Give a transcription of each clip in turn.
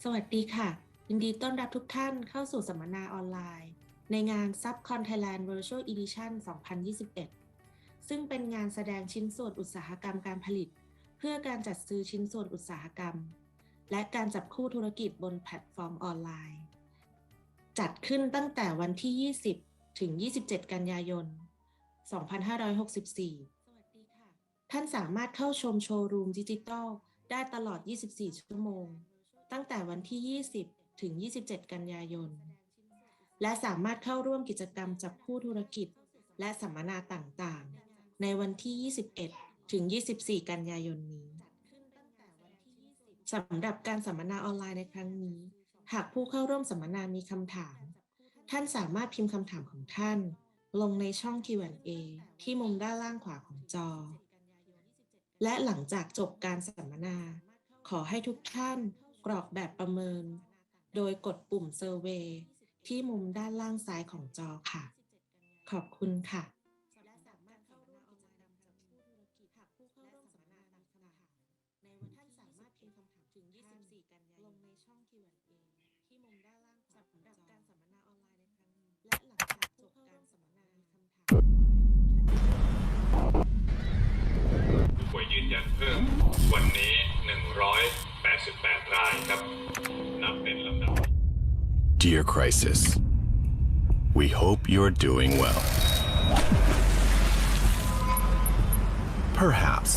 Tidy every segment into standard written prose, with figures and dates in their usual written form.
สวัสดีค่ะยินดีต้อนรับทุกท่านเข้าสู่สัมมนาออนไลน์ในงาน Subcon Thailand Virtual Edition 2021 ซึ่งเป็นงานแสดงชิ้นส่วนอุตสาหกรรมการผลิตเพื่อการจัดซื้อชิ้นส่วนอุตสาหกรรมและการจับคู่ธุรกิจบนแพลตฟอร์มออนไลน์จัดขึ้นตั้งแต่วันที่ 20 ถึง 27 กันยายน 2564 ท่านสามารถเข้าชมโชว์รูมดิจิทัลได้ตลอด 24 ชั่วโมงตั้งแต่วันที่ 20 ถึง 27 กันยายน และสามารถเข้าร่วมกิจกรรมจับคู่ธุรกิจและสัมมนาต่างๆในวันที่ 21 ถึง 24 กันยายนนี้สำหรับการสัมมนาออนไลน์ในครั้งนี้หากผู้เข้าร่วมสัมมนามีคำถามท่านสามารถพิมพ์คำถามของท่านลงในช่อง Q&A ที่มุมด้านล่างขวาของจอและหลังจากจบการสัมมนาขอให้ทุกท่านกรอกแบบประเมินโดยกดปุ่ม Survey ที่มุมด้านล่างซ้ายของจอค่ะขอบคุณค่ะผู้ป่วยยืนยันเพิ่มวันนี้188 รายครับนับเป็นลำดับ Dear Crisis, we hope you're doing well. Perhaps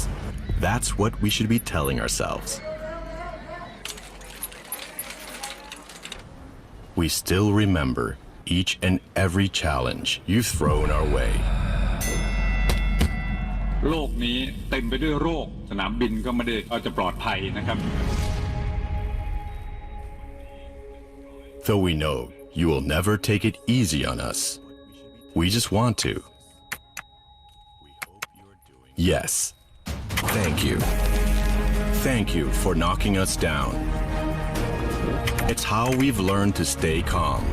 that's what we should be telling ourselves. We still remember each and every challenge you've thrown our way. โลกนี้เต็มไปด้วยโรคสนามบินก็ไม่ได้จะปลอดภัยนะครับ Though we know you will never take it easy on us, we just want to. Yes, thank you. Thank you for knocking us down. It's how we've learned to stay calm,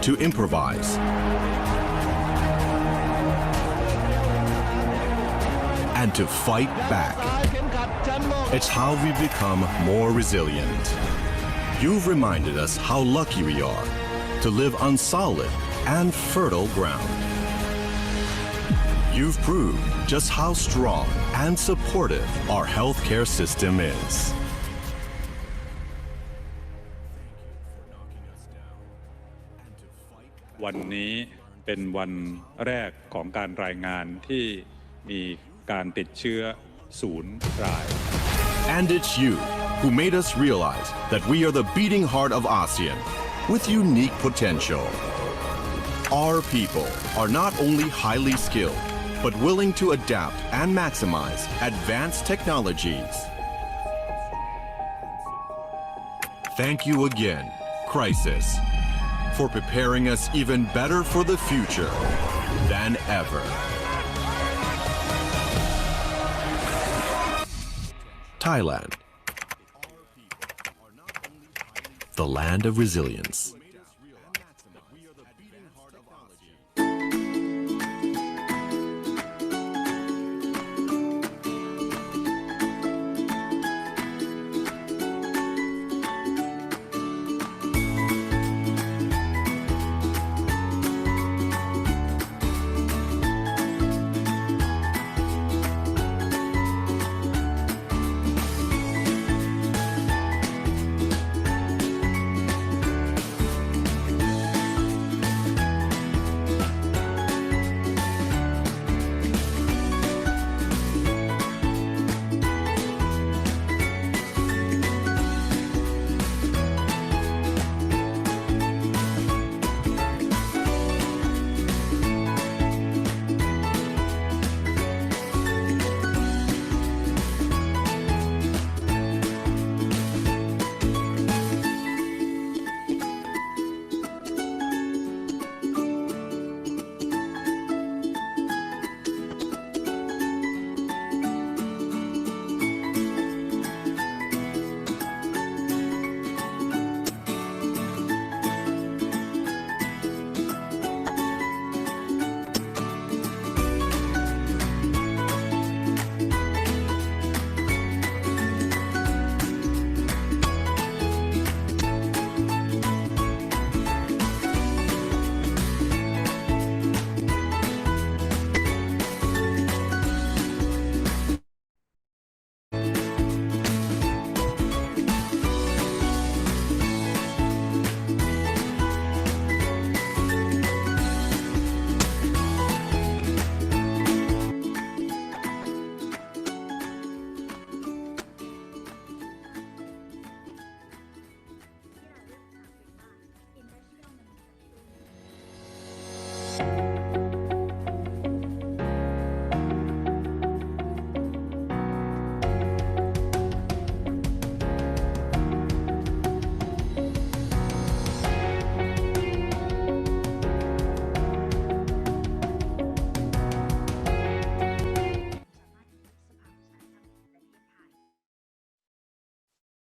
to improvise, and to fight back. It's how we've become more resilient. You've reminded us how lucky we are to live on solid and fertile ground. You've proved just how strong and supportive our healthcare system is. วันนี้เป็นวันแรกของการรายงานที่มีการติดเชื้อ0 ราย And it's you who made us realize that we are the beating heart of ASEAN with unique potential. Our people are not only highly skilled, but willing to adapt and maximize advanced technologies. Thank you again, Crisis, for preparing us even better for the future than ever. Thailand, the land of resilience.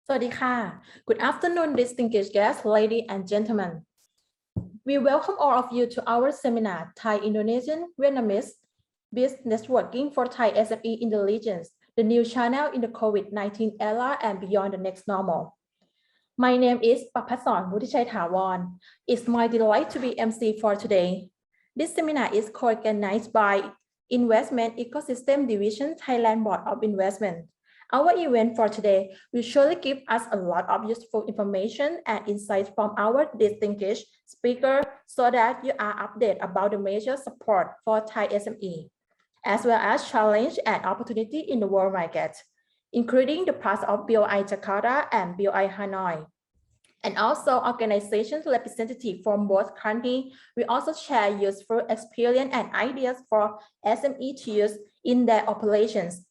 สวัสดีค่ะ Good afternoon, distinguished guests, ladies and gentlemen. We welcome all of you to our seminar, Thai-Indonesian-Vietnamese Biz Networking for Thai SME Intelligence, the new channel in the COVID-19 era and beyond the next normal. My name is Papasorn Mutichai Thawan. It's my delight to be MC for today. This seminar is co-organized by Investment Ecosystem Division, Thailand Board of Investment. Our event for today will surely give us a lot of useful information and insights from our distinguished speaker so that you are updated about the major support for Thai SME, as well as challenge and opportunity in the world market, including the parts of BOI Jakarta and BOI Hanoi. And also organizations representative from both countries will also share useful experience and ideas for SME to use in their operations.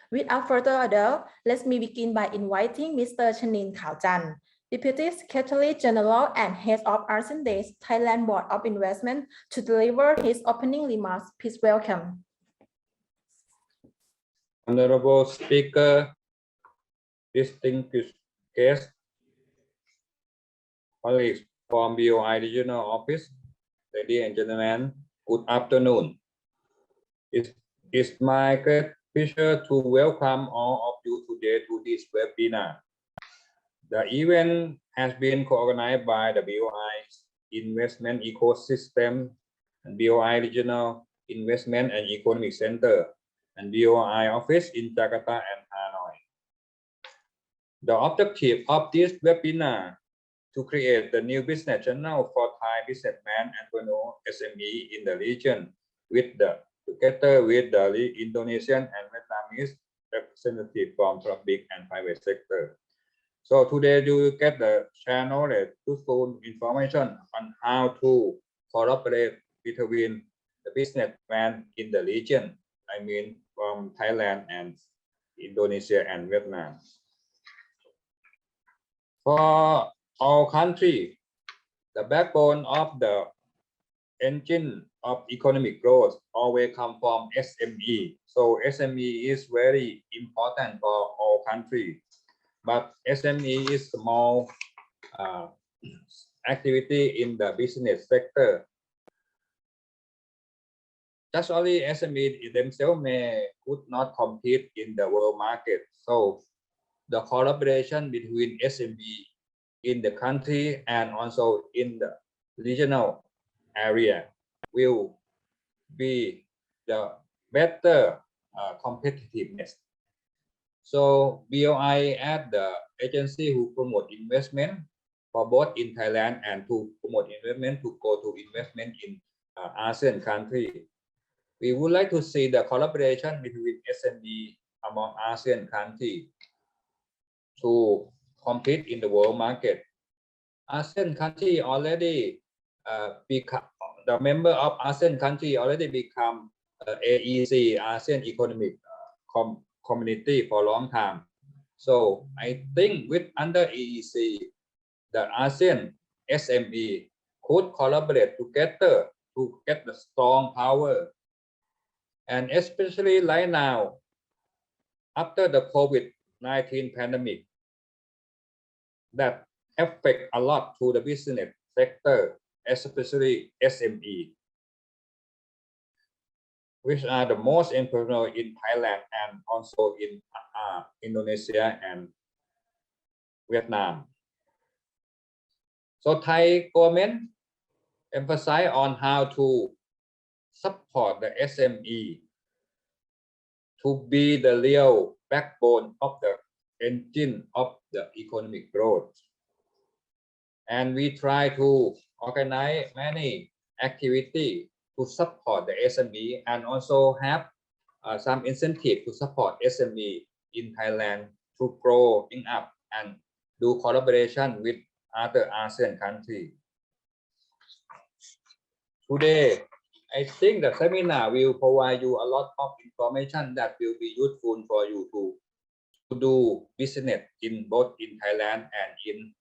Without further ado, let me begin by inviting Mr. Chanin Khawjan, Deputy Secretary General and Head of ASEAN Days, Thailand Board of Investment, to deliver his opening remarks. Please welcome. Honorable Speaker, distinguished guests, colleagues from BOI Regional Office, ladies and gentlemen, good afternoon. It's my great pleasure to welcome all of you today to this webinar. The event has been co-organized by the BOI Investment Ecosystem and BOI Regional Investment and Economic Center and BOI Office in Jakarta and Hanoi. The objective of this webinar to create the new business channel for Thai businessmen and SME in the region together with the Indonesian and Vietnamese representatives from public and private sector. So today you will get the channel useful information on how to collaborate between the businessmen in the region, I mean from Thailand and Indonesia and Vietnam. For our country, the backbone of the engine of economic growth always come from SME. So SME is very important for our country. But SME is small activity in the business sector. Just only SME themselves could not compete in the world market. So the collaboration between SME in the country and also in the regional area will be the better competitiveness. So BOI as the agency who promote investment for both in Thailand and to promote investment to go to investment in ASEAN country. We would like to see the collaboration between SME among ASEAN countries to compete in the world market. ASEAN country already become the member of ASEAN country already become AEC, ASEAN Economic Community for a long time. So I think with under AEC, the ASEAN SME could collaborate together to get the strong power. And especially right now, after the COVID-19 pandemic, that affect a lot to the business sector, especially SME, which are the most important in Thailand and also in Indonesia and Vietnam. So Thai government emphasize on how to support the SME to be the real backbone of the engine of the economic growth. And we try to organize many activities to support the SME and also have some incentive to support SME in Thailand to growing up and do collaboration with other ASEAN countries. Today, I think the seminar will provide you a lot of information that will be useful for you to do business in both in Thailand and in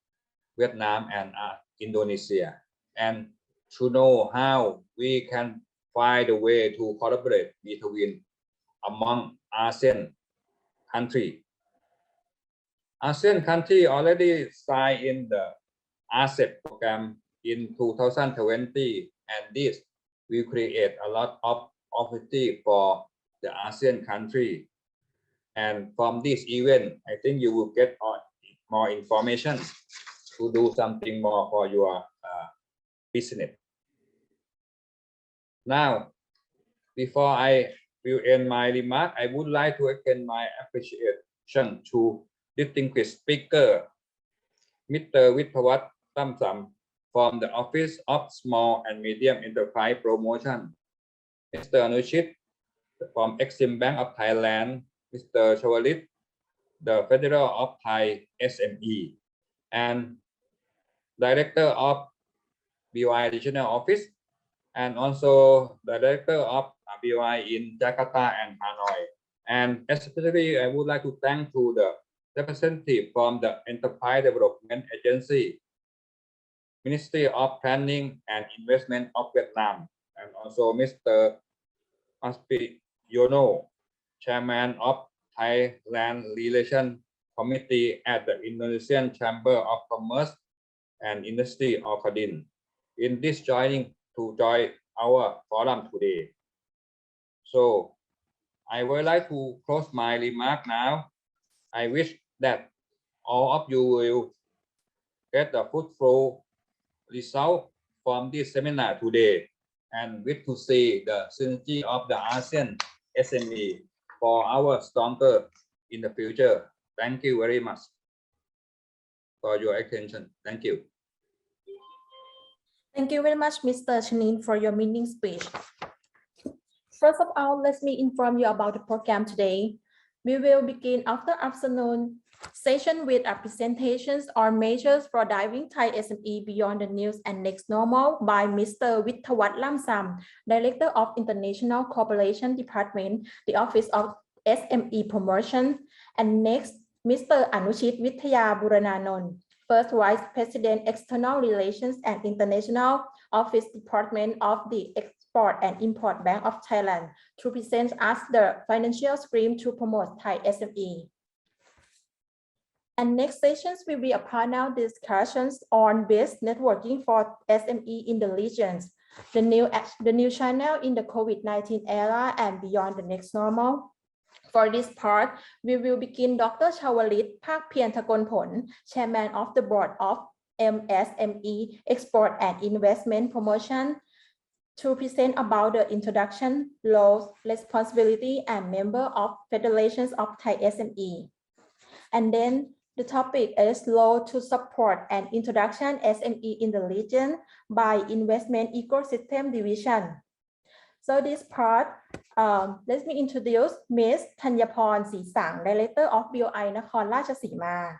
Vietnam and Indonesia, and to know how we can find a way to collaborate between among ASEAN countries. ASEAN country already signed in the RCEP program in 2020, and this will create a lot of opportunity for the ASEAN country. And from this event, I think you will get more information to do something more for your business. Now, before I will end my remark, I would like to extend my appreciation to distinguished speaker, Mr. Witthawat Tamsam from the Office of Small and Medium Enterprise Promotion, Mr. Anushit from Exim Bank of Thailand, Mr. Chawalit, the Federal of Thai SME, and Director of BOI Regional Office, and also the Director of BOI in Jakarta and Hanoi. And especially, I would like to thank to the representative from the Enterprise Development Agency, Ministry of Planning and Investment of Vietnam, and also Mr. Yono, Chairman of Thailand Relation Committee at the Indonesian Chamber of Commerce and Industry of Kadin, in this joining to join our forum today. So I would like to close my remark now. I wish that all of you will get the fruitful result from this seminar today, and wish to see the synergy of the ASEAN SME for our stronger in the future. Thank you very much for your attention. Thank you. Thank you very much, Mr. Chanin, for your meeting speech. First of all, let me inform you about the program today. We will begin after afternoon session with presentations on measures for driving Thai SME beyond the news and next normal by Mr. Witthawat Lamsam, Director of International Cooperation Department, the Office of SME Promotion, and next, Mr. Anushit Withaya Burananon, First Vice President, External Relations and International Office Department of the Export and Import Bank of Thailand, to present us the financial stream to promote Thai SME. And next sessions will be a panel discussions on best networking for SME in the regions, the new channel in the COVID-19 era and beyond the next normal. For this part, we will begin Dr. Chawalit Phakpianthakon, Chairman of the Board of MSME Export and Investment Promotion, to present about the introduction, roles, responsibility, and member of Federations of Thai SME. And then the topic is law to support and introduction SME in the region by Investment Ecosystem Division. So this part, let me introduce Ms. Thanyapon Sisang, Director of BOI Nakhon Ratchasima,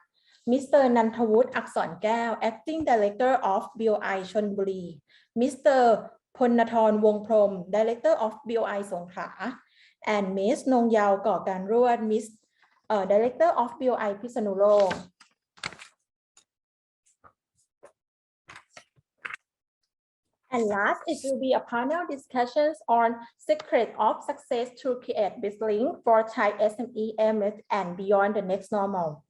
Mr. Nantawut Aksornkaew, Acting Director of BOI Chonburi, Mr. Ponnathorn Wongprom, Director of BOI Songkhla, and Ms. Nongyao Gorkanruat, Ms. Director of BOI Pisanulong. And last, it will be a panel discussions on secret of success to create business link for Thai SME and beyond the next normal.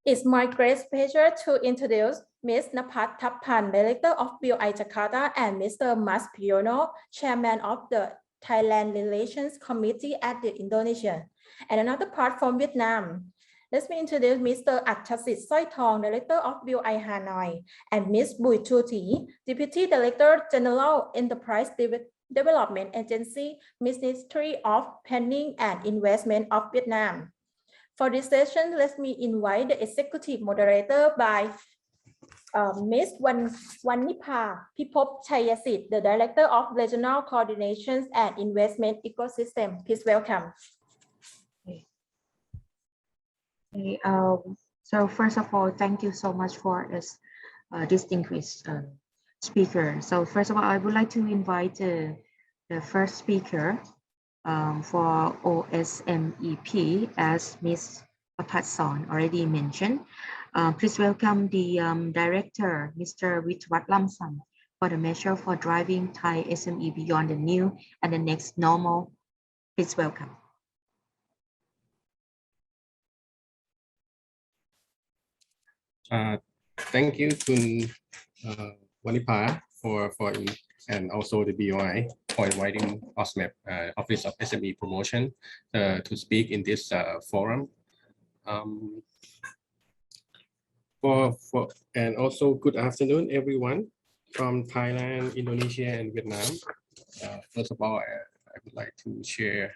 It's my great pleasure to introduce Ms. Napat Thappan, Director of BOI Jakarta, and Mr. Mas Piono, Chairman of the Thailand Relations Committee at the Indonesia. And another part from Vietnam. Let me introduce Mr. Achasit Soithong, Director of BOI Hanoi, and Ms. Bui Thu Thi, Deputy Director General Enterprise Development Agency, Ministry of Planning and Investment of Vietnam. For this session, let me invite the executive moderator by Ms. Wanipa Pipop Chayasit, the Director of Regional Coordinations and Investment Ecosystem. Please welcome. Okay, so first of all, thank you so much for this distinguished speaker. So first of all, I would like to invite the first speaker for OSMEP, as Ms. Patson already mentioned. Please welcome the Director, Mr. Witthawat Lamsam, for the measure for driving Thai SME beyond the new and the next normal. Please welcome. Thank you, Kun Wanipa, and also the BOI for inviting OSMEP, Office of SME Promotion, to speak in this forum. And also good afternoon, everyone from Thailand, Indonesia, and Vietnam. First of all, I would like to share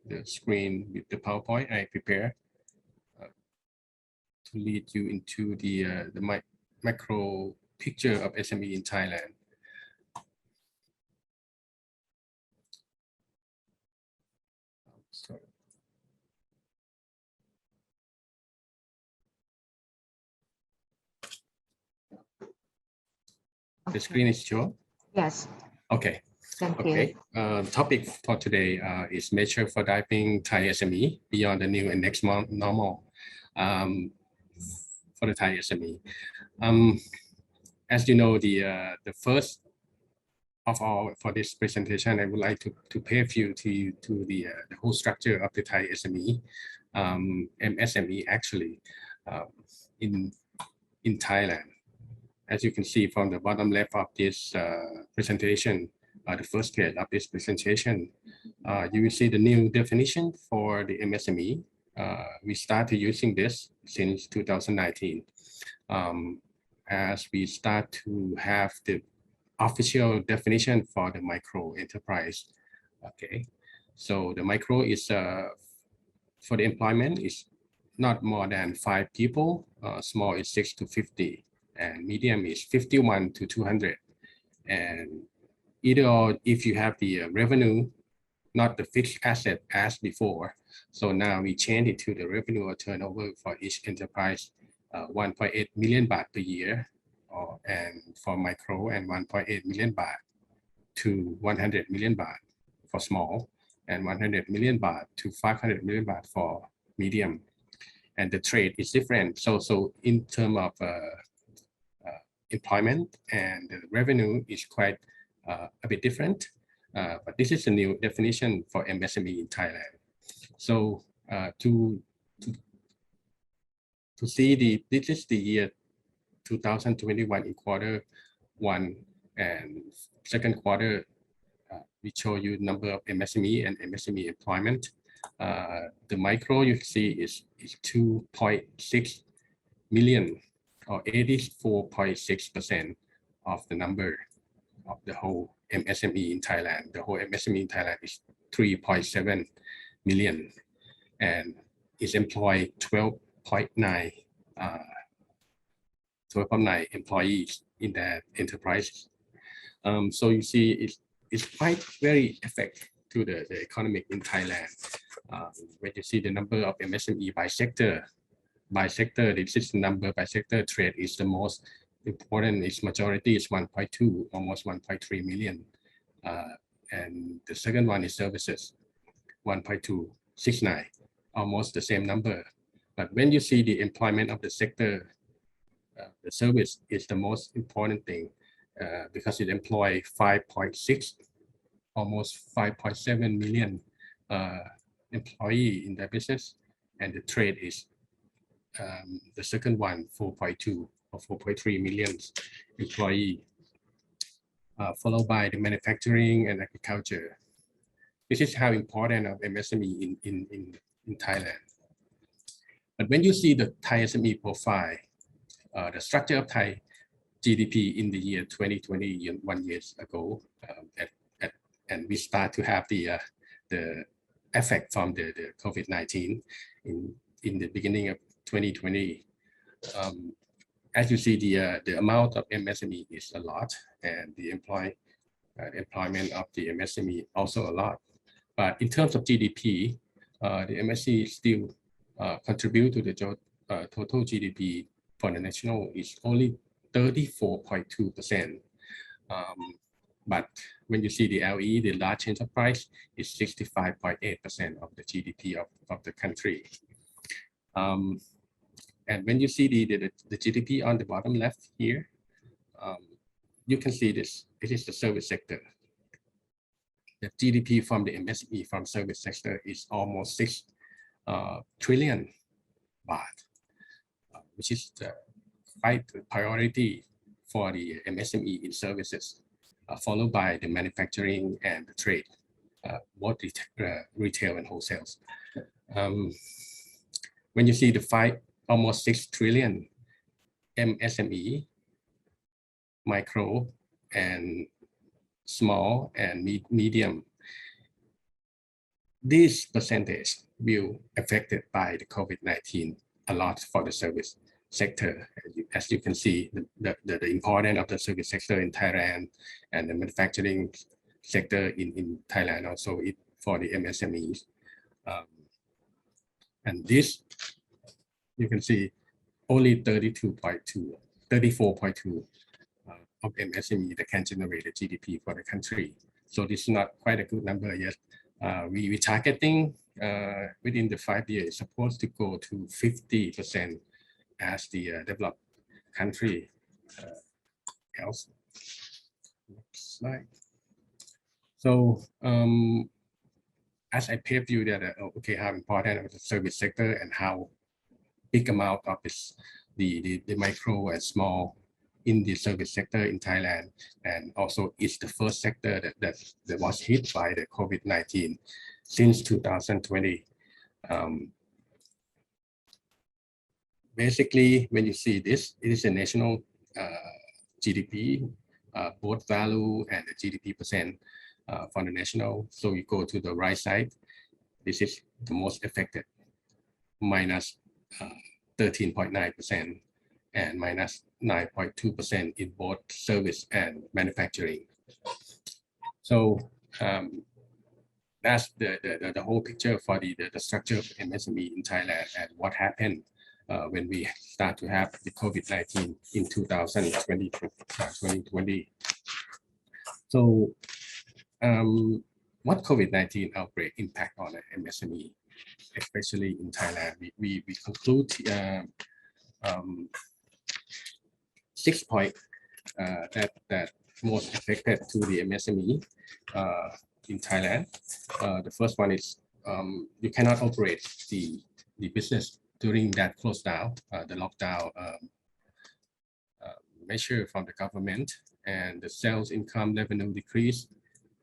the screen with the PowerPoint I prepared to lead you into the macro picture of SME in Thailand. Sorry. The screen is shown? Yes. Okay. Thank Okay. you. Topic for today is measure for driving Thai SME beyond the new and next normal for the Thai SME. As you know, the first of all for this presentation, I would like to pay a view to the whole structure of the Thai SME, MSME actually in Thailand. As you can see from the bottom left of this presentation, the first page of this presentation, you will see the new definition for the MSME. We started using this since 2019 as we start to have the official definition for the micro enterprise. Okay, so the micro is for the employment is not more than 5 people, small is 6 to 50. And medium is 51 to 200. And either or, if you have the revenue, not the fixed asset as before. So now we change it to the revenue or turnover for each enterprise, 1.8 million baht per year, and for micro, and 1.8 million baht to 100 million baht for small, and 100 million baht to 500 million baht for medium. And the trade is different. So in terms of employment and the revenue is quite a bit different, but this is a new definition for MSME in Thailand. So to see this is the year 2021 in quarter 1 and second quarter. We show you number of MSME and MSME employment. The micro you see is 2.6 million. Or 84.6% of the number of the whole MSME in Thailand. The whole MSME in Thailand is 3.7 million and is employed 12.9 employees in that enterprise. So you see it's quite very effective to the economic in Thailand. When you see the number of MSME by sector, this is the number by sector. Trade is the most important. Its majority is 1.2, almost 1.3 million. And the second one is services, 1.269, almost the same number. But when you see the employment of the sector, the service is the most important thing because it employs 5.6, almost 5.7 million employee in the business, and the trade is the second one, 4.2 or 4.3 million employee, followed by the manufacturing and agriculture. This is how important of MSME in Thailand. But when you see the Thai SME profile, the structure of Thai GDP in the year 2020, 1 year ago, and we start to have the effect from the COVID-19 in the beginning of 2020. As you see, the amount of MSME is a lot, and the employment of the MSME also a lot. But in terms of GDP, the MSME still contribute to the total GDP for the national is only 34.2%. But when you see the LE, the large enterprise, is 65.8% of the GDP of the country. And when you see the GDP on the bottom left here, you can see this. It is the service sector. The GDP from the MSME from service sector is almost 6 trillion baht, which is five priority for the MSME in services, followed by the manufacturing and the trade, both retail and wholesales. When you see the almost 6 trillion MSME, micro and small and medium, this percentage will affected by the COVID-19 a lot for the service sector. As you can see, the importance of the service sector in Thailand and the manufacturing sector in Thailand also for the MSMEs. And this, you can see only 34.2 of MSME that can generate the GDP for the country. So this is not quite a good number yet. We targeting within the 5 years supposed to go to 50% as the developed country else. Next slide. So as I preview that, okay, how important is the service sector and how big amount of this, the micro and small in the service sector in Thailand, and also it's the first sector that was hit by the COVID-19 since 2020. Basically, when you see this, it is a national GDP, both value and the GDP percent for the national. So you go to the right side, this is the most affected, minus 13.9% and minus 9.2% in both service and manufacturing. So that's the whole picture for the structure of MSME in Thailand and what happened when we start to have the COVID-19 in 2020. So what COVID-19 outbreak impact on the MSME, especially in Thailand? We conclude 6 points that most affected to the MSME in Thailand. The first one is you cannot operate the business during that close down, the lockdown measure from the government, and the sales income revenue decrease,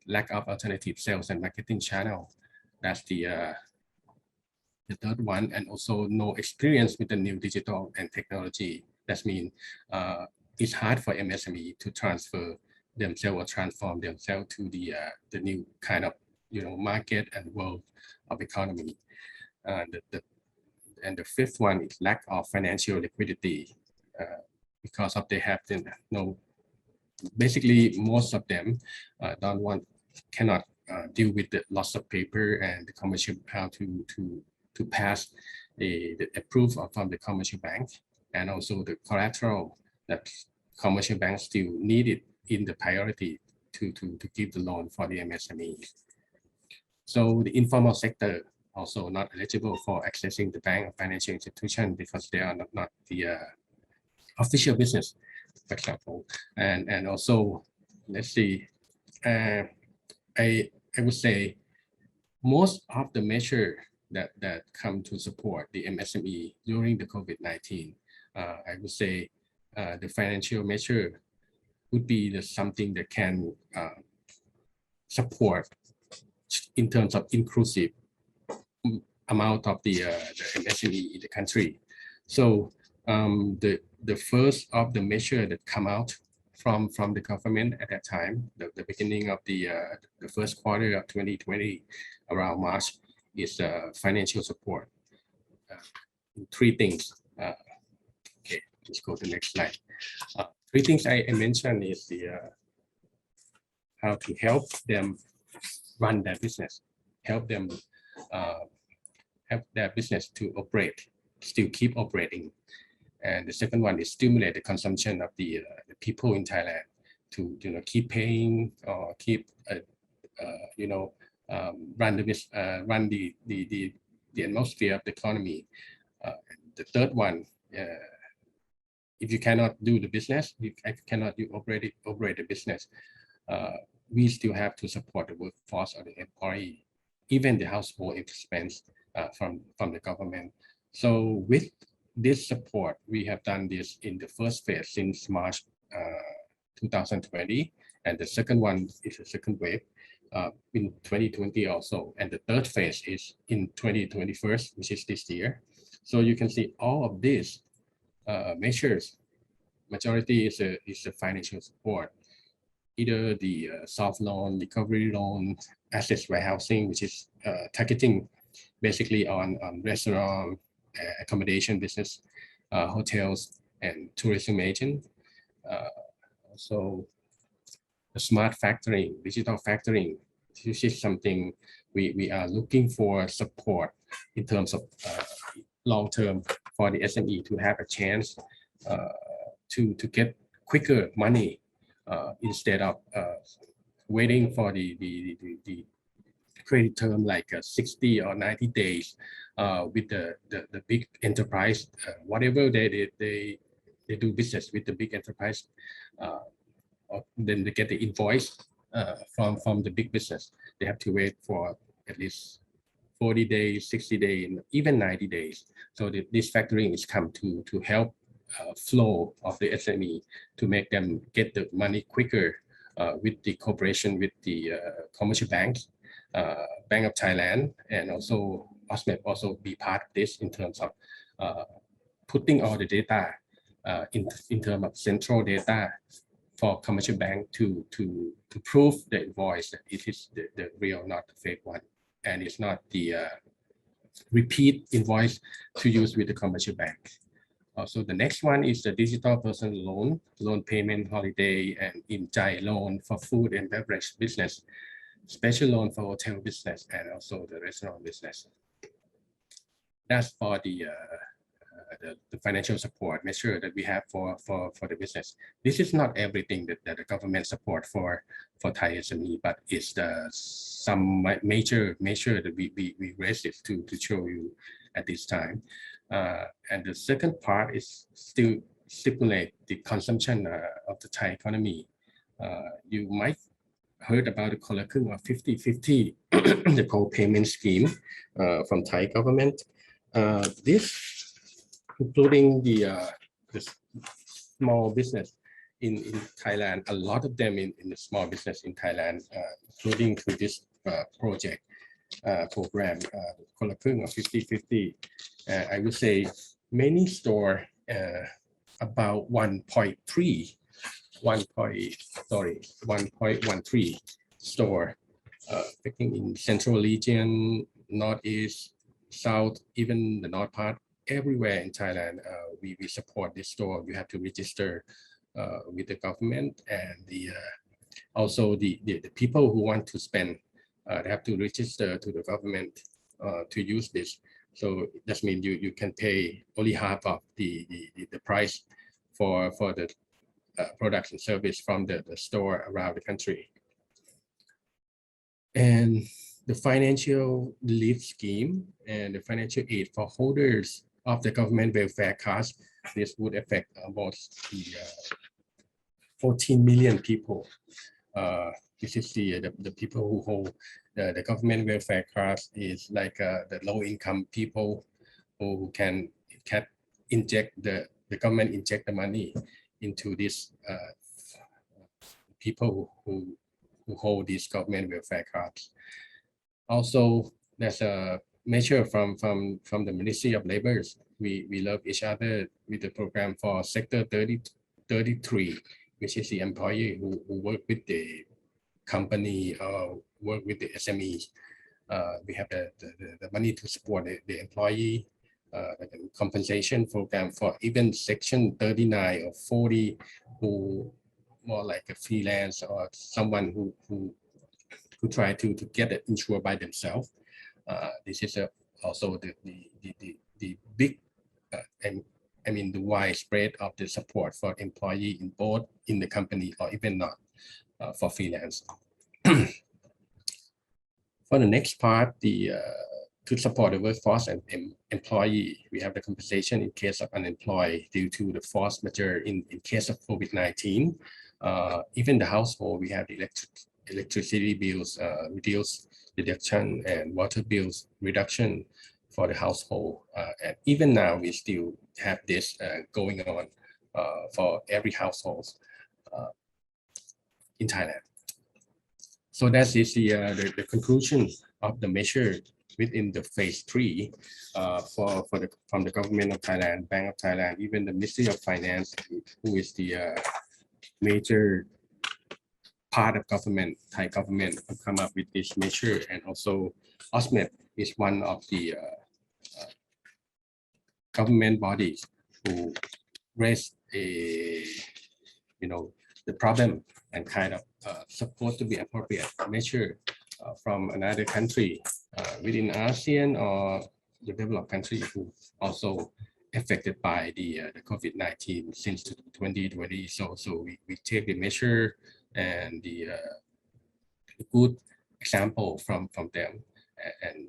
lack of alternative sales and marketing channel. That's the third one, and also no experience with the new digital and technology. That means it's hard for MSME to transfer themselves or transform themselves to the new kind of market and world of economy. And the fifth one is lack of financial liquidity because of they have basically most of them cannot deal with the loss of paper and the commercial, how to pass the approval from the commercial bank, and also the collateral that commercial banks still needed in the priority to give the loan for the MSME. So the informal sector also not eligible for accessing the bank or financial institution because they are not the official business, for example. And also, let's see, I would say most of the measure that come to support the MSME during the COVID-19, I would say the financial measure would be something that can support in terms of inclusive amount of the MSME in the country. So the first of the measure that come out from the government at that time, the beginning of the first quarter of 2020, around March, is financial support. Three things. Okay, let's go to the next slide. Three things I mentioned is how to help them run their business, help them have their business to operate, still keep operating. And the second one is stimulate the consumption of the people in Thailand to keep paying or keep run the atmosphere of the economy. The third one, if you cannot do the business, you cannot operate the business, we still have to support the workforce or the employee, even the household expense from the government. So with this support, we have done this in the first phase since March 2020, and the second one is the second wave in 2020 also, and the third phase is in 2021, which is this year. So you can see all of these measures, majority is a financial support, either the soft loan, recovery loan, assets warehousing, which is targeting basically on restaurant, accommodation business, hotels, and tourism agent. Also, the smart factoring, digital factoring, this is something we are looking for support in terms of long-term for the SME to have a chance to get quicker money instead of waiting for the credit term like 60 or 90 days with the big enterprise, whatever they do business with the big enterprise, then they get the invoice from the big business. They have to wait for at least 40 days, 60 days, and even 90 days. So this factoring is come to help flow of the SME to make them get the money quicker with the cooperation with the commercial banks, Bank of Thailand, and also OSMEP also be part of this in terms of putting all the data in terms of central data for commercial bank to prove the invoice that it is the real, not the fake one, and it's not the repeat invoice to use with the commercial bank. Also, the next one is the digital personal loan payment holiday, and in-Jai loan for food and beverage business, special loan for hotel business, and also the restaurant business. That's for the financial support measure that we have for the business. This is not everything that the government support for Thai SME, but it's some major measure that we raised it to show you at this time. And the second part is still stimulate the consumption of the Thai economy. You might heard about the คนละครึ่ง or 50-50 the co-payment scheme from Thai government. This including the small business in Thailand, a lot of them in the small business in Thailand, including to this project program, คนละครึ่ง or 50-50. I would say many store about 1.13 store picking in central region, northeast, south, even the north part, everywhere in Thailand. We support this store. You have to register with the government, and also the people who want to spend, they have to register to the government to use this. So that means you can pay only half of the price for the products and service from the store around the country. And the financial relief scheme and the financial aid for holders of the government welfare cards, this would affect almost 14 million people. This is the people who hold the government welfare cards, is like the low-income people who can inject the government inject the money into these people who hold these government welfare cards. Also, there's a measure from the Ministry of Labor. We love each other with the program for Sector 33, which is the employee who work with the company or work with the SMEs. We have the money to support the employee, the compensation program for even Section 39 or 40, who more like a freelance or someone who try to get it insured by themselves. This is also the big, I mean the widespread of the support for employee in both in the company or even not for freelance. For the next part, to support the workforce and employee, we have the compensation in case of unemployed due to the force majeure in case of COVID-19. Even the household, we have the electricity bills reduction and water bills reduction for the household. And even now, we still have this going on for every household in Thailand. So that is the conclusion of the measure within the phase 3 from the government of Thailand, Bank of Thailand, even the Ministry of Finance, who is the major part of government, Thai government, have come up with this measure, and also OSMED is one of the government bodies who raised the problem and kind of supposed to be appropriate measure from another country within ASEAN or the developed country who also affected by the COVID-19 since 2020. So we take the measure and the good example from them and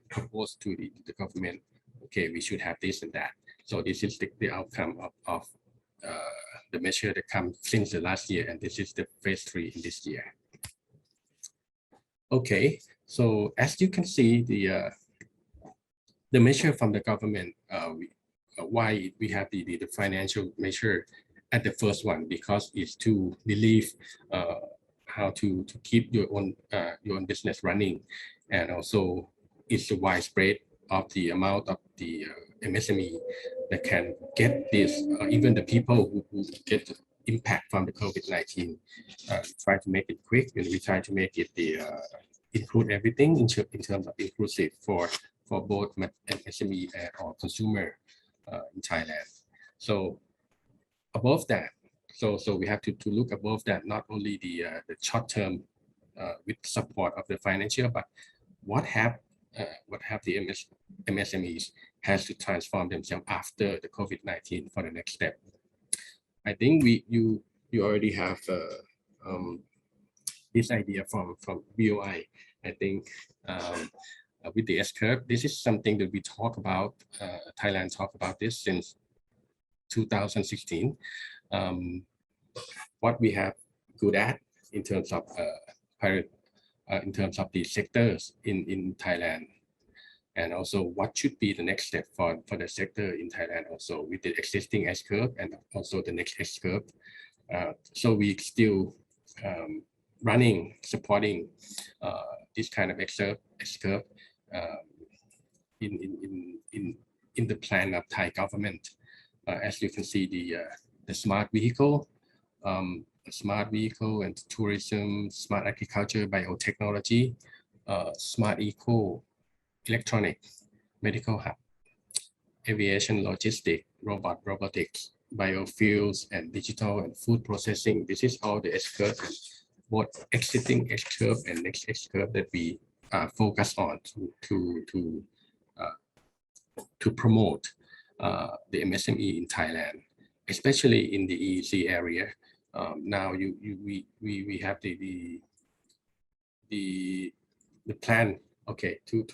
propose to the government, okay, we should have this and that. So this is the outcome of the measure that comes since the last year, and this is the phase 3 in this year. Okay, so as you can see, the measure from the government, why we have the financial measure at the first one, because it's to relieve how to keep your own business running, and also it's the widespread of the amount of the MSME that can get this, even the people who get impact from the COVID-19, try to make it quick, and we try to make it include everything in terms of inclusive for both MSME or consumer in Thailand. So above that, so we have to look above that, not only the short term with support of the financial, but what have the MSMEs has to transform themselves after the COVID-19 for the next step. I think you already have this idea from BOI. I think with the S-curve, this is something that we talk about. Thailand talk about this since 2016. What we have good at in terms of the sectors in Thailand, and also what should be the next step for the sector in Thailand, also with the existing S-curve and also the next S-curve. So we still supporting this kind of S-curve in the plan of Thai government. As you can see, the smart vehicle and tourism, smart agriculture, biotechnology, smart eco, electronic, medical hub, aviation, logistics, robotics, biofuels, and digital and food processing. This is all the S-curve, both existing S-curve and next S-curve that we focus on to promote the MSME in Thailand, especially in the EEC area. Now we have the plan, okay, to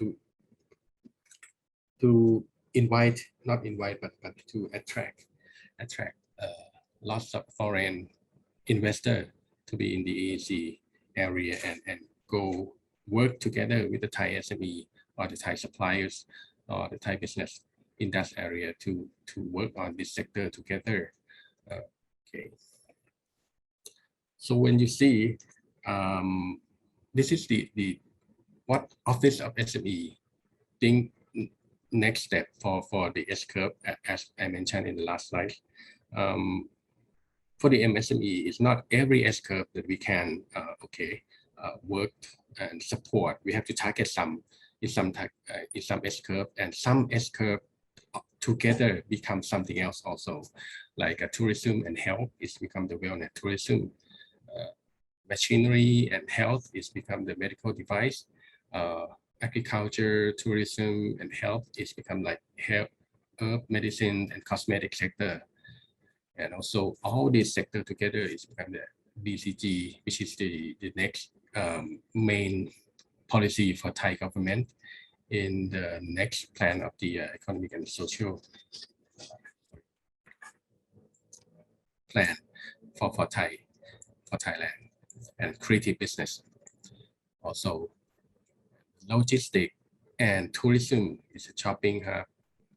not invite, but to attract lots of foreign investor to be in the EEC area and go work together with the Thai SME or the Thai suppliers or the Thai business in that area to work on this sector together. Okay. So when you see, this is the what Office of SME think next step for the S-curve, as I mentioned in the last slide. For the MSME, it's not every S-curve that we can work and support. We have to target some S-curve, and some S-curve together become something else also, like tourism and health is become the wellness tourism. Machinery and health is become the medical device. Agriculture, tourism, and health is become like health, herb, medicine, and cosmetic sector. And also all these sector together is become the BCG, which is the next main policy for Thai government in the next plan of the economic and social plan for Thailand, and creative business. Also logistic and tourism is a shopping hub.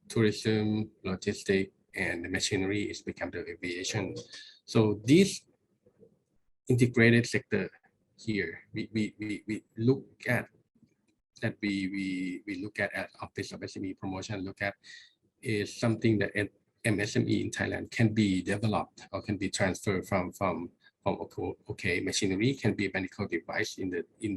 Tourism, logistics, and the machinery is become the aviation. So these integrated sector here, we look at that we look at Office of SME Promotion look at is something that MSME in Thailand can be developed or can be transferred from okay machinery can be a medical device in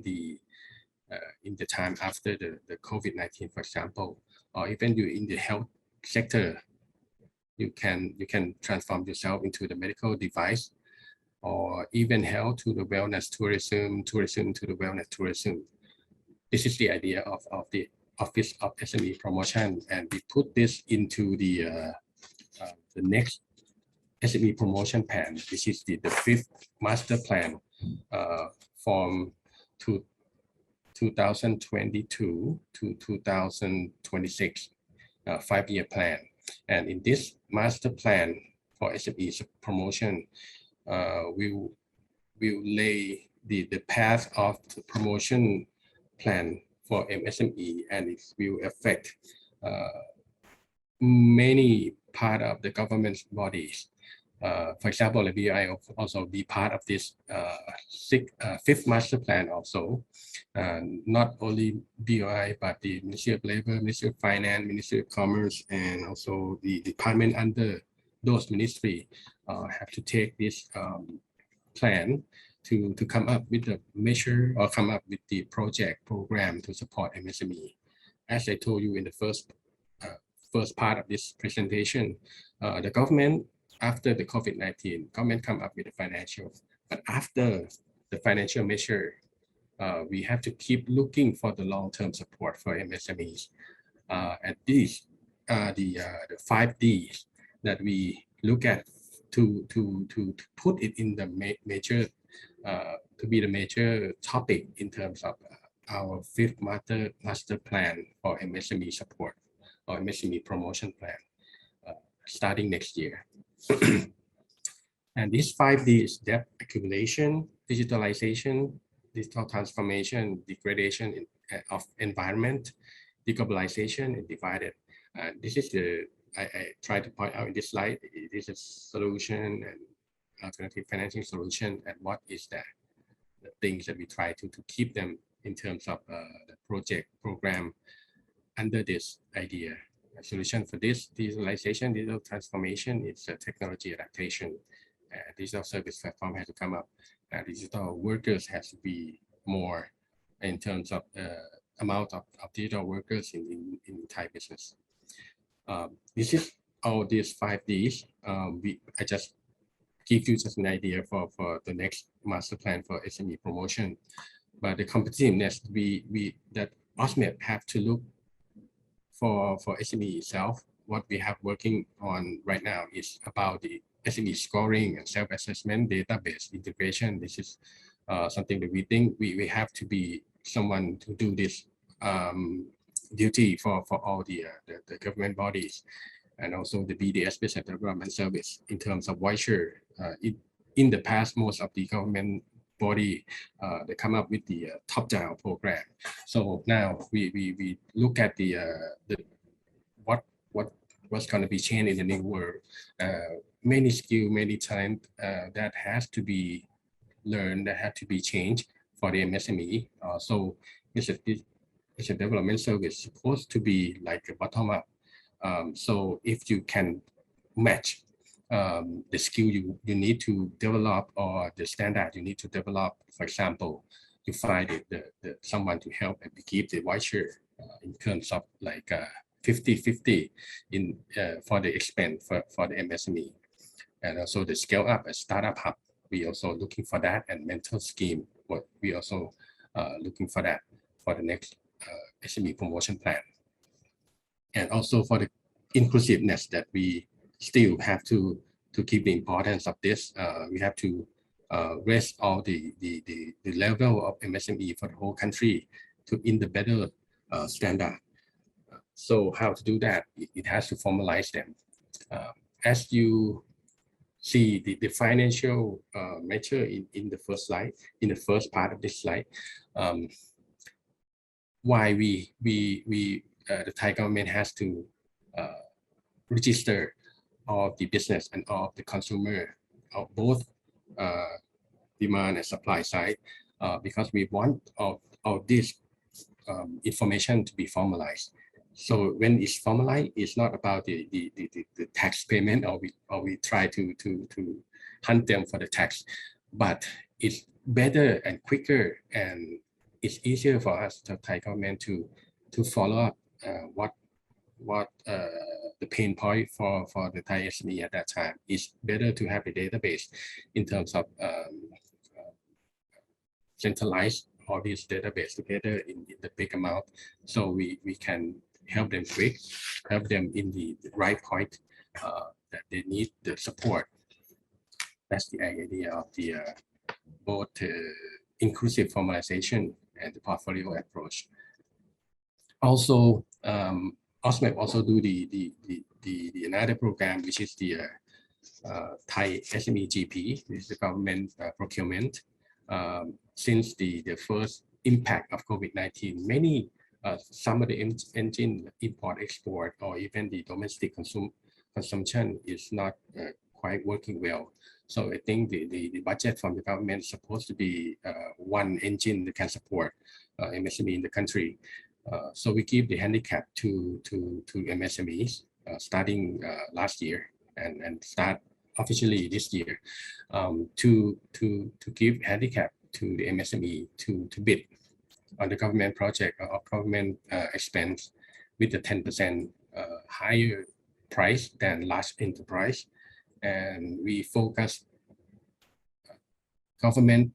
the time after the COVID-19, for example, or even you in the health sector, you can transform yourself into the medical device, or even health to the wellness tourism to the wellness tourism. This is the idea of the Office of SME Promotion, and we put this into the next SME promotion plan. This is the fifth master plan from 2022 to 2026 5-year plan. And in this master plan for SME promotion, we will lay the path of the promotion plan for MSME, and it will affect many part of the government bodies. For example, the BI also be part of this fifth master plan also. Not only BI, but the Ministry of Labor, Ministry of Finance, Ministry of Commerce, and also the department under those ministry have to take this plan to come up with a measure or come up with the program to support MSME. As I told you in the first part of this presentation, the government, after the COVID-19, government come up with the financial, but after the financial measure, we have to keep looking for the long-term support for MSMEs. And these are the 5 Ds that we look at to put it in the major, to be the major topic in terms of our fifth master plan for MSME support or MSME promotion plan starting next year. And these 5 Ds: debt accumulation, digitalization, digital transformation, degradation of environment, deglobalization, and divided. This is the I try to point out in this slide. It is a solution and alternative financing solution, and what is that? The things that we try to keep them in terms of the project program under this idea. A solution for this digitalization, digital transformation, it's a technology adaptation. Digital service platform has to come up. Digital workers has to be more in terms of amount of digital workers in Thai business. This is all these 5 Ds. I just give you just an idea for the next master plan for SME promotion. But the competitiveness that OSMEP have to look for SME itself. What we have working on right now is about the SME scoring and self-assessment database integration. This is something that we think we have to be someone to do this duty for all the government bodies, and also the BDS Business Development Service in terms of voucher. In the past, most of the government body they come up with the top-down program. So now we look at the what's going to be changed in the new world. Many skill, many talent that has to be learned, that have to be changed for the MSME. So it's a development service supposed to be like a bottom up. So if you can match the skill you need to develop or the standard you need to develop, for example, you find someone to help and keep the voucher in terms of like 50-50 in for the expense for the MSME, and also the scale up a startup hub. We also looking for that, and mentor scheme. What we also looking for that for the next SME promotion plan, and also for the inclusiveness that we still have to keep the importance of this. We have to raise all the level of MSME for the whole country to in the better standard. So how to do that? It has to formalize them. As you see the financial measure in the first slide, in the first part of this slide, why the Thai government has to register all the business and all the consumer of both demand and supply side, because we want all this information to be formalized. So when it's formalized, it's not about the tax payment, or we try to hunt them for the tax, but it's better and quicker, and it's easier for us, the Thai government, to follow up what the pain point for the Thai SME at that time. It's better to have a database in terms of centralize all these database together in the big amount, so we can help them quick, help them in the right point that they need the support. That's the idea of the both inclusive formalization and the portfolio approach. Also, OSMEP also do the another program, which is the Thai SME GP, which is the government procurement. Since the first impact of COVID-19, many some of the engine import export or even the domestic consumption is not quite working well. So I think the budget from the government is supposed to be one engine that can support MSME in the country. So we give the handicap to MSMEs starting last year and start officially this year to give handicap to the MSME to bid on the government project or government expense with the 10% higher price than large enterprise. And we focus government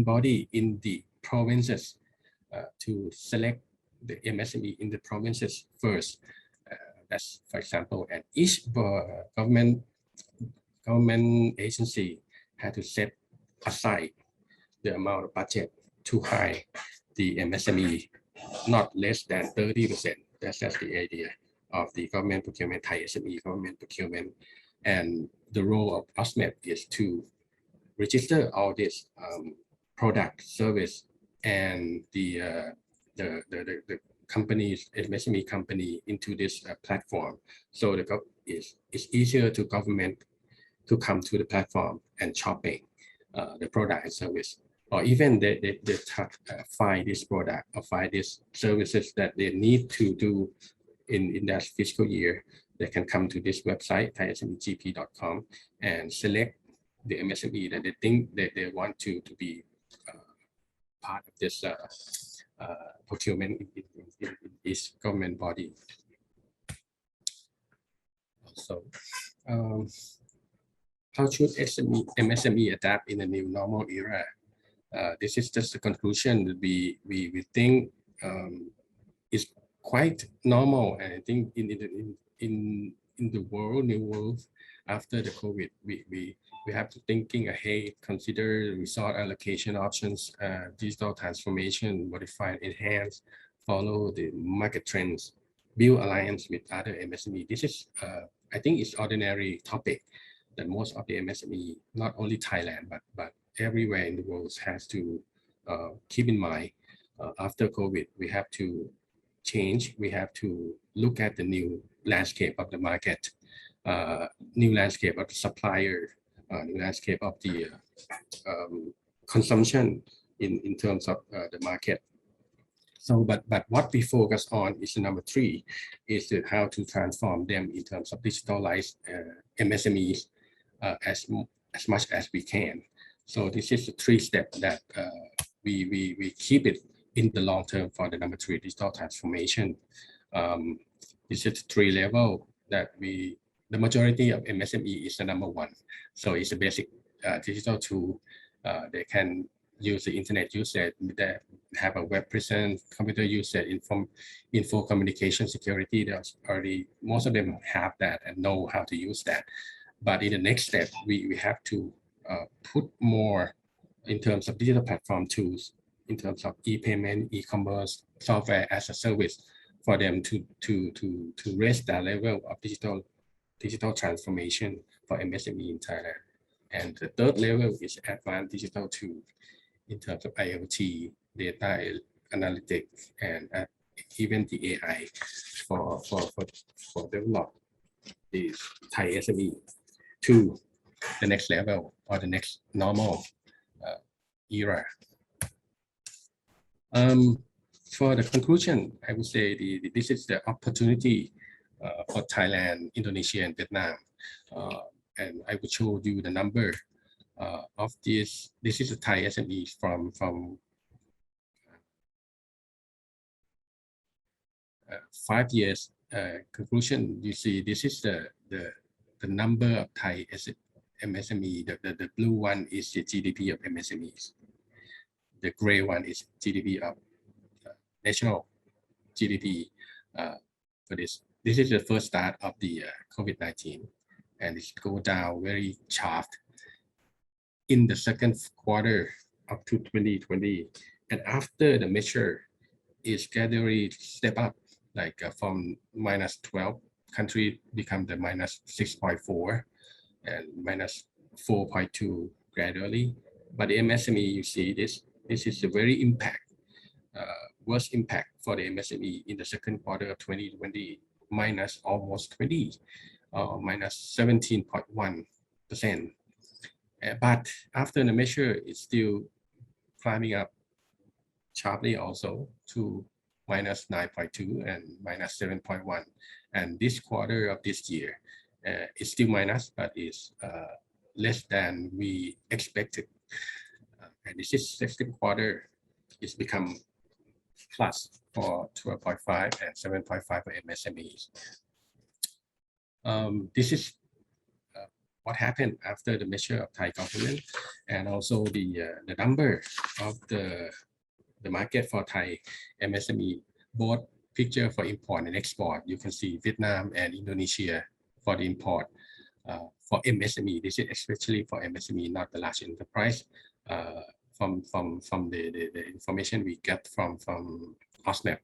body in the provinces to select the MSME in the provinces first. That's, for example, and each government agency had to set aside the amount of budget to hire the MSME, not less than 30%. That's just the idea of the government procurement, Thai SME government procurement. And the role of OSMEP is to register all this product, service, and the companies, MSME company into this platform. So it's easier to government to come to the platform and shopping the product and service, or even they find this product or find these services that they need to do in that fiscal year. They can come to this website, thaismegp.com, and select the MSME that they think that they want to be part of this procurement in this government body. So, how should MSME adapt in the new normal era? This is just the conclusion that we think is quite normal, and I think in the world, new world after the COVID, we have to thinking ahead, consider resource allocation options, digital transformation, modify, enhance, follow the market trends, build alliance with other MSME. This is, I think, it's ordinary topic that most of the MSME, not only Thailand but everywhere in the world, has to keep in mind. After COVID, we have to change. We have to look at the new landscape of the market, new landscape of the supplier, new landscape of the consumption in terms of the market. So, but what we focus on is number 3, is how to transform them in terms of digitalized MSMEs as much as we can. So this is the 3 step that we keep it in the long term for the number 3, digital transformation. This is 3 level that the majority of MSME is the number 1. So it's a basic digital tool. They can use the internet usage, they have a web presence, computer usage, info communication security. There's already, most of them have that and know how to use that. But in the next step, we have to put more in terms of digital platform tools, in terms of e-payment, e-commerce, software as a service, for them to raise the level of digital transformation for MSME in Thailand. And the 3rd level is advanced digital tool in terms of IoT, data analytics and even the AI for develop these Thai SME to the next level or the next normal era. For the conclusion, I would say this is the opportunity for Thailand, Indonesia, and Vietnam. And I will show you the number of this. This is the Thai SME from 5 years conclusion. You see, this is the number of Thai MSME. The blue one is the GDP of MSMEs. The gray one is GDP of national GDP for this. This is the first start of the COVID-19, and it go down very sharp in the second quarter up to 2020. And after the measure is gradually step up, like from -12 country become the -6.4 and -4.2 gradually. But the MSME, you see this is a very worst impact for the MSME in the second quarter of 2020, almost 20, -17.1%. But after the measure, it's still climbing up sharply also to -9.2 and -7.1. And this quarter of this year is still minus, but is less than we expected. And this is second quarter, it's become plus for 12.5 and 7.5 for MSMEs. This is what happened after the measure of Thai government, and also the number of the market for Thai MSME, both picture for import and export. You can see Vietnam and Indonesia for the import. For MSME, this is especially for MSME, not the large enterprise. From the information we get from OSMEP,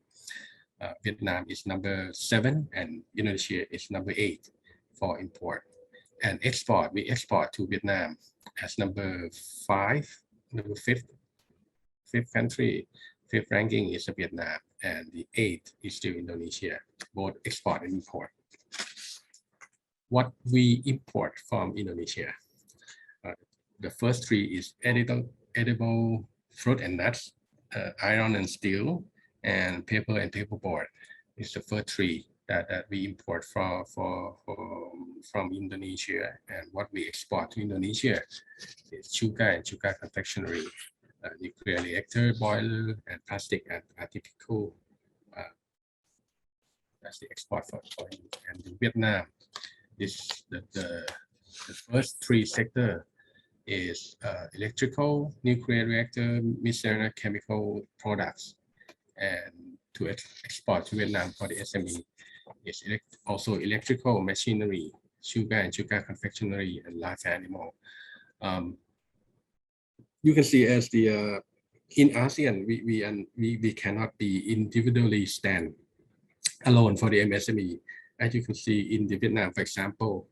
Vietnam is number 7 and Indonesia is number 8 for import. And export, we export to Vietnam as number 5, number 5th country. 5th ranking is Vietnam, and the 8th is still Indonesia, both export and import. What we import from Indonesia, the first 3 is edible fruit and nuts, iron and steel, and paper and paperboard. It's the first 3 that we import from Indonesia. And what we export to Indonesia is sugar and sugar confectionery, nuclear reactor, boiler, and plastic and artificial. That's the export for and in Vietnam. The first 3 sector is electrical, nuclear reactor, miscellaneous chemical products, and to export to Vietnam for the SME is also electrical machinery, sugar and sugar confectionery, and live animal. You can see as the in ASEAN, we cannot be individually stand alone for the MSME. As you can see in the Vietnam, for example,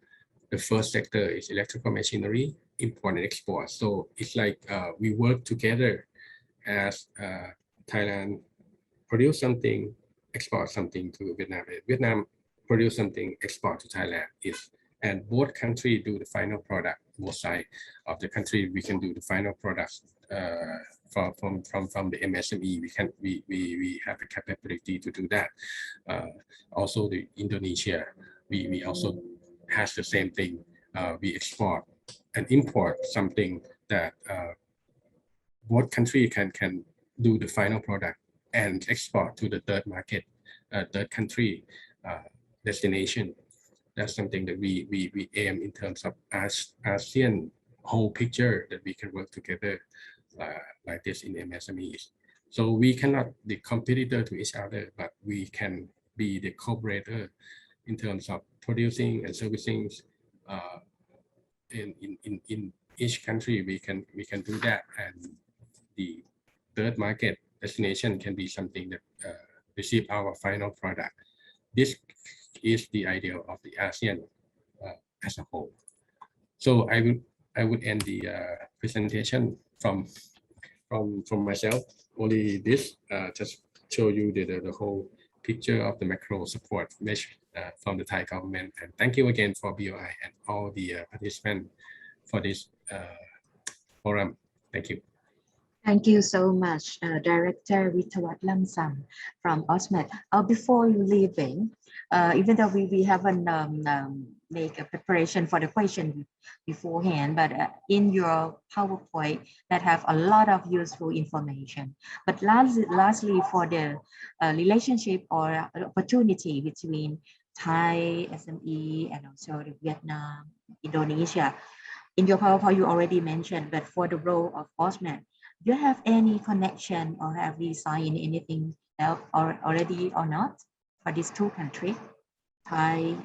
the first sector is electrical machinery, import and export. So it's like we work together as Thailand produce something, export something to Vietnam. Vietnam produce something, export to Thailand. And both countries do the final product. Both sides of the country, we can do the final products from the MSME. We have the capability to do that. Also, the Indonesia, we also has the same thing. We export and import something that both countries can do the final product and export to the third market, third country destination. That's something that we aim in terms of ASEAN whole picture, that we can work together like this in MSMEs. So we cannot be competitor to each other, but we can be the cooperator in terms of producing and servicing. In each country, we can do that, and the third market destination can be something that receive our final product. This is the idea of the ASEAN as a whole. So I would end the presentation from from myself. Only this just show you the whole picture of the macro support measure from the Thai government. And thank you again for BOI and all the participants for this forum. Thank you. Thank you so much, Director Witawat Lamsam from OSMED. Before you leaving, even though we haven't make a preparation for the question beforehand, but in your PowerPoint that have a lot of useful information. But lastly, for the relationship or opportunity between Thai SME and also the Vietnam, Indonesia. In your PowerPoint, you already mentioned, but for the role of OSMED, do you have any connection or have we signed anything else or already or not for these two countries, Thai,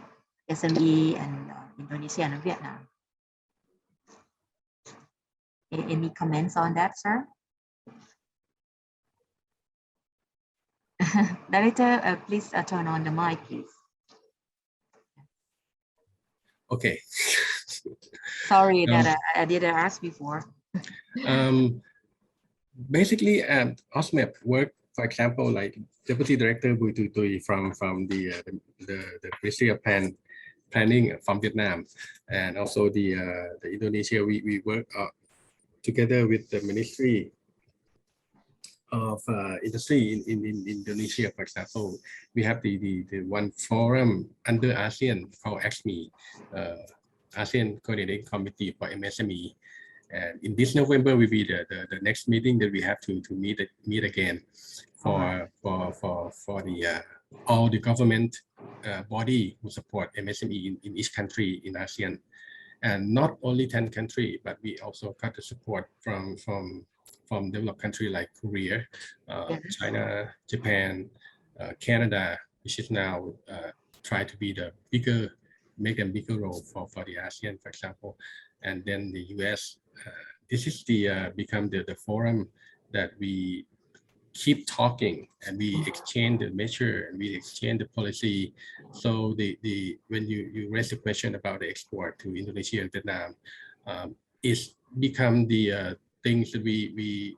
SME, and Indonesia and Vietnam? Any comments on that, sir? Director, please turn on the mic, please. Okay. Sorry that I didn't ask before. Basically, OSMEP work, for example, like Deputy Director Bùi Tùy Tùy from the Ministry of Planning from Vietnam, and also the Indonesia. We work together with the Ministry of Industry in Indonesia. For example, we have the one forum under ASEAN called SME, ASEAN Coordinating Committee for MSME. And in this November will be the next meeting that we have to meet again for the all the government body who support MSME in each country in ASEAN, and not only 10 countries, but we also got the support from developed countries like Korea, China, Japan, Canada, which is now try to be the bigger, make a bigger role for the ASEAN, for example, and then the US. This is the become the forum that we keep talking and we exchange the measure and we exchange the policy. So when you raise the question about the export to Indonesia and Vietnam, it's become the things that we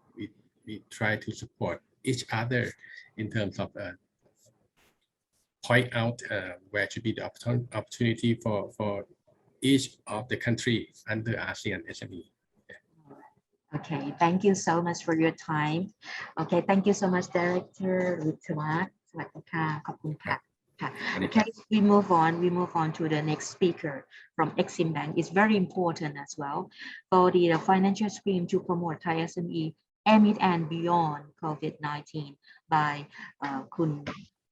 try to support each other in terms of point out where should be the opportunity for each of the country under ASEAN SME. Okay, thank you so much for your time. Okay, thank you so much, Director Witawat. Okay, we move on to the next speaker from Exim Bank. It's very important as well for the financial stream to promote Thai SME amid and beyond COVID-19 by Kun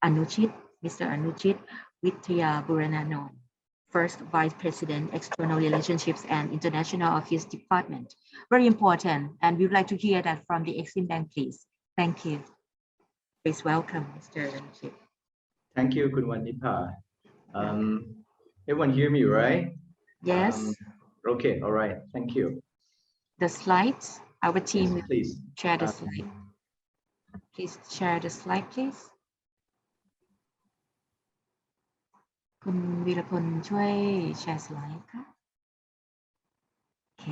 Anuchit, Mr. Anuchit Witya Burananon, First Vice President, External Relationships and International Affairs Department. Very important, and we'd like to hear that from the Exim Bank, please. Thank you. Please welcome, Mr. Anuchit. Thank you, Khun Wanipa. Everyone hear me, right? Yes. Okay, all right, thank you. The slides, our team will please share the slide. Please share the slide, please. คุณวีรพลช่วยแชร์สไลด์ค่ะโอเค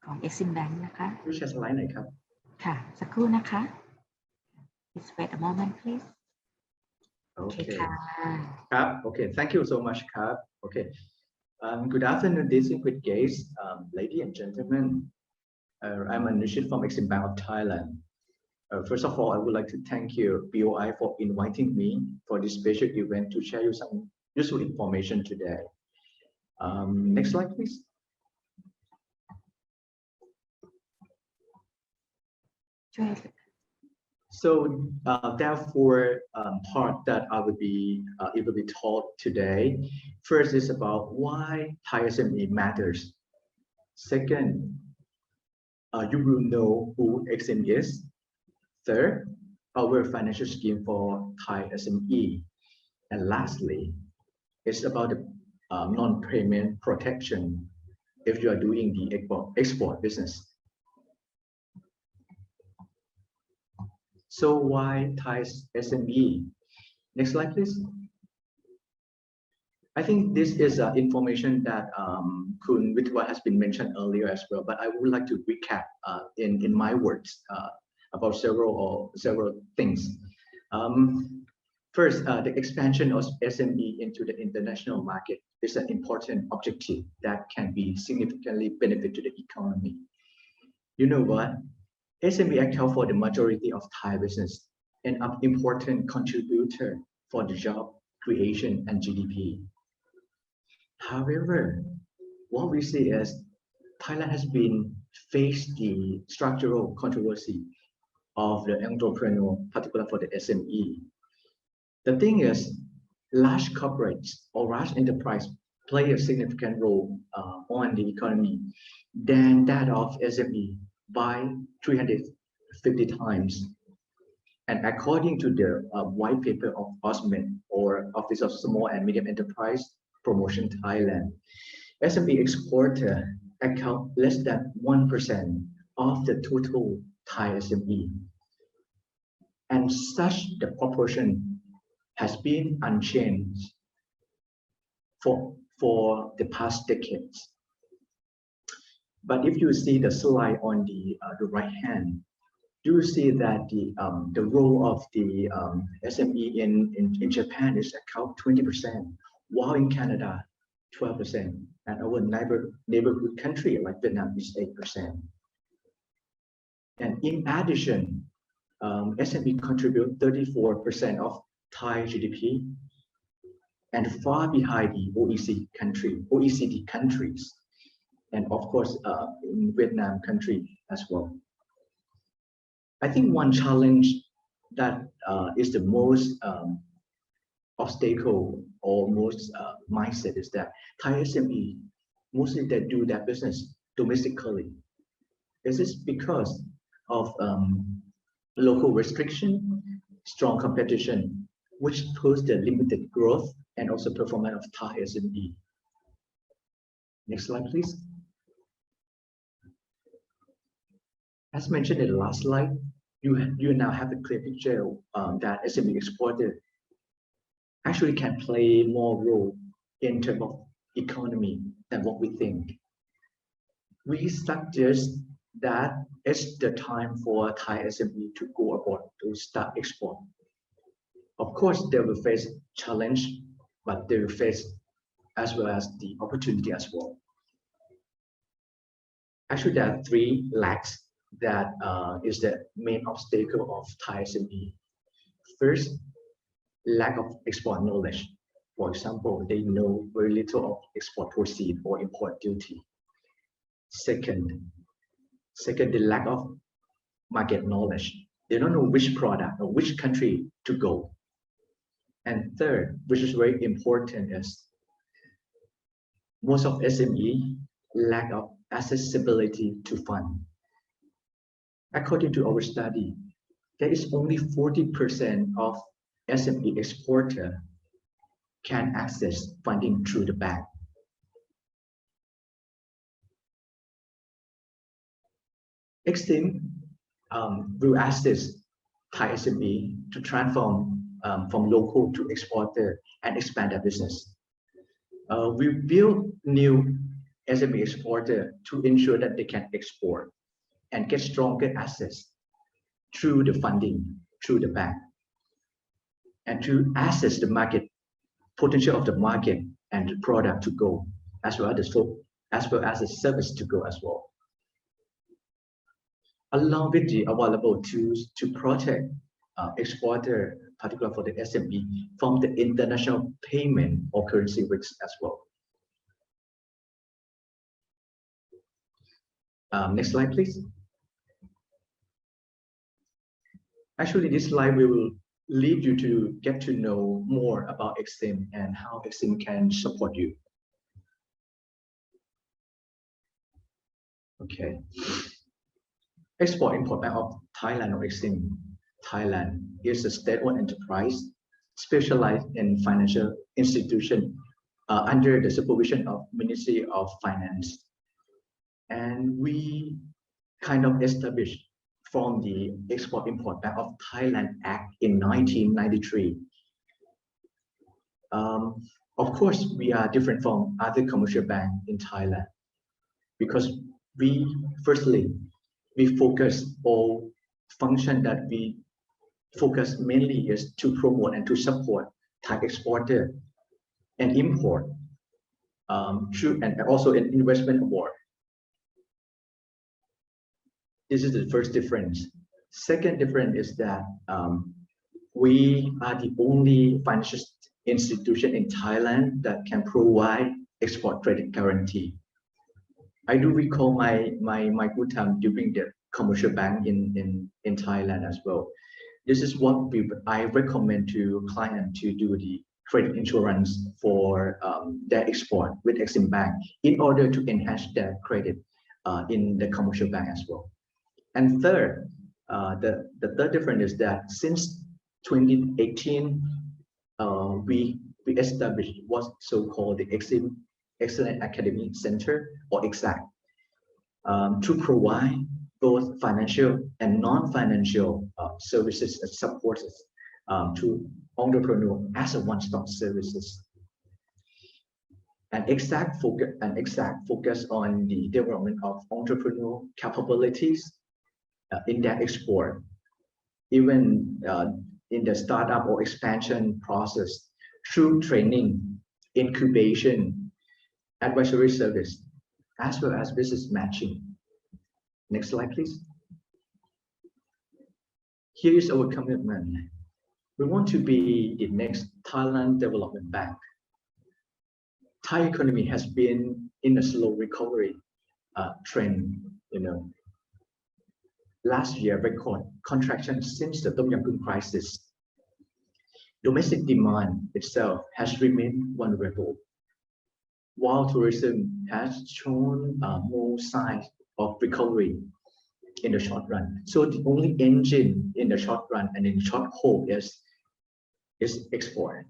ของ Exim Bank นะคะ ช่วยแชร์สไลด์หน่อยครับ ค่ะสักครู่นะคะ Please wait a moment please Okay ค่ะ ครับ Okay, thank you so much ครับ Okay, good afternoon distinguished guests, ladies and gentlemen. I'm Anushit from Exim Bank of Thailand. First of all, I would like to thank you, BOI, for inviting me for this special event to share you some useful information today. Next slide, please. So, therefore, part that I will be taught today. First is about why Thai SME matters. Second, you will know who Exim is. Third, our financial scheme for Thai SME. And lastly, it's about the non-payment protection if you are doing the export business. So why Thai SME? Next slide, please. I think this is information that Kun Witwa has been mentioned earlier as well, but I would like to recap in my words about several things. First, the expansion of SME into the international market is an important objective that can be significantly benefit to the economy. You know what? SME account for the majority of Thai business and an important contributor for the job creation and GDP. However, what we see is Thailand has been faced the structural controversy of the entrepreneur, particularly for the SME. The thing is, large corporates or large enterprise play a significant role on the economy than that of SME by 350 times. And according to the white paper of OSMED, or Office of Small and Medium Enterprise Promotion Thailand, SME exporter account less than 1% of the total Thai SME. And such the proportion has been unchanged for the past decades. But if you see the slide on the right hand, you see that the role of the SME in Japan is account 20%, while in Canada 12%, and our neighborhood country like Vietnam is 8%. And in addition, SME contribute 34% of Thai GDP, and far behind the OECD countries, and of course in Vietnam country as well. I think one challenge that is the most obstacle or most mindset is that Thai SME mostly they do their business domestically. Is this because of local restriction, strong competition, which puts the limited growth and also performance of Thai SME? Next slide, please. As mentioned in the last slide, you now have a clear picture that SME exporter actually can play more role in terms of economy than what we think. We suggest that it's the time for Thai SME to go abroad to start export. Of course, they will face challenge, but they will face as well as the opportunity as well. Actually, there are three lacks that is the main obstacle of Thai SME. First, lack of export knowledge. For example, they know very little of export proceed or import duty. Second, the lack of market knowledge. They don't know which product or which country to go. And third, which is very important, is most of SME lack of accessibility to fund. According to our study, there is only 40% of SME exporter can access funding through the bank. Exim will assist Thai SME to transform from local to exporter and expand their business. We build new SME exporter to ensure that they can export and get stronger access through the funding, through the bank, and to access the market, potential of the market and the product to go, as well as the service to go as well. Along with the available tools to protect exporter, particularly for the SME, from the international payment or currency risks as well. Next slide, please. Actually, this slide will lead you to get to know more about Exim and how Exim can support you. Okay. Export-Import Bank of Thailand, or Exim Thailand, is a state-owned enterprise specialized in financial institution under the supervision of Ministry of Finance. And we kind of established from the Export-Import Bank of Thailand Act in 1993. Of course, we are different from other commercial banks in Thailand because firstly, we focus all function that we focus mainly is to promote and to support Thai exporter and import and also an investment award. This is the first difference. Second difference is that we are the only financial institution in Thailand that can provide export credit guarantee. I do recall my good time during the commercial bank in Thailand as well. This is what I recommend to clients to do the credit insurance for their export with Exim Bank in order to enhance their credit in the commercial bank as well. And third, the third difference is that since 2018, we established what's so-called the Exim Excellent Academy Center or EXAC to provide both financial and non-financial services and supports to entrepreneurs as a one-stop services. And EXAC focus on the development of entrepreneurial capabilities in their export, even in the startup or expansion process through training, incubation, advisory service, as well as business matching. Next slide, please. Here is our commitment. We want to be the next Thailand Development Bank. Thai economy has been in a slow recovery trend. Last year, record contraction since the Tom Yum Goong crisis. Domestic demand itself has remained vulnerable, while tourism has shown more signs of recovery in the short run. So the only engine in the short run and in short haul is export.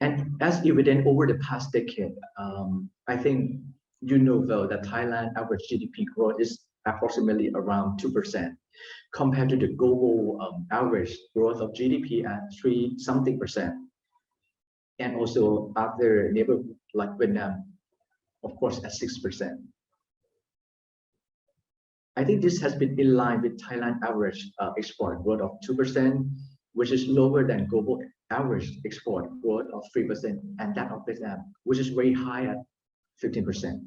And as evident over the past decade, I think well that Thailand average GDP growth is approximately around 2% compared to the global average growth of GDP at 3-something%. And also other neighborhoods like Vietnam, of course, at 6%. I think this has been in line with Thailand average export growth of 2%, which is lower than global average export growth of 3%, and that of Vietnam, which is very high at 15%.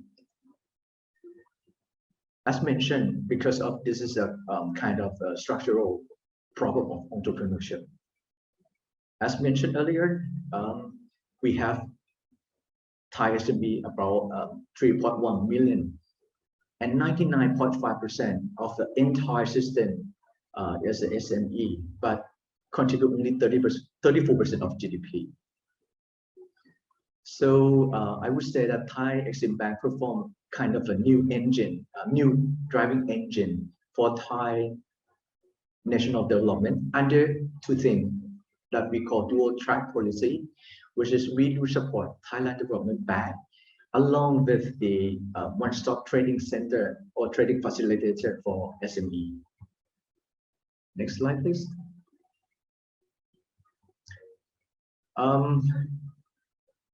As mentioned, because of this is a kind of a structural problem of entrepreneurship. As mentioned earlier, we have Thai SME about 3.1 million, and 99.5% of the entire system is the SME, but contribute only 34% of GDP. So I would say that Thai Exim Bank perform kind of a new engine, a new driving engine for Thai national development under two things that we call dual track policy, which is we do support Thailand Development Bank along with the one-stop trading center or trading facilitator for SME. Next slide, please.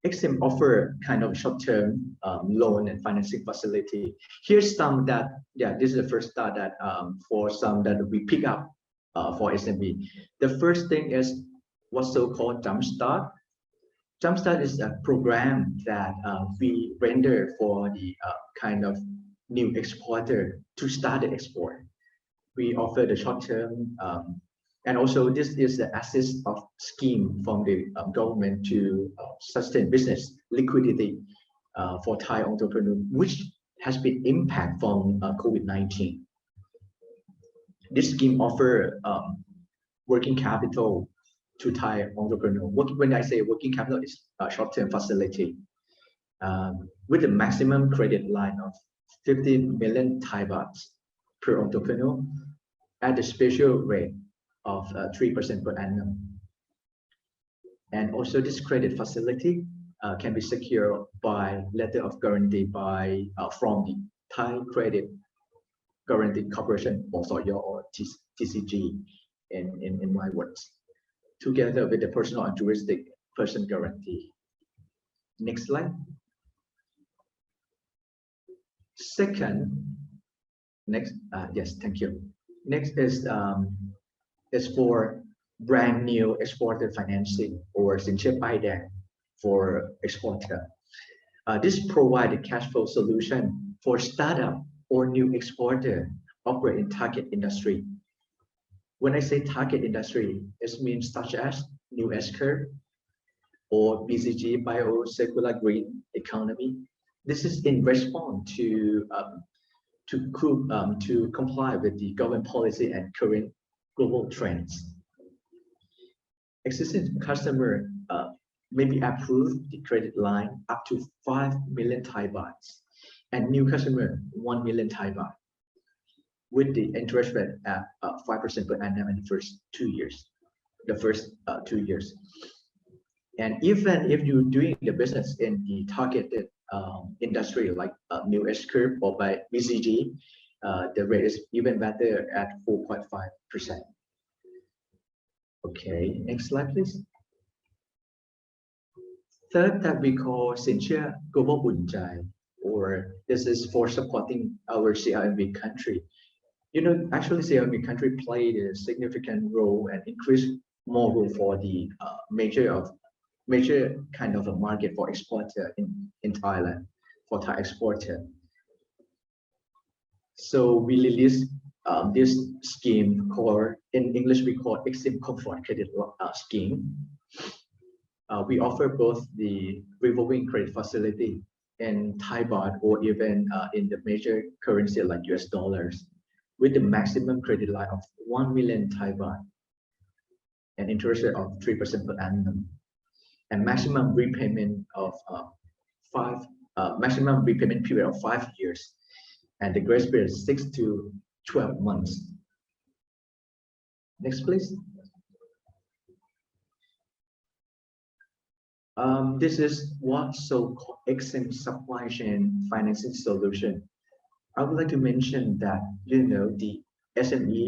Exim offer kind of short-term loan and financing facility. Here's some that, this is the first start that for some that we pick up for SME. The first thing is what's so-called Jumpstart. Jumpstart is a program that we render for the kind of new exporter to start the export. We offer the short-term and also this is the assist of scheme from the government to sustain business liquidity for Thai entrepreneurs, which has been impact from COVID-19. This scheme offer working capital to Thai entrepreneurs. When I say working capital, is a short-term facility with a maximum credit line of 15 million Thai baht per entrepreneur at a special rate of 3% per annum. And also this credit facility can be secured by letter of guarantee from the Thai Credit Guarantee Corporation, or TCG in my words. together with the personal and juristic person guarantee. Next slide. Second, yes, thank you. Next is for brand new exporter financing or สินเชื่อป้ายแดง for exporter. This provides a cash flow solution for startup or new exporter operate in target industry. When I say target industry, it means such as new S-curve or BCG, bio-circular green economy. This is in response to comply with the government policy and current global trends. Existing customer may be approved the credit line up to 5 million Thai baht, and new customer 1 million Thai baht, with the interest rate at 5% per annum in the first 2 years. And even if you're doing the business in the targeted industry like new S-curve or by BCG, the rate is even better at 4.5%. Okay, next slide, please. Third, that we call สินเชื่อ global อุ่นใจ or this is for supporting our CLMV country. You know, actually CLMV country played a significant role and increased more role for the major kind of a market for exporter in Thailand, for Thai exporter. So we released this scheme called, in English we call Exim Comfort Credit Scheme. We offer both the revolving credit facility in Thai baht or even in the major currency like US dollars, with the maximum credit line of 1 million Thai baht and interest rate of 3% per annum, and maximum repayment period of 5 years, and the grace period is 6 to 12 months. Next, please. This is what so-called Exim supply chain financing solution. I would like to mention that, you know, the SME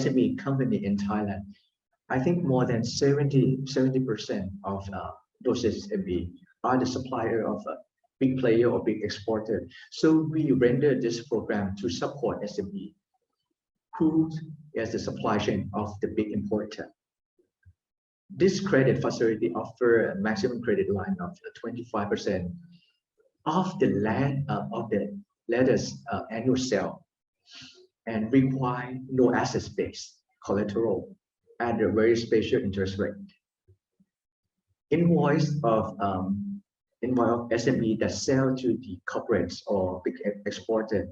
SME company in Thailand, I think more than 70% of those SME are the supplier of a big player or big exporter. So we render this program to support SME, who is the supply chain of the big importer. This credit facility offers a maximum credit line of 25% of the latest annual sale, and require no asset-based collateral at a very special interest rate. Invoice of SME that sell to the corporates or big exporter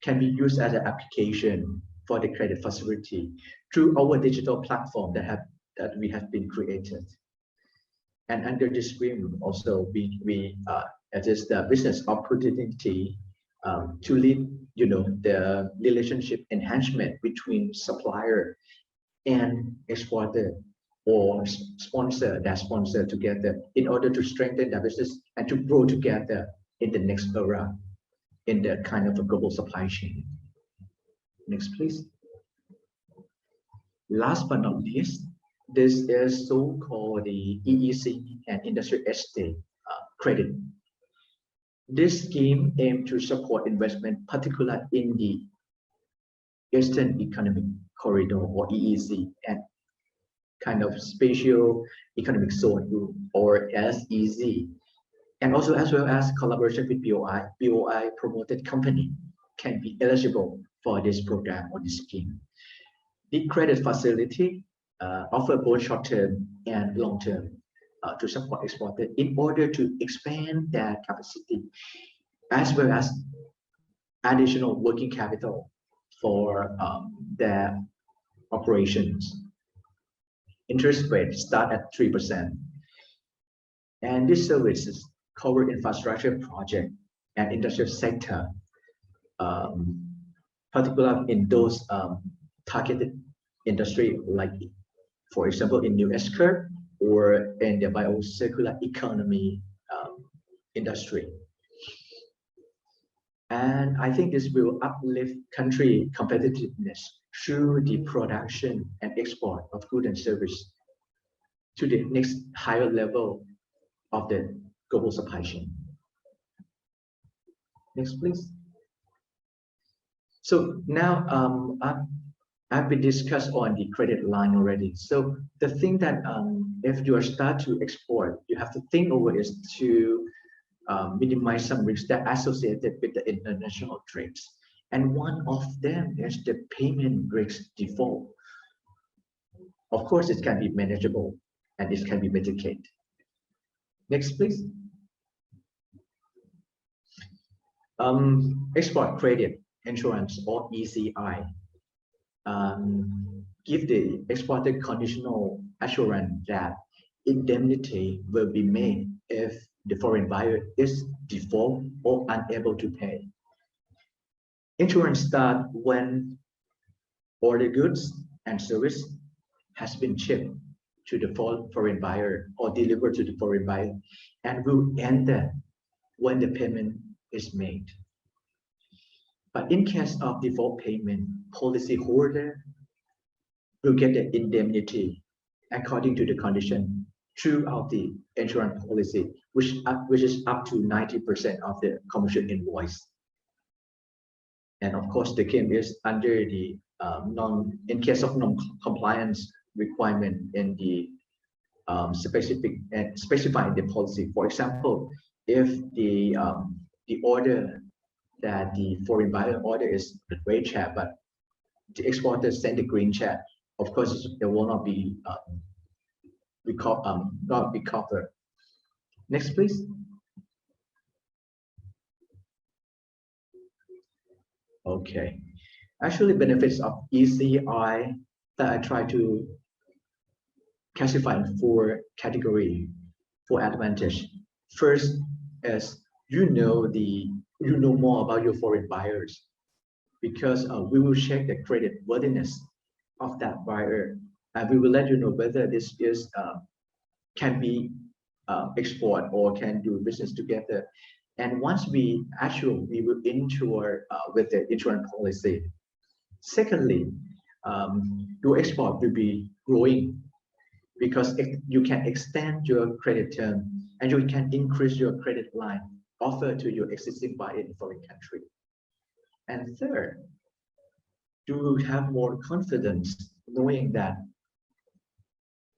can be used as an application for the credit facility through our digital platform that we have been created. And under this scheme also we assist the business opportunity to lead, you know, the relationship enhancement between supplier and exporter, or sponsor together in order to strengthen the business and to grow together in the next era in the kind of a global supply chain. Next, please. Last but not least, this is so-called the EEC and industry estate credit. This scheme aims to support investment, particularly in the Eastern Economic Corridor or EEZ and kind of Special Economic Zone Group or SEZ, and also as well as collaboration with BOI promoted company can be eligible for this program or this scheme. The credit facility offer both short-term and long-term to support exporters in order to expand their capacity, as well as additional working capital for their operations. Interest rates start at 3%, and these services cover infrastructure project and industrial sector, particularly in those targeted industry, like for example in new S-curve or in the bio-circular economy industry. And I think this will uplift country competitiveness through the production and export of goods and service to the next higher level of the global supply chain. Next, please. So now I've been discussed on the credit line already. So the thing that if you are start to export, you have to think over is to minimize some risks that are associated with the international trades. And one of them is the payment risk default. Of course, it can be manageable and this can be mitigated. Next, please. Export credit insurance or ECI give the exporter conditional assurance that indemnity will be made if the foreign buyer is default or unable to pay. Insurance starts when all the goods and service has been shipped to the foreign buyer or delivered to the foreign buyer and will end when the payment is made. But in case of default payment, policyholder will get the indemnity according to the condition throughout the insurance policy, which is up to 90% of the commercial invoice. And of course, the claim is under the in case of non-compliance requirement in the specified in the policy. For example, if the order that the foreign buyer order is the red check, but the exporter send the green check, of course, there will not be not be covered. Next, please. Okay. Actually, benefits of ECI that I try to classify in 4 categories for advantage. First is you know more about your foreign buyers because we will check the credit worthiness of that buyer and we will let you know whether this is can be export or can do business together. And once we will insure with the insurance policy. Secondly, your export will be growing because you can extend your credit term and you can increase your credit line offered to your existing buyer in foreign country. And third, you will have more confidence knowing that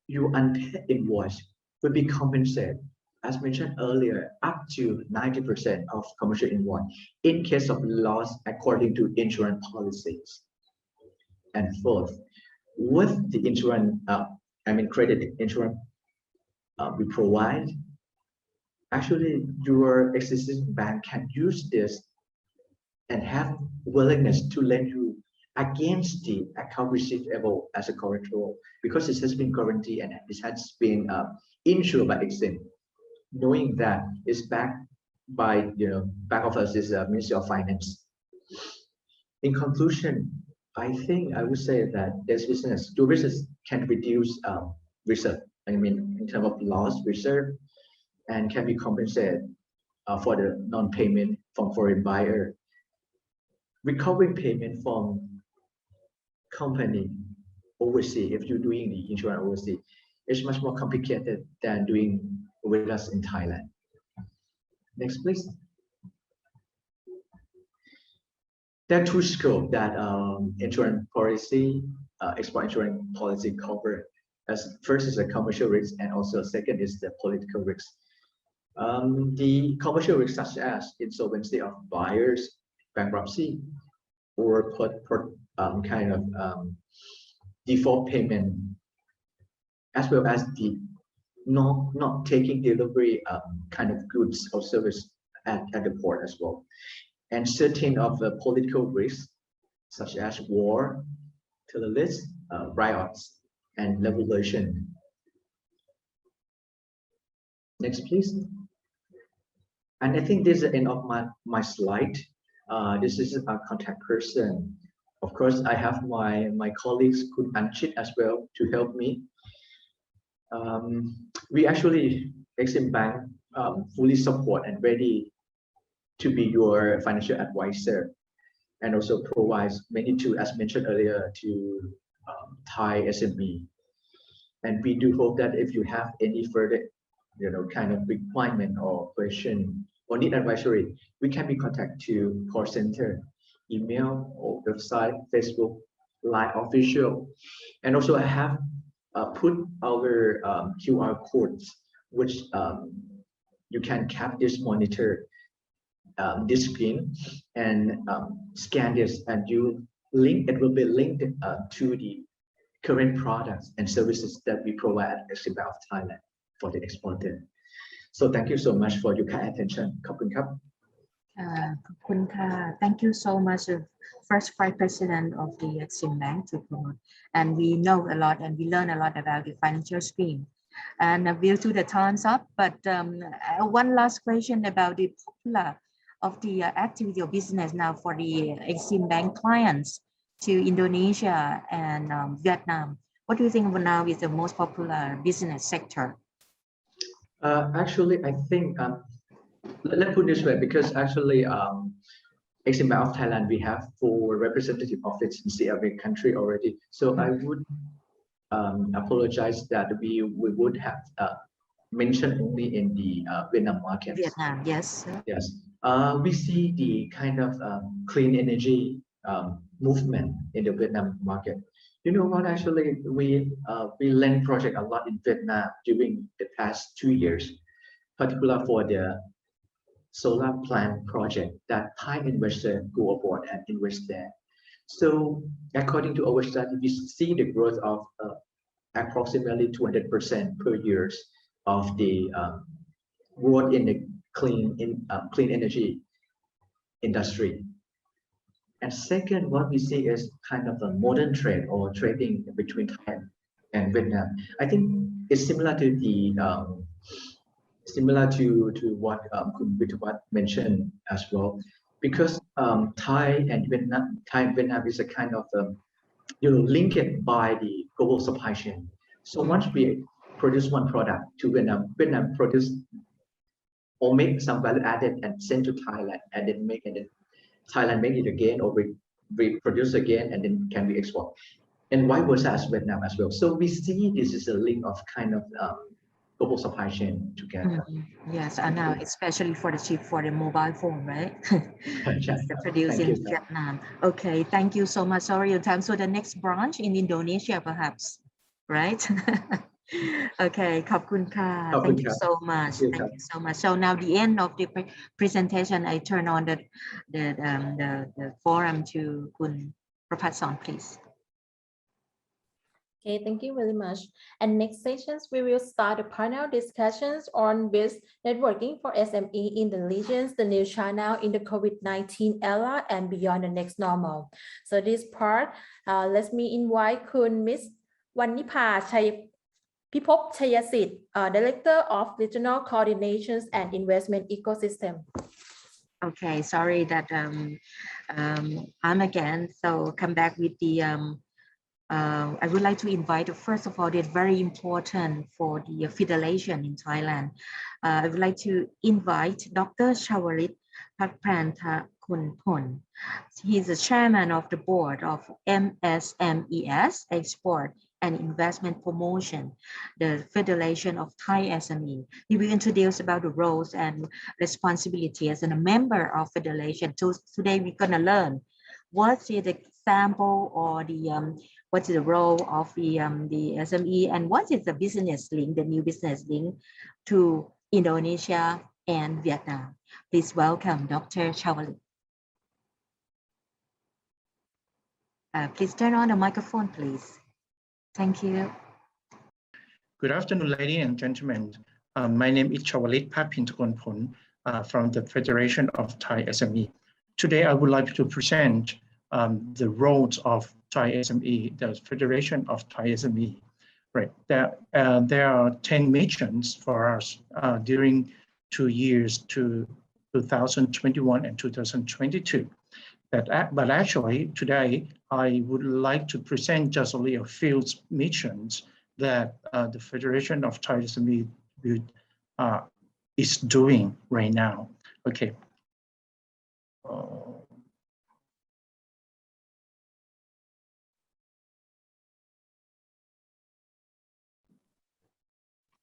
your unpaid invoice will be compensated, as mentioned earlier, up to 90% of commercial invoice in case of loss according to insurance policies. And fourth, with the insurance, credit insurance we provide, actually your existing bank can use this and have willingness to lend you against the account receivable as a collateral because it has been guaranteed and it has been insured by Exim, knowing that it's backed by back of us is Ministry of Finance. In conclusion, I think I would say that this business can reduce reserve. In terms of loss reserve, and can be compensated for the non-payment from foreign buyer. Recovering payment from company overseas, if you're doing the insurance overseas, it's much more complicated than doing with us in Thailand. Next, please. There are 2 scopes that insurance policy, export insurance policy cover. As first is the commercial risk, and also second is the political risk. The commercial risk such as insolvency of buyers, bankruptcy, or default payment, as well as the not taking delivery kind of goods or service at the port as well. And certain of the political risks such as war, terrorists, riots, and revolution. Next, please. And I think this is the end of my slide. This is a contact person. Of course, I have my colleagues Kun Anchit as well to help me. We actually, Exim Bank, fully support and ready to be your financial advisor, and also provides many tools, as mentioned earlier, to Thai SME. And we do hope that if you have any further, kind of requirement or question or need advisory, we can be contacted to call center, email, or website, Facebook, Line official. And also I have put our QR codes, which you can cap this monitor, this screen, and scan this, and it will be linked to the current products and services that we provide at Exim Bank of Thailand for the exporter. So thank you so much for your kind attention. ขอบคุณครับ ขอบคุณค่ะ Thank you so much, first Vice President of the Exim Bank to promote. And we know a lot and we learn a lot about the financial stream. And we'll do the time's up. But one last question about the popular of the activity or business now for the Exim Bank clients to Indonesia and Vietnam. What do you think now is the most popular business sector? Actually, I think let's put it this way, because actually Exim Bank of Thailand, we have 4 representative offices in every country already. So I would apologize that we would have mentioned only in the Vietnam market. Vietnam, yes. Yes. We see the kind of clean energy movement in the Vietnam market. You know what? Actually, we lend project a lot in Vietnam during the past 2 years, particularly for the solar plant project that Thai investors go aboard and invest there. So according to our study, we see the growth of approximately 200% per year of the growth in the clean energy industry. And second, what we see is kind of a modern trade or trading between Thailand and Vietnam. I think it's similar to what Khun Withavat mentioned as well, because Thai and Vietnam is a kind of linked by the global supply chain. So once we produce one product to Vietnam produce or make some value added and send to Thailand, and then Thailand make it again, or we produce again, and then can we export, and vice versa as Vietnam as well. So we see this is a link of kind of global supply chain together. Yes, and now especially for the chip for the mobile phone, right? It's produced in Vietnam. Okay, thank you so much. Sorry your time. So the next branch in Indonesia, perhaps, right? Okay, ขอบคุณค่ะ Thank you so much. Thank you so much. So now the end of the presentation, I turn on the forum to Khun Prapatsarn, please. Okay, thank you very much. And next sessions, we will start the panel discussions on biz networking for SME in the regions, the new channel in the COVID-19 era and beyond the next normal. So this part, let me invite Khun Miss Wannipa Pipop Chayasit, Director of Regional Coordinations and Investment Ecosystem. Okay, sorry that I'm again. So come back with the I would like to invite, first of all, it's very important for the federation in Thailand. I would like to invite Dr. Chawalit Phakpranthakul. He is the chairman of the board of MSMES, Export and Investment Promotion, the Federation of Thai SME. He will introduce about the roles and responsibilities as a member of federation. So today we're going to learn what is the example or the what is the role of the SME, and what is the business link, the new business link to Indonesia and Vietnam. Please welcome Dr. Chawalit. Please turn on the microphone, please. Thank you. Good afternoon, ladies and gentlemen. My name is Chawalit Phakpranthakul from the Federation of Thai SME. Today, I would like to present the roles of Thai SME, the Federation of Thai SME. Right. There are 10 missions for us during 2 years to 2021 and 2022. But actually, today, I would like to present just only a few missions that the Federation of Thai SME is doing right now. Okay.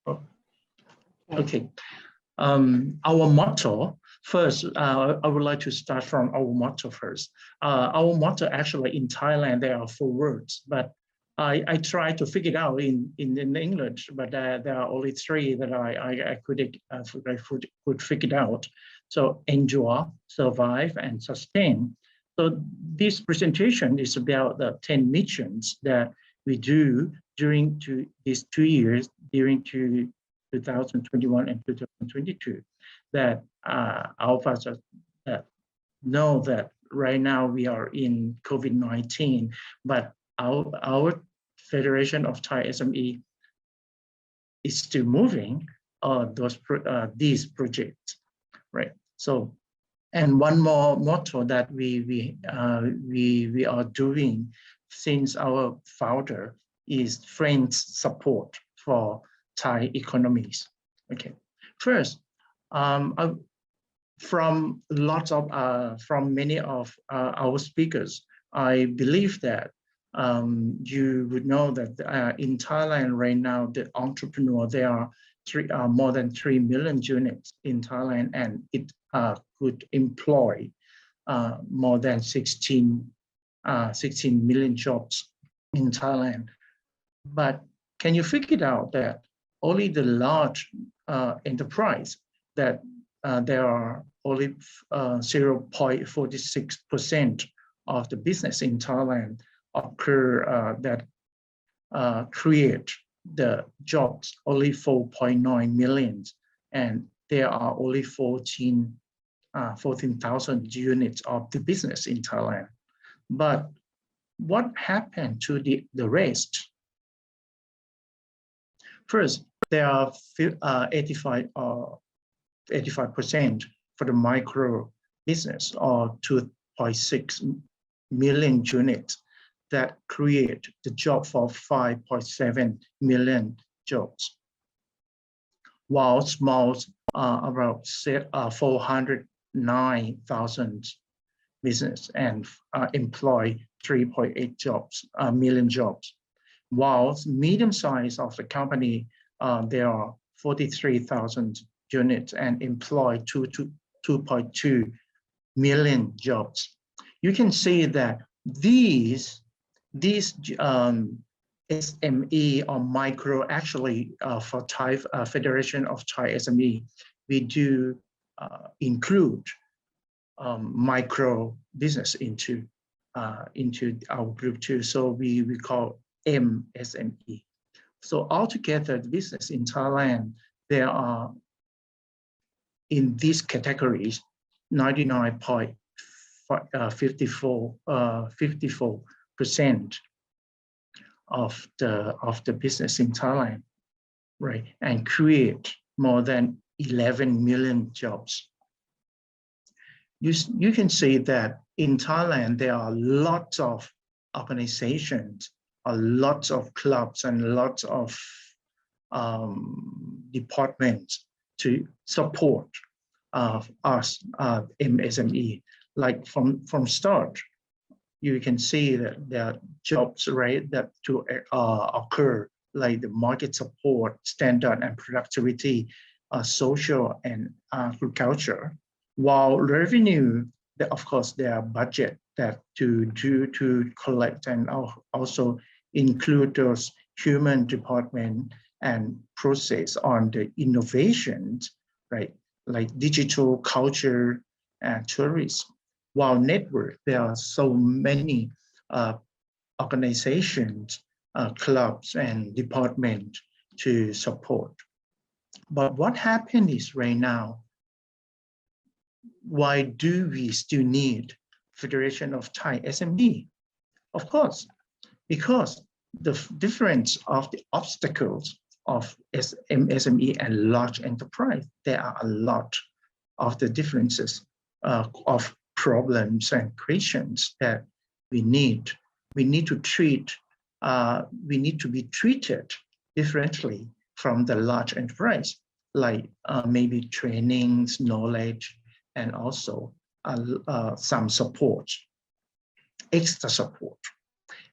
Oh, okay. Our motto first, I would like to start from our motto first. Our motto actually in Thailand, there are 4 words, but I tried to figure it out in English, but there are only 3 that I could figure it out. So endure, survive, and sustain. So this presentation is about the 10 missions that we do during these 2 years, during 2021 and 2022, that our of us know that right now we are in COVID-19, but our Federation of Thai SME is still moving these projects, right? So, and one more motto that we are doing since our founder is friends support for Thai economies. Okay, first, from many of our speakers, I believe that you would know that in Thailand right now, the entrepreneur, there are more than 3 million units in Thailand, and it could employ more than 16 million jobs in Thailand. But can you figure it out that only the large enterprise that there are only 0.46% of the business in Thailand occur that create the jobs, only 4.9 million, and there are only 14,000 units of the business in Thailand. But what happened to the rest? First, there are 85% for the micro business, or 2.6 million units that create the job for 5.7 million jobs, while smalls are about 409,000 business and employ 3.8 million jobs. While medium size of the company, there are 43,000 units and employ 2.2 million jobs. You can see that these SME or micro, actually for Thai Federation of Thai SME, we do include micro business into our group too. So we call MSME. So altogether, the business in Thailand, there are in these categories 54% of the business in Thailand, right, and create more than 11 million jobs. You can see that in Thailand there are lots of organizations, lots of clubs, and lots of departments to support us, MSME. Like from start, you can see that there are jobs, right, that to occur, like the market support, standard and productivity, social and agriculture. While revenue, of course, there are budget that to collect and also include those human department and process on the innovations, right, like digital, culture, and tourism. While network, there are so many organizations, clubs, and departments to support. But what happened is right now, why do we still need Federation of Thai SME? Of course, because the difference of the obstacles of MSME and large enterprise, there are a lot of the differences of problems and questions that we need to treat. We need to be treated differently from the large enterprise, like maybe trainings, knowledge, and also some support, extra support.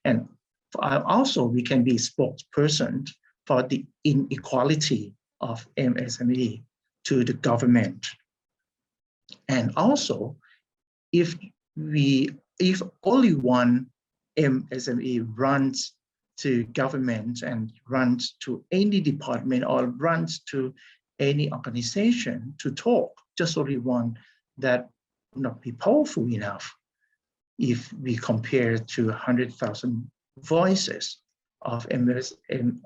And also we can be spokesperson for the inequality of MSME to the government. And also, if only one MSME runs to government and runs to any department or runs to any organization to talk, just only one, that would not be powerful enough if we compare to 100,000 voices of MSME.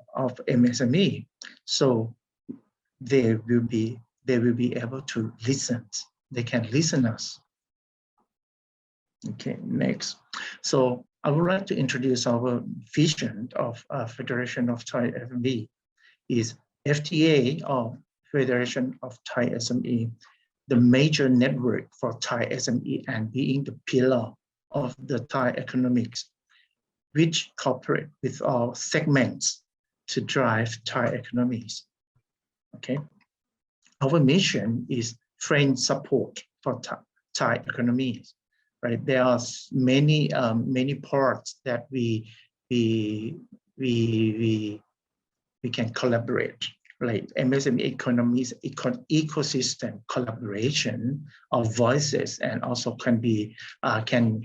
So they will be able to listen. They can listen us. Okay, next. So I would like to introduce our vision of Federation of Thai SME is FTA, or Federation of Thai SME, the major network for Thai SME and being the pillar of the Thai economics, which cooperate with all segments to drive Thai economies. Okay, our mission is friend support for Thai economies. Right, there are many parts that we can collaborate. Like MSME economies, ecosystem collaboration of voices, and also can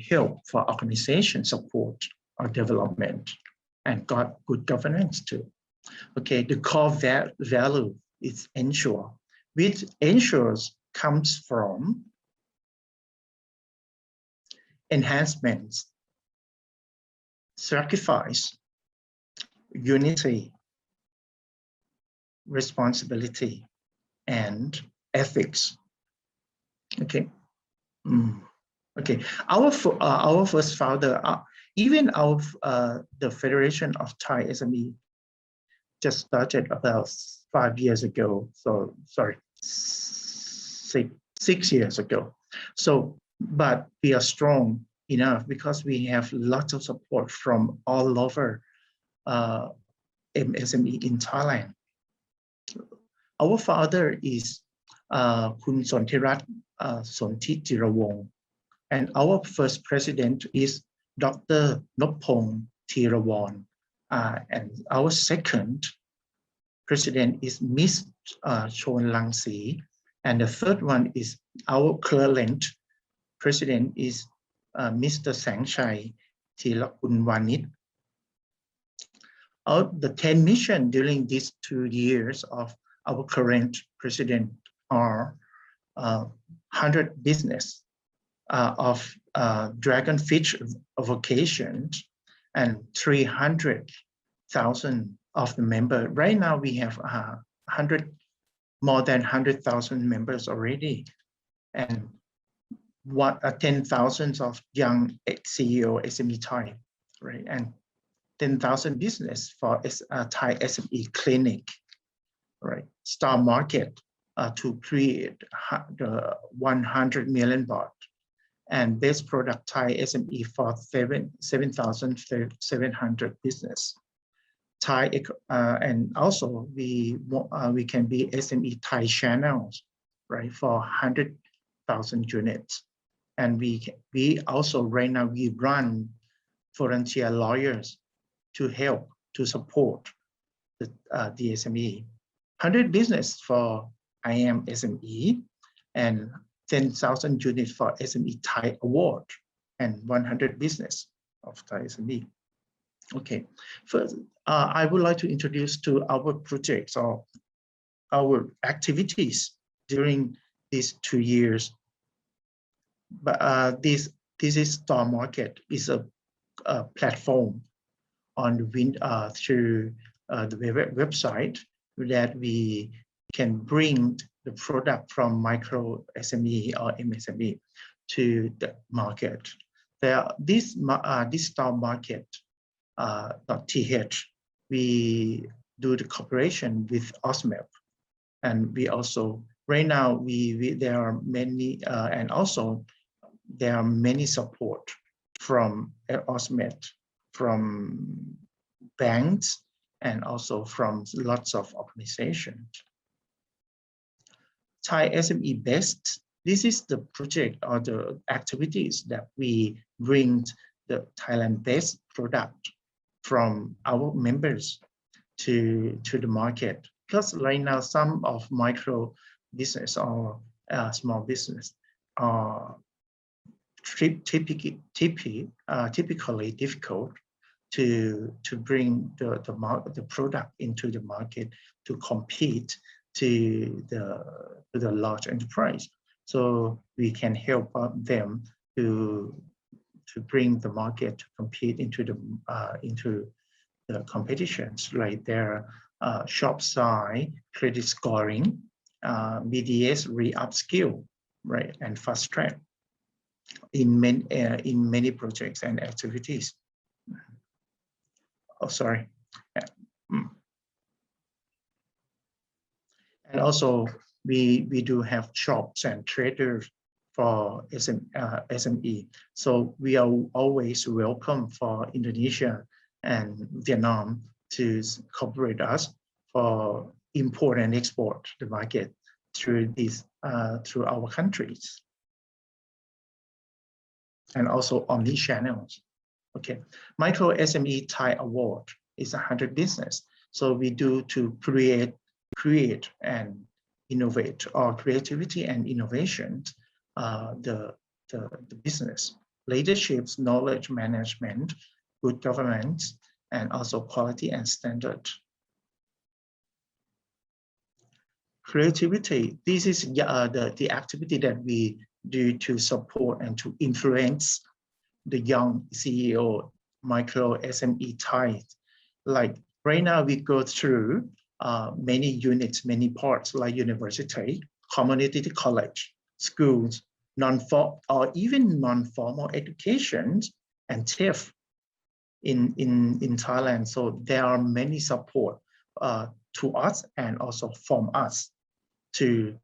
help for organization support or development and good governance too. Okay, the core value is ensure, which ensures comes from enhancements, sacrifice, unity, responsibility, and ethics. Okay. Okay. Our first founder, even the Federation of Thai SME, just started about 5 years ago. So sorry, 6 years ago. So, but we are strong enough because we have lots of support from all over MSME in Thailand. Our founder is Kun Sontirat Sonti Jirawong, and our first president is Dr. Noppong Thiravorn, and our second president is Miss Chon Langsi, and the third one is our current president is Mr. Sangchai Thirakunwanit. The 10 missions during these 2 years of our current president are 100 business of dragonfish vocations and 300,000 of the members. Right now we have more than 100,000 members already, and 10,000 of young CEO SME Thai, right? And 10,000 business for Thai SME clinic, right? Star market to create the 100 million baht, and best product Thai SME for 7,700 business. Thai and also we can be SME Thai channels, right, for 100,000 units, and we also right now we run volunteer lawyers to help to support the SME. 100 business for IM SME and 10,000 units for SME Thai award and 100 business of Thai SME. Okay, first I would like to introduce to our projects or our activities during these 2 years. But this is Star Market is a platform on the through the website that we can bring the product from micro SME or MSME to the market. This Star Market .th, we do the cooperation with OSMEP, and we also right now there are many and also there are many support from OSMEP, from banks, and also from lots of organizations. Thai SME Best, this is the project or the activities that we bring the Thailand best product from our members to the market. because right now some of micro business or small business are typically difficult to bring the product into the market to compete to the large enterprise. So we can help them to bring the market to compete into the competitions, like their shop size, credit scoring, BDS re-upskill, right, and fast track in many projects and activities. Oh, sorry. And also we do have shops and traders for SME. So we are always welcome for Indonesia and Vietnam to cooperate us for import and export the market through through our countries. And also omni-channels. Okay, Micro SME Thai Award is 100 business. So we do to create and innovate, or creativity and innovation, the business, leaderships, knowledge management, good governance, and also quality and standard. Creativity, this is the activity that we do to support and to influence the young CEO, micro SME Thai. Like right now we go through many units, many parts, like university, community college, schools, or even non-formal education and TIF in Thailand. So there are many support to us and also from us to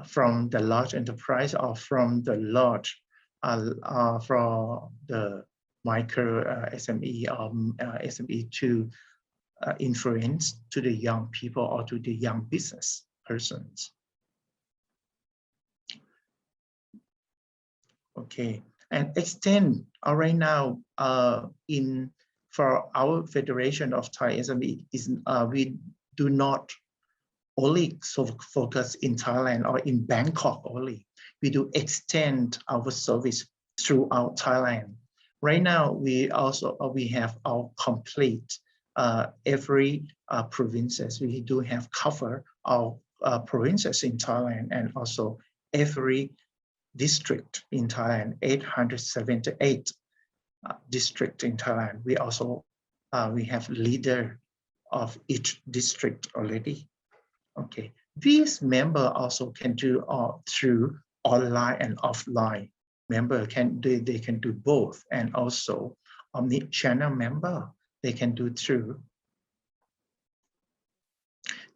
from the large enterprise or from the large from the micro SME or SME to influence to the young people or to the young business persons. Okay, and extend right now for our Federation of Thai SME is we do not only focus in Thailand or in Bangkok only. We do extend our service throughout Thailand. Right now, we have our complete every provinces. We do have cover our provinces in Thailand and also every district in Thailand, 878 district in Thailand. We also we have leader of each district already. Okay, these member also can do through online and offline. Member they can do both, and also omni-channel member they can do through.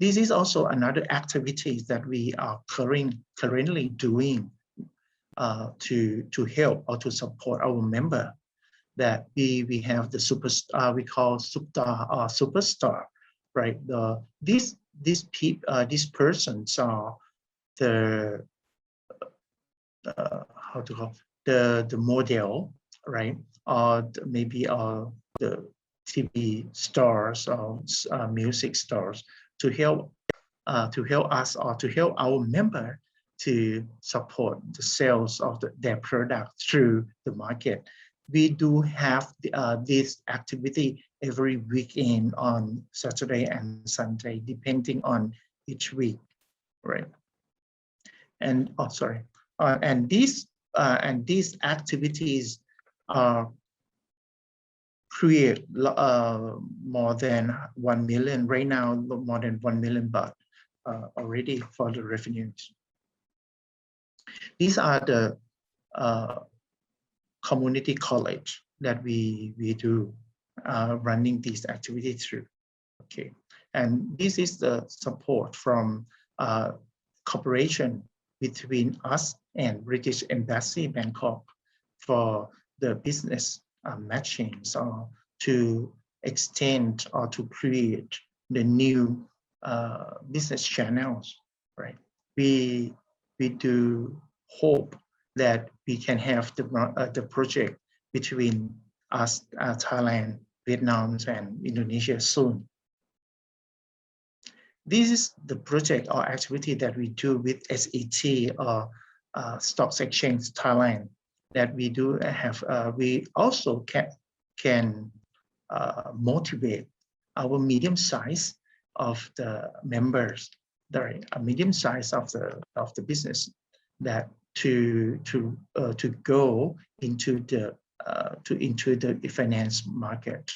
This is also another activity that we are currently doing to help or to support our member. That we have the superstar, we call superstar, right? These persons are the how to call the model, right? Or maybe the TV stars or music stars to help us or to help our member to support the sales of their product through the market. We do have this activity every weekend on Saturday and Sunday, depending on each week, right? And and these activities create more than 1 million right now, more than 1 million baht already for the revenues. These are the community college that we do running these activities through. Okay, and this is the support from cooperation between us and British Embassy Bangkok for the business matching, so to extend or to create the new business channels, right? We do hope that we can have the project between us, Thailand, Vietnam, and Indonesia soon. This is the project or activity that we do with SET or Stocks Exchange Thailand that we do have. We also can motivate our medium size of the members, a medium size of the business, that to go into the finance market.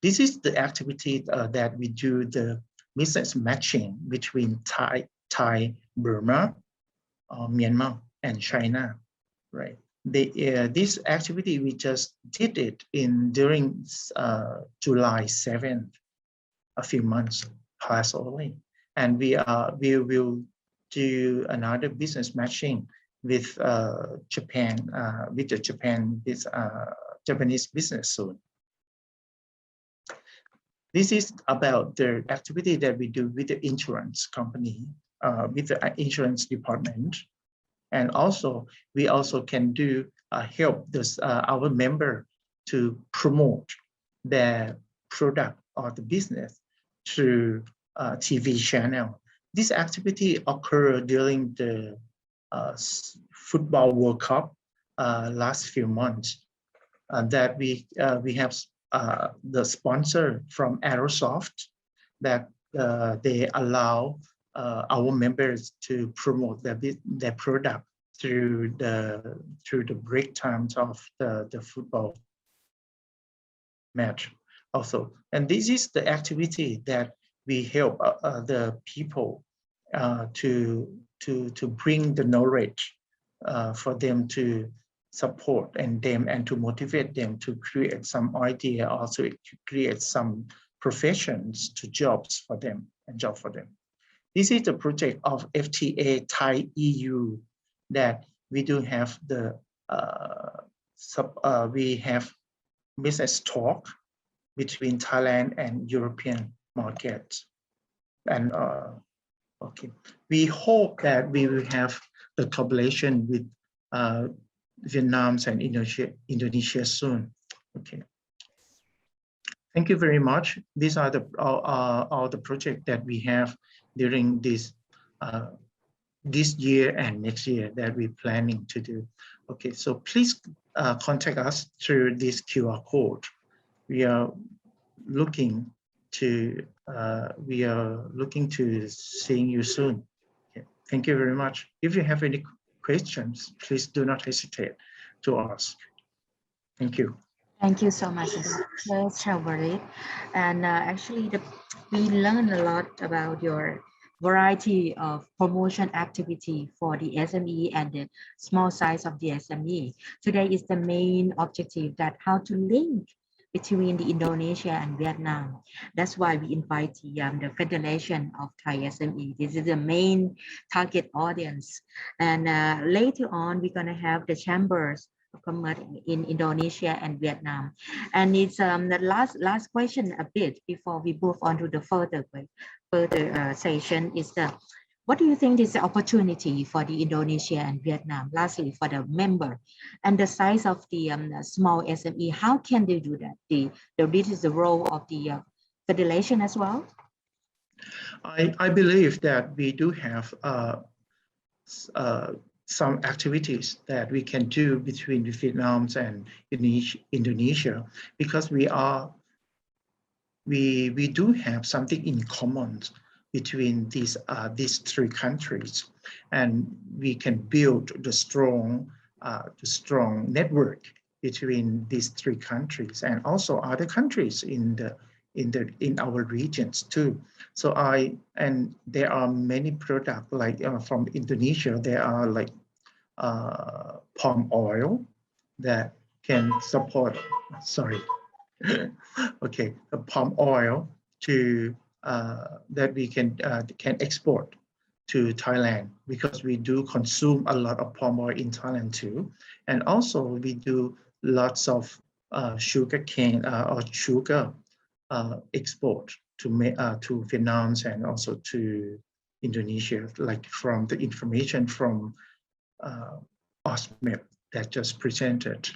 This is the activity that we do, the business matching between Thai, Burma, Myanmar, and China, right? This activity, we just did it during July 7th, a few months past only. And we will do another business matching with Japan, with the Japanese business soon. This is about the activity that we do with the insurance company, with the insurance department. And also, we also can do help our member to promote their product or the business through TV channel. This activity occurred during the Football World Cup last few months, that we have the sponsor from Aerosoft, that they allow our members to promote their product through the break times of the football match also. And this is the activity that we help the people to bring the knowledge for them to support and to motivate them to create some idea, also to create some professions to jobs for them and job for them. This is the project of FTA Thai EU that we do have we have business talk between Thailand and European markets. And okay, we hope that we will have the collaboration with Vietnam and Indonesia soon. Okay. Thank you very much. These are all the projects that we have during this year and next year that we're planning to do. Okay, so please contact us through this QR code. We are looking to seeing you soon. Okay. Thank you very much. If you have any questions, please do not hesitate to ask. Thank you. Thank you so much, Mr. Chowdhury. And actually, we learned a lot about your variety of promotion activity for the SME and the small size of the SME. Today is the main objective, that how to link between the Indonesia and Vietnam. That's why we invite the Federation of Thai SME. This is the main target audience. And later on, we're gonna have the chambers of commerce in Indonesia and Vietnam. And it's the last question a bit before we move on to the further session is what do you think is the opportunity for the Indonesia and Vietnam? Lastly, for the member and the size of the small SME, how can they do that? This is the role of the federation as well. I believe that we do have some activities that we can do between the Vietnam and Indonesia, because we do have something in common between these three countries, and we can build the strong network between these three countries and also other countries in our regions too. So there are many products like from Indonesia. There are like palm oil that can support. Sorry. Okay, the palm oil that we can export to Thailand, because we do consume a lot of palm oil in Thailand too, and also we do lots of sugar cane or sugar export to Vietnam and also to Indonesia, like from the information from OSMEP that just presented.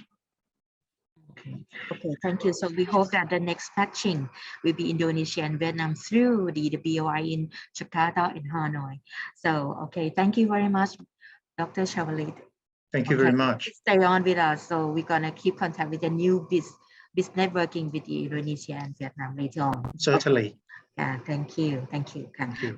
Okay, thank you. So we hope that the next patching will be Indonesia and Vietnam through the BOI in Jakarta and Hanoi. So, okay, thank you very much, Dr. Chavalit. Thank you very much. Stay on with us. So we're gonna keep contact with the new biz networking with the Indonesia and Vietnam later on. Certainly. Yeah, thank you. Thank you. Thank you.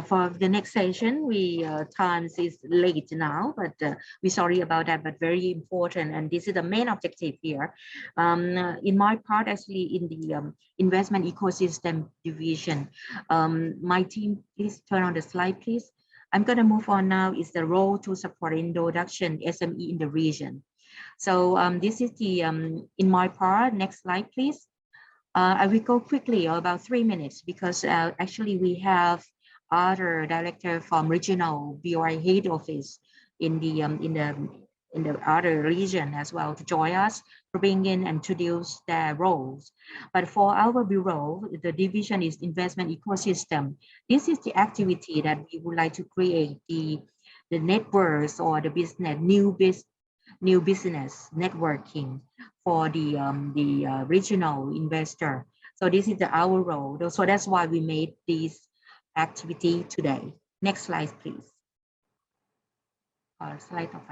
For the next session, we times is late now, but we're sorry about that, but very important. And this is the main objective here. In my part, actually, in the investment ecosystem division, my team, please turn on the slide, please. I'm going to move on now. Is the role to support introduction SME in the region. So this is the in my part. Next slide, please. I will go quickly, about 3 minutes, because actually we have other director from regional BOI head office in the other region as well to join us, to bring in and introduce their roles. But for our bureau, the division is investment ecosystem. This is the activity that we would like to create the networks or the business, new business networking for the regional investor. So this is our role. So that's why we made this activity today. Next slide, please. Slide of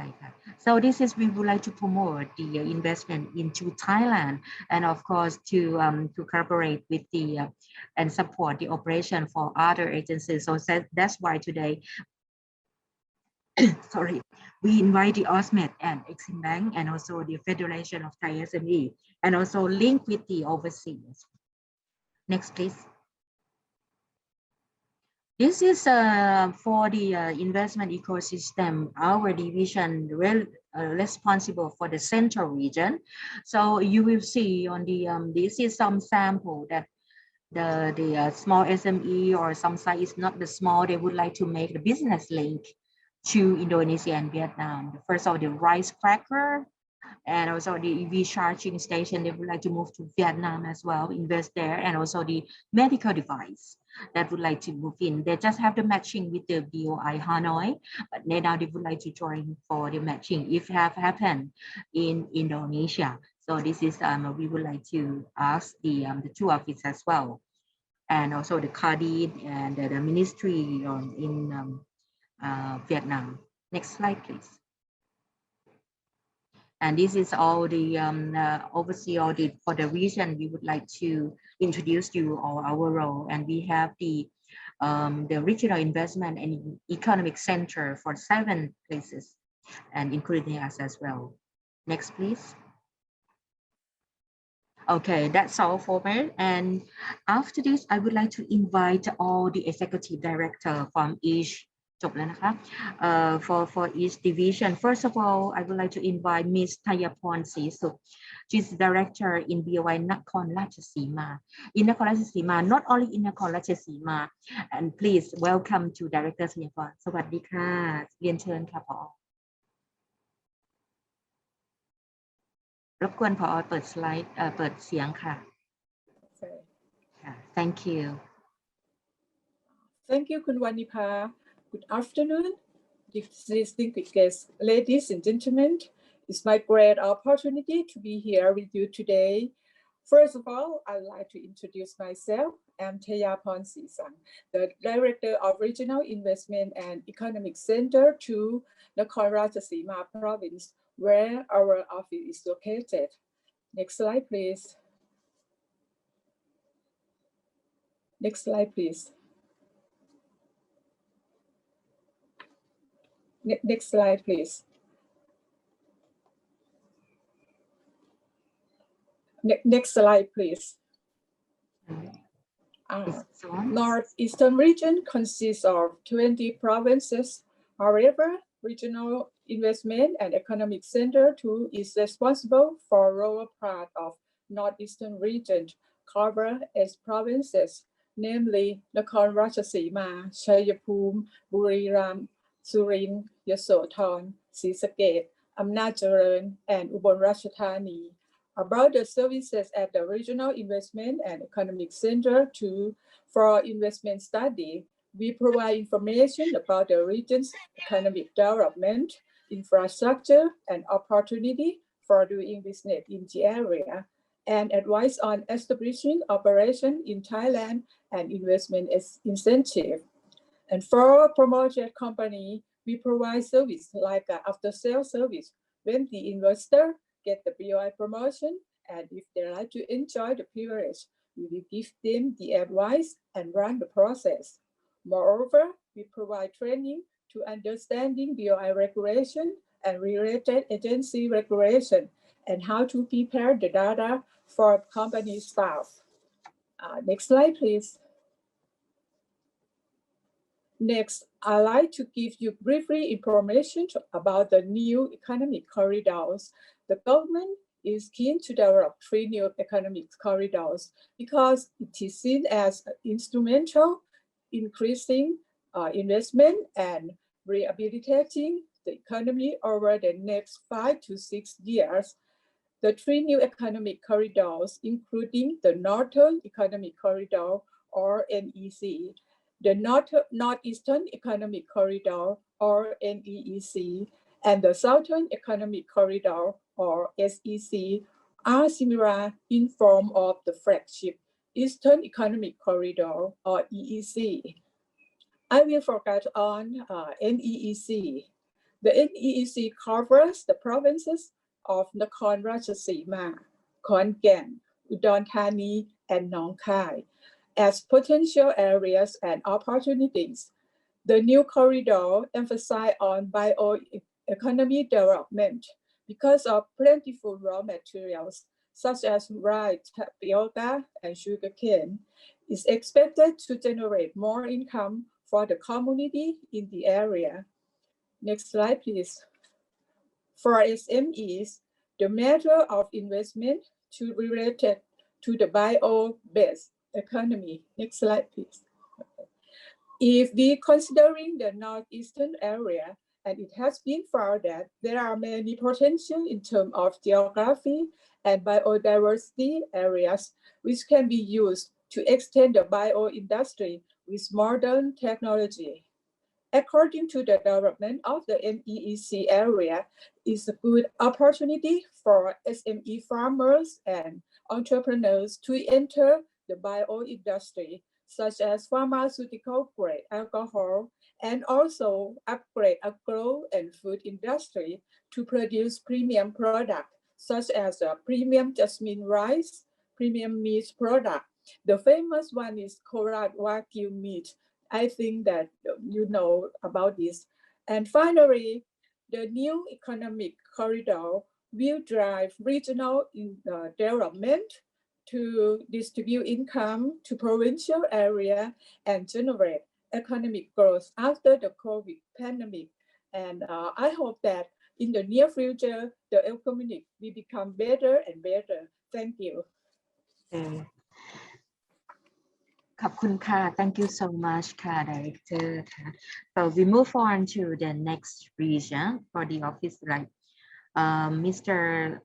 So this is, we would like to promote the investment into Thailand, and of course to collaborate with the and support the operation for other agencies. So that's why today sorry, we invite the OSMED and Exim Bank and also the Federation of Thai SME, and also link with the overseas. Next, please. This is for the investment ecosystem, our division responsible for the central region. So you will see on the, this is some sample that the small SME or some size is not the small, they would like to make the business link to Indonesia and Vietnam. First of all, the rice cracker and also the EV charging station, they would like to move to Vietnam as well, invest there, and also the medical device that would like to move in. They just have the matching with the BOI Hanoi, but now they would like to join for the matching if have happened in Indonesia. So this is, we would like to ask the two of it as well. And also the Kadin and the ministry in Vietnam. Next slide, please. And this is all the oversee all the for the region. We would like to introduce you all our role, and we have the regional investment and economic center for 7 places, and including us as well. Next, please. Okay, that's all for me. And after this, I would like to invite all the executive director from each for each division. First of all, I would like to invite Ms. Thayapon Sisuk. She's the director in BOI Nakhon Ratchasima. In Nakhon Ratchasima, not only in Nakhon Ratchasima, and please welcome to Director Thayapon. สวัสดีค่ะ เรียนเชิญค่ะผอ.รบกวนผอ.เปิดสไลด์ เปิดเสียงค่ะ Thank you. Thank you, Kun Wanipa. Good afternoon, distinguished guests, ladies and gentlemen. It's my great opportunity to be here with you today. First of all, I'd like to introduce myself. I'm Thayapon Sisuk, the Director of Regional Investment and Economic Center to Nakhon Ratchasima Province, where our office is located. Next slide, please. Next slide, please. Next slide, please. Next slide, please. Northeastern region consists of 20 provinces. However, Regional Investment and Economic Center 2 is responsible for lower part of Northeastern region, cover 8 provinces, namely Nakhon Ratchasima, Chayaphum, Buriram, Surin, Yasothon,ศรีสะเกษ Amnat Jaren, and Ubon Ratchathani. About the services at the Regional Investment and Economic Center 2 for investment study, we provide information about the region's economic development, infrastructure, and opportunity for doing business in the area and advice on establishing operation in Thailand and investment incentive. And for promoted company, we provide service like after-sales service when the investor get the BOI promotion, and if they like to enjoy the privilege, we will give them the advice and run the process. Moreover, we provide training to understanding BOI regulation and related agency regulation and how to prepare the data for company staff. Next slide, please. Next, I'd like to give you briefly information about the new economic corridors. The government is keen to develop 3 new economic corridors because it is seen as instrumental increasing investment and rehabilitating the economy over the next 5 to 6 years. The 3 new economic corridors, including the Northern Economic Corridor, or NEC, the Northeastern Economic Corridor, or NEEC, and the Southern Economic Corridor, or SEC, are similar in form of the flagship Eastern Economic Corridor, or EEC. I will focus on NEEC. The NEEC covers the provinces of Nakhon Ratchasima, Khon Kaen, Udon Thani, and Nong Khai as potential areas and opportunities. The new corridor emphasizes on bioeconomy development because of plentiful raw materials such as rice, tapioca, and sugarcane. Is expected to generate more income for the community in the area. Next slide, please. For SMEs, the measure of investment to related to the bio-based economy. Next slide, please. If we considering the northeastern area, and it has been found that there are many potential in terms of geography and biodiversity areas, which can be used to extend the bio industry with modern technology. According to the development of the NEEC area, is a good opportunity for SME farmers and entrepreneurs to enter the bio industry, such as pharmaceutical grade alcohol, and also upgrade agro and food industry to produce premium products, such as premium jasmine rice, premium meat product. The famous one is Korat Wagyu meat. I think that you know about this. And finally, the new economic corridor will drive regional development to distribute income to provincial area and generate economic growth after the COVID pandemic. And I hope that in the near future, the economic will become better and better. Thank you. Okay. ขอบคุณค่ะ Thank you so much ค่ะ Director ค่ะ So we move on to the next region for the office, like Mr.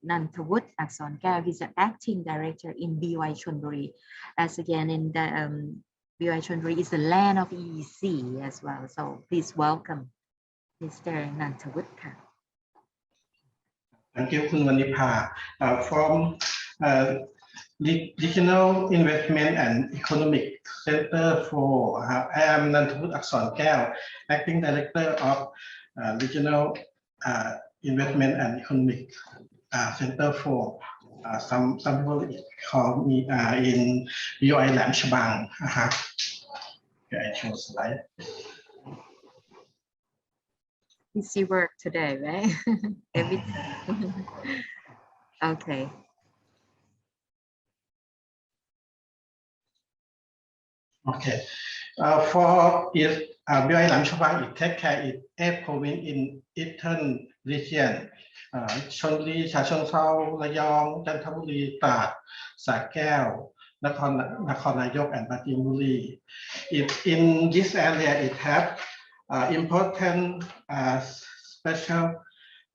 Nantawut Aksonkeo. He's an acting director in BY Chonburi. As again, in the BY Chonburi is the land of EEC as well. So please welcome Mr. Nantawut ค่ะ Thank you, Khun Wanipa. From Regional Investment and Economic Center for I am Nantawut Aksonkeo, Acting Director of Regional Investment and Economic Center for some people call me in BOI Lam Chabang. Okay, I show slide. Easy work today, right? Every time. Okay. Okay. For its BOI Lam Chabang, it take care of 8 provinces in Eastern region. Chonburi, Chachoengsao, Rayong, Chanthaburi, Trat, Sa-Kaeo, Nakhon Nayok, and Pratiburi. In this area, it has important special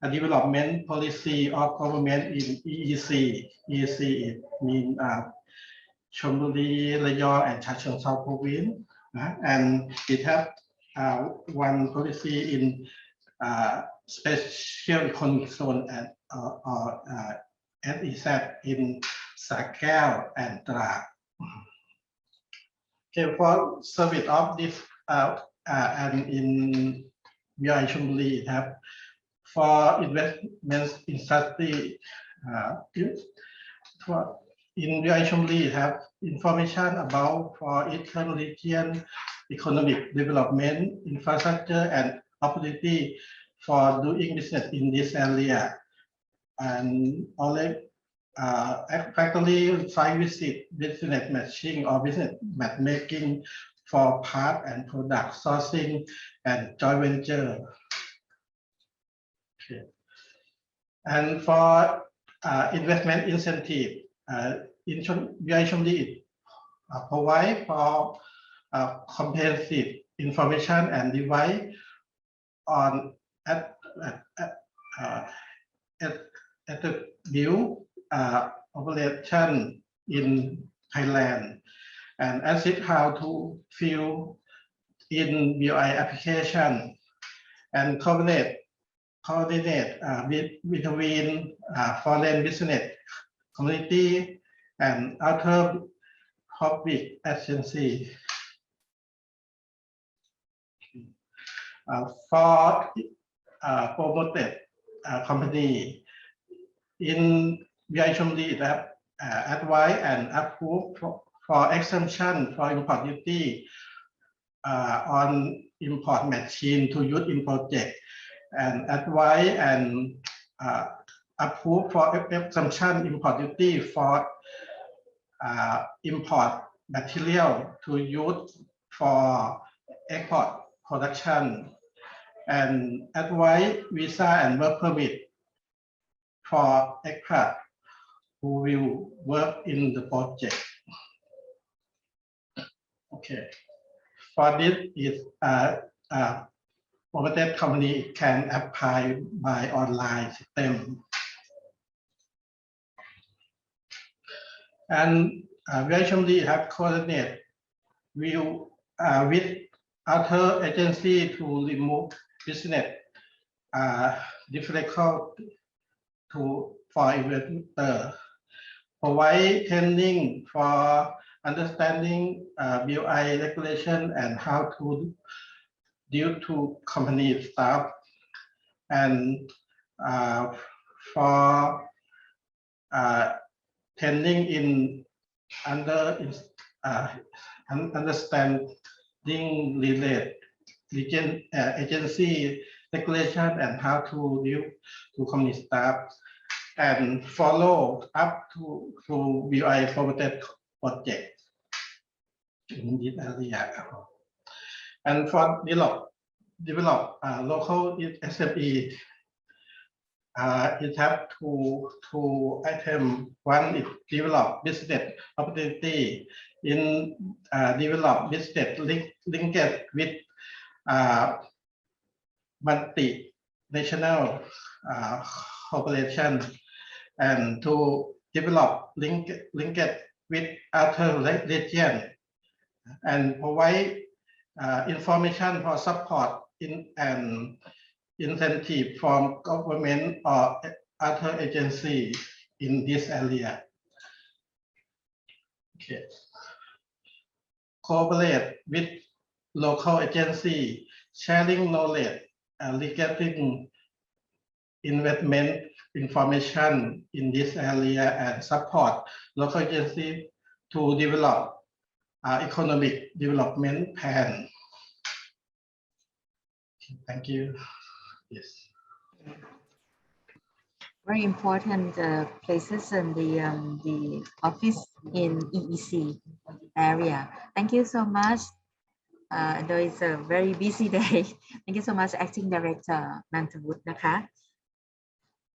development policy of government in EEC. EEC it means Chonburi, Rayong, and Chachoengsao province, and it has one policy in special economic zone SEZ in Sakael and Trak. Okay, for service of this and in BI Chumli have for investments industry in BI Chumli have information about for Eastern region economic development, infrastructure and opportunity for doing business in this area. And only factory site visit, business matching or business matchmaking for part and product sourcing and joint venture. Okay. And for investment incentive, BI Chumli provide for comprehensive information and device on at the view operation in Thailand and assist how to fill in BI application and coordinate between foreign business community and other public agency. For promoted company in BI Chumli that advise and approve for exemption for import duty on import machine to use in project and advise and approve for exemption import duty for import material to use for export production and advise visa and work permit for expat who will work in the project. Okay, for this is promoted company can apply by online system. And we actually have coordinated with other agency to remove business difficult for investor, provide training for understanding BI regulation and how to deal to company staff, and for training in understanding related agency regulation and how to deal to company staff, and follow up to BI promoted project in this area. And for develop local SME, it have two items. One is develop business opportunity in develop business linked with multinational corporation, and to develop linked with other region and provide information for support and incentive from government or other agency in this area. Okay. Cooperate with local agency, sharing knowledge regarding investment information in this area, and support local agency to develop economic development plan. Thank you. Yes. Very important places in the office in EEC area. Thank you so much. Though it's a very busy day. Thank you so much, Acting Director Nantawut Naka.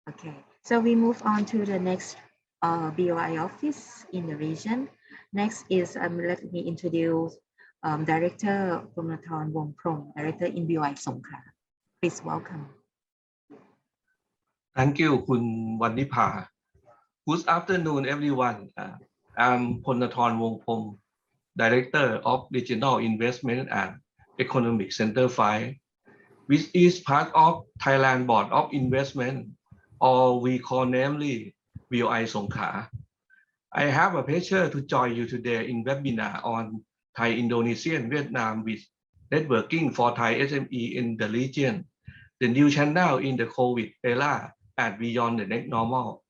Okay, so we move on to the next BOI office in the region. Next is let me introduce Director Purnathorn Wongprom, Director in BOI Songkhla. Please welcome. Thank you, Kun Wanipa. Good afternoon, everyone. I'm Purnathorn Wongprom, Director of Regional Investment and Economic Center 5, which is part of Thailand Board of Investment or we call namely BOI Songkhla. I have a pleasure to join you today in webinar on Thai-Indonesian-Vietnam Biz networking for Thai SME in the region, the new channel in the COVID era and beyond the next normal.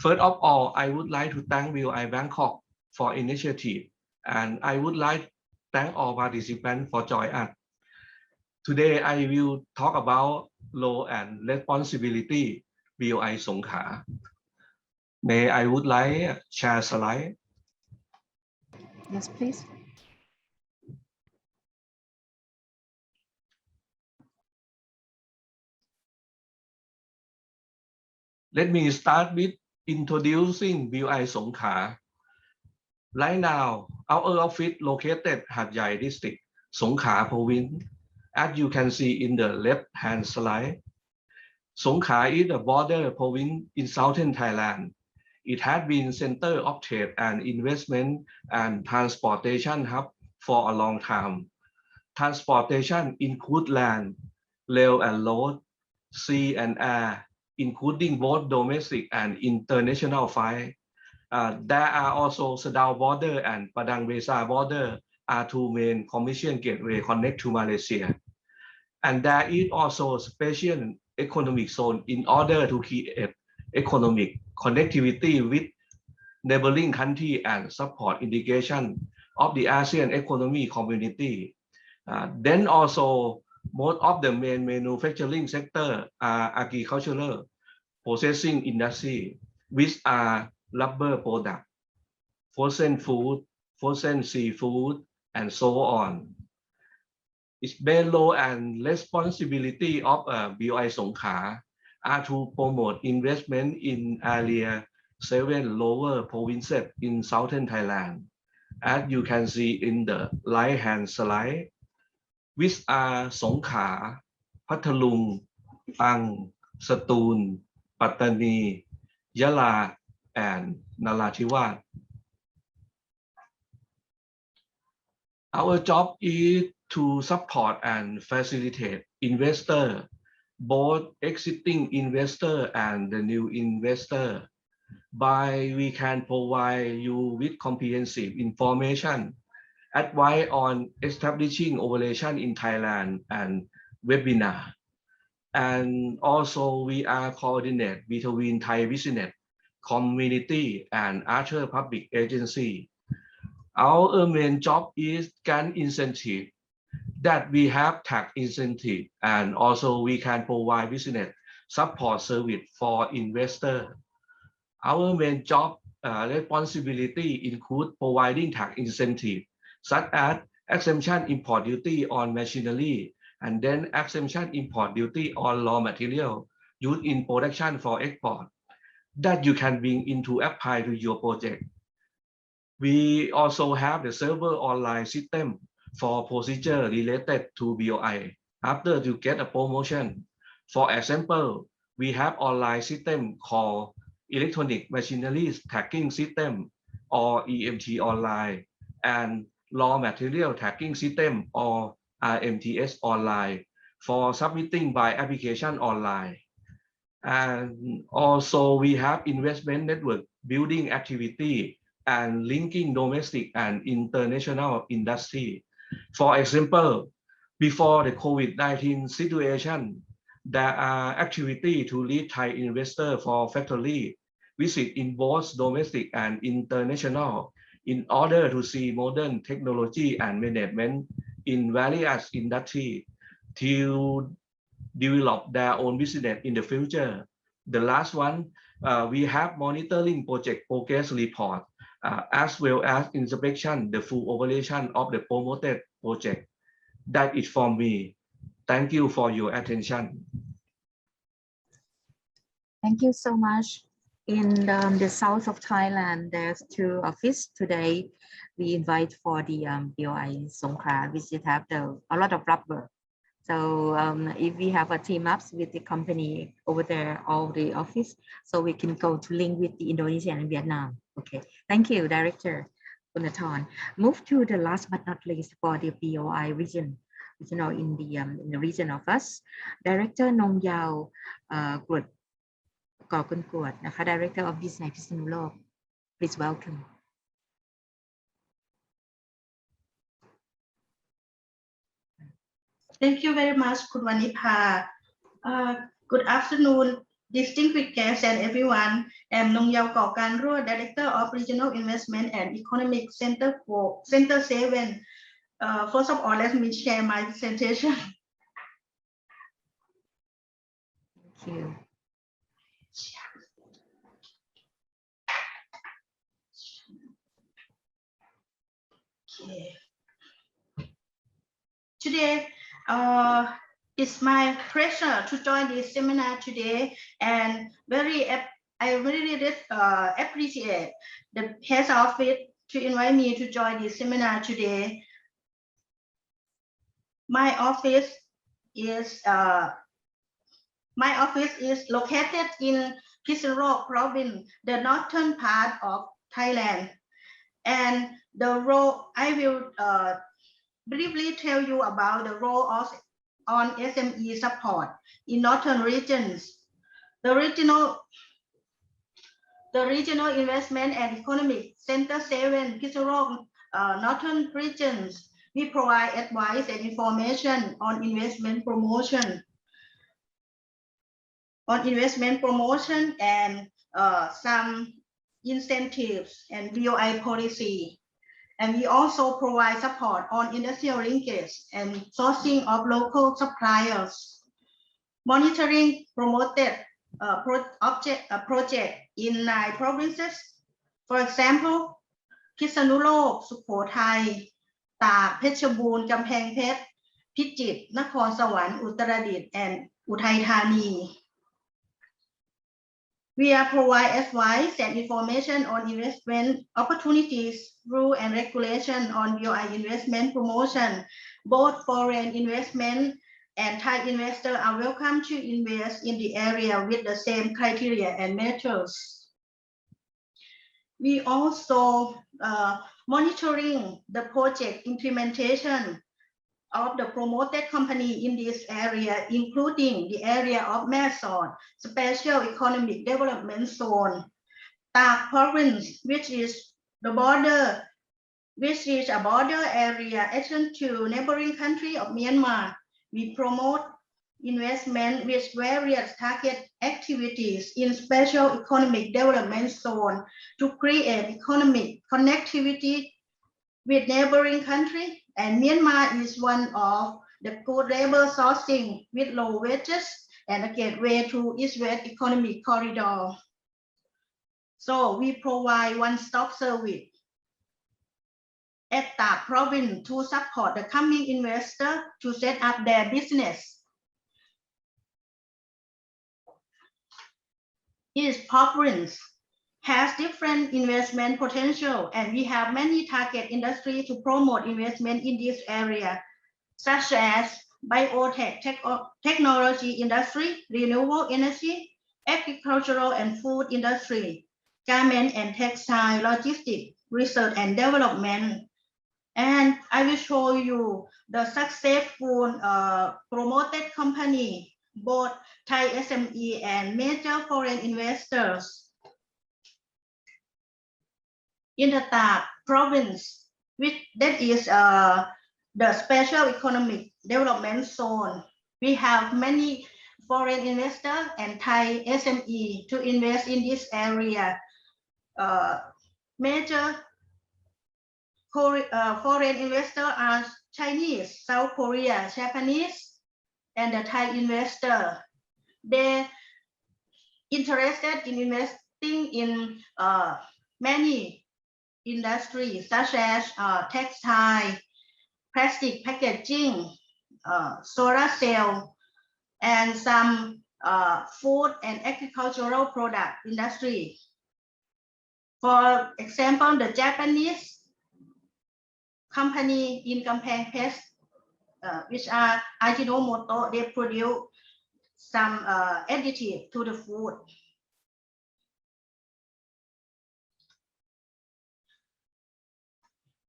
First of all, I would like to thank BOI Bangkok for initiative, and I would like to thank all participants for joining us. Today, I will talk about role and responsibility BOI Songkhla. May I would like share slide. Yes, please. Let me start with introducing BOI Songkhla. Right now, our office located Hat Yai district, Songkhla province. As you can see in the left-hand slide, Songkhla is a border province in southern Thailand. It has been center of trade and investment and transportation hub for a long time. Transportation includes land, rail and road, sea and air, including both domestic and international flights. There are also Sadao border and Padang Besar border are two main commercial gateway connect to Malaysia. And there is also special economic zone in order to create economic connectivity with neighboring country and support integration of the ASEAN economic community. Then also most of the main manufacturing sector are agricultural, processing industry, which are rubber product, frozen food, frozen seafood, and so on. Its main role and responsibility of BOI Songkhla are to promote investment in area 7 lower provinces in southern Thailand, as you can see in the right-hand slide, which are Songkhla, Pathalung, Pang, Satun, Pattani, Yala, and Narathiwat. Our job is to support and facilitate investors, both existing investor and the new investor, by we can provide you with comprehensive information, advice on establishing operation in Thailand and webinar. And also we are coordinate between Thai business, community, and other public agency. Our main job is grant incentive, that we have tax incentive, and also we can provide business support service for investor. Our main job responsibility include providing tax incentive, such as exemption import duty on machinery, and then exemption import duty on raw material used in production for export, that you can bring into apply to your project. We also have the server online system for procedure related to BOI after you get a promotion. For example, we have online system called Electronic Machinery Tracking System, or EMT online, and Raw Material Tracking System, or RMTS online, for submitting by application online. And also we have investment network building activity and linking domestic and international industry. For example, before the COVID-19 situation, there are activities to lead Thai investors for factory visit in both domestic and international in order to see modern technology and management in various industries to develop their own business in the future. The last one, we have monitoring project progress report, as well as inspection the full operation of the promoted project. That is from me. Thank you for your attention. Thank you so much. In the south of Thailand, there's two offices today. We invite for the BOI Songkhla, which have a lot of rubber. So if we have a team ups with the company over there, all the office, so we can go to link with the Indonesia and Vietnam. Okay, thank you, Director Punathorn. Move to the last but not least for the BOI region, in the region of us, Director Nong Yao Group. ก่อกุลกวดนะคะ Director of Biz ในพิษณุโลก Please welcome. Thank you very much, Kunwanipa. Good afternoon, distinguished guests and everyone. I'm Nong Yao Kok Kan Ruo, Director of Regional Investment and Economic Center 7. First of all, let me share my presentation. Thank you. Okay. Today, it's my pleasure to join this seminar today, and I really appreciate the head office to invite me to join this seminar today. My office is located in Kisarok province, the northern part of Thailand, and the role I will briefly tell you about the role on SME support in northern regions. The Regional Investment and Economic Center 7 Kisarok northern regions, we provide advice and information on investment promotion and some incentives and BOI policy. And we also provide support on industrial linkage and sourcing of local suppliers, monitoring promoted project in 9 provinces. For example, Kisarok, Sukhothai, Tak, Phetchabun, Kamphaeng Phet, Phichit, Nakhon Sawan, Uttaradit, and Uthai Thani. We provide advice and information on investment opportunities, rule and regulation on BOI investment promotion. Both foreign investment and Thai investors are welcome to invest in the area with the same criteria and measures. We also monitoring the project implementation of the promoted company in this area, including the area of Mason Special Economic Development Zone, Tak Province, which is a border area adjacent to neighboring country of Myanmar. We promote investment with various target activities in Special Economic Development Zone to create economic connectivity with neighboring country, and Myanmar is one of the good labor sourcing with low wages and a gateway to East-West economic corridor. So we provide one-stop service at Tak province to support the coming investor to set up their business. Each province has different investment potential, and we have many target industries to promote investment in this area, such as biotech, technology industry, renewable energy, agricultural and food industry, garment and textile, logistics, research and development. And I will show you the successful promoted company, both Thai SME and major foreign investors. In the Tak province, that is the Special Economic Development Zone, we have many foreign investors and Thai SME to invest in this area. Major foreign investors are Chinese, South Korea, Japanese, and the Thai investor. They interested in investing in many industries such as textile, plastic packaging, solar cell, and some food and agricultural product industry. For example, the Japanese company in Kamphaeng Phet, which are Ajinomoto, they produce some additive to the food.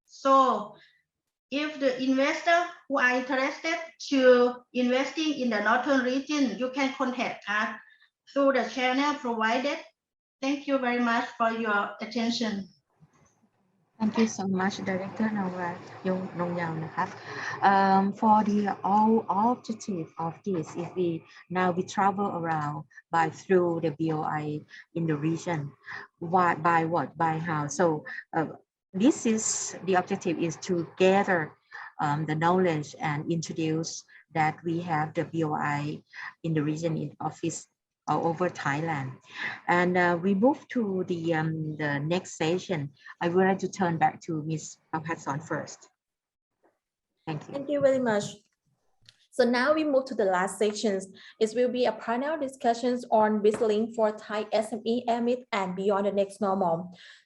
So if the investor who are interested to investing in the northern region, you can contact us through the channel provided. Thank you very much for your attention. Thank you so much, Director Nawat Nongyao นะครับ for the all objective of this, if we travel around through the BOI in the region, by how? So this is the objective is to gather the knowledge and introduce that we have the BOI in the region in office all over Thailand. And we move to the next session. I would like to turn back to Ms. Papatson first. Thank you. Thank you very much. So now we move to the last sections. It will be a panel discussions on BizLink for Thai SME Amid and beyond the next normal.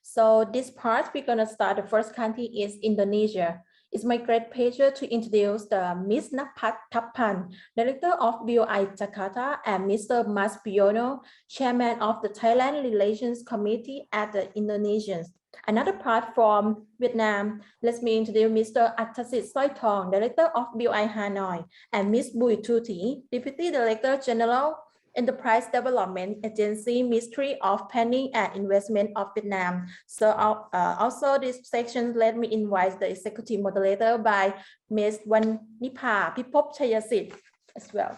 So this part, we're gonna start. The first country is Indonesia. It's my great pleasure to introduce Ms. Napat Thappan, Director of BOI Jakarta, and Mr. Mas Piono, Chairman of the Thailand Relations Committee at the Indonesians. Another part from Vietnam, let me introduce Mr. Attasit Soitong, Director of BOI Hanoi, and Ms. Bui Thu Thi, Deputy Director General, Enterprise Development Agency, Ministry of Planning and Investment of Vietnam. So also this section, let me invite the executive moderator by Ms. Wanipa Pipop Chayasit as well.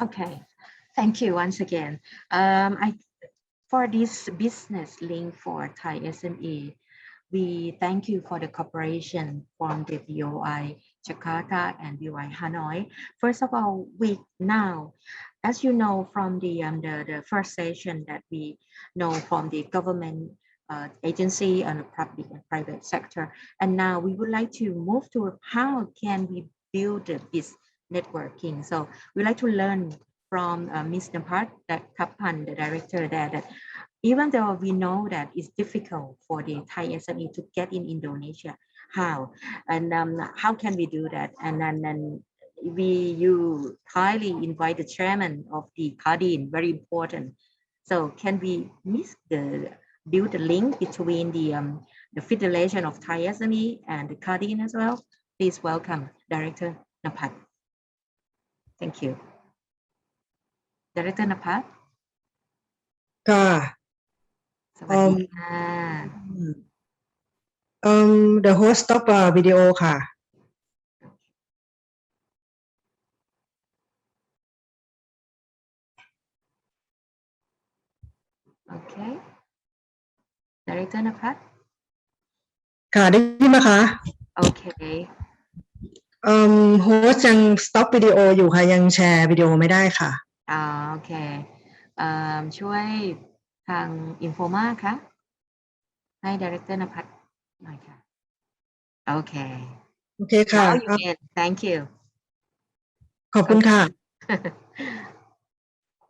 Okay, thank you once again. For this business link for Thai SME, we thank you for the cooperation from the BOI Jakarta and BOI Hanoi. First of all, as you know from the first session that we know from the government agency and the public and private sector, and now we would like to move to how can we build this networking. So we'd like to learn from Ms. Napat Thappan, the director there, that even though we know that it's difficult for the Thai SME to get in Indonesia, how? And how can we do that? And then you highly invite the chairman of the Kadin, very important. So can we build a link between the Federation of Thai SME and the Kadin as well? Please welcome Director Napat. Thank you. Director Napat. ค่ะ สวัสดีค่ะ the host stop video ค่ะ Okay. Director Napat. ค่ะได้ยินไหมคะ Okay. host ยัง stop วิดีโออยู่ค่ะยังแชร์วิดีโอไม่ได้ค่ะ โอเคช่วยทาง Informa ค่ะให้ Director นภัสหน่อยค่ะโอเคค่ะ Now you can. Thank you ขอบคุณค่ะ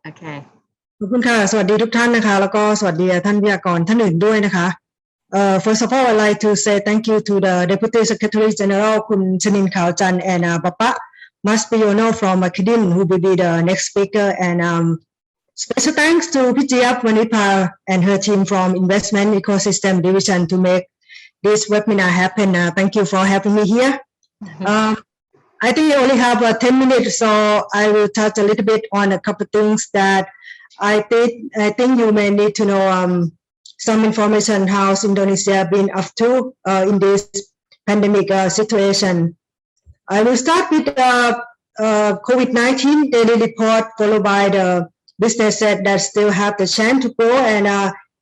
โอเค ขอบคุณค่ะสวัสดีทุกท่านนะคะแล้วก็สวัสดีท่านวิทยากรท่านอื่นด้วยนะคะ First of all, I'd like to say thank you to the Deputy Secretary General Kun Chanin Khaochan and Bapak Mas Piono from Kadin, who will be the next speaker. And special thanks to Pijiap Wanipa and her team from Investment Ecosystem Division to make this webinar happen. Thank you for having me here. I think I only have 10 minutes, so I will touch a little bit on a couple of things that I think you may need to know. Some information how Indonesia been up to in this pandemic situation. I will start with COVID-19 daily report, followed by the business that still have the chance to go. And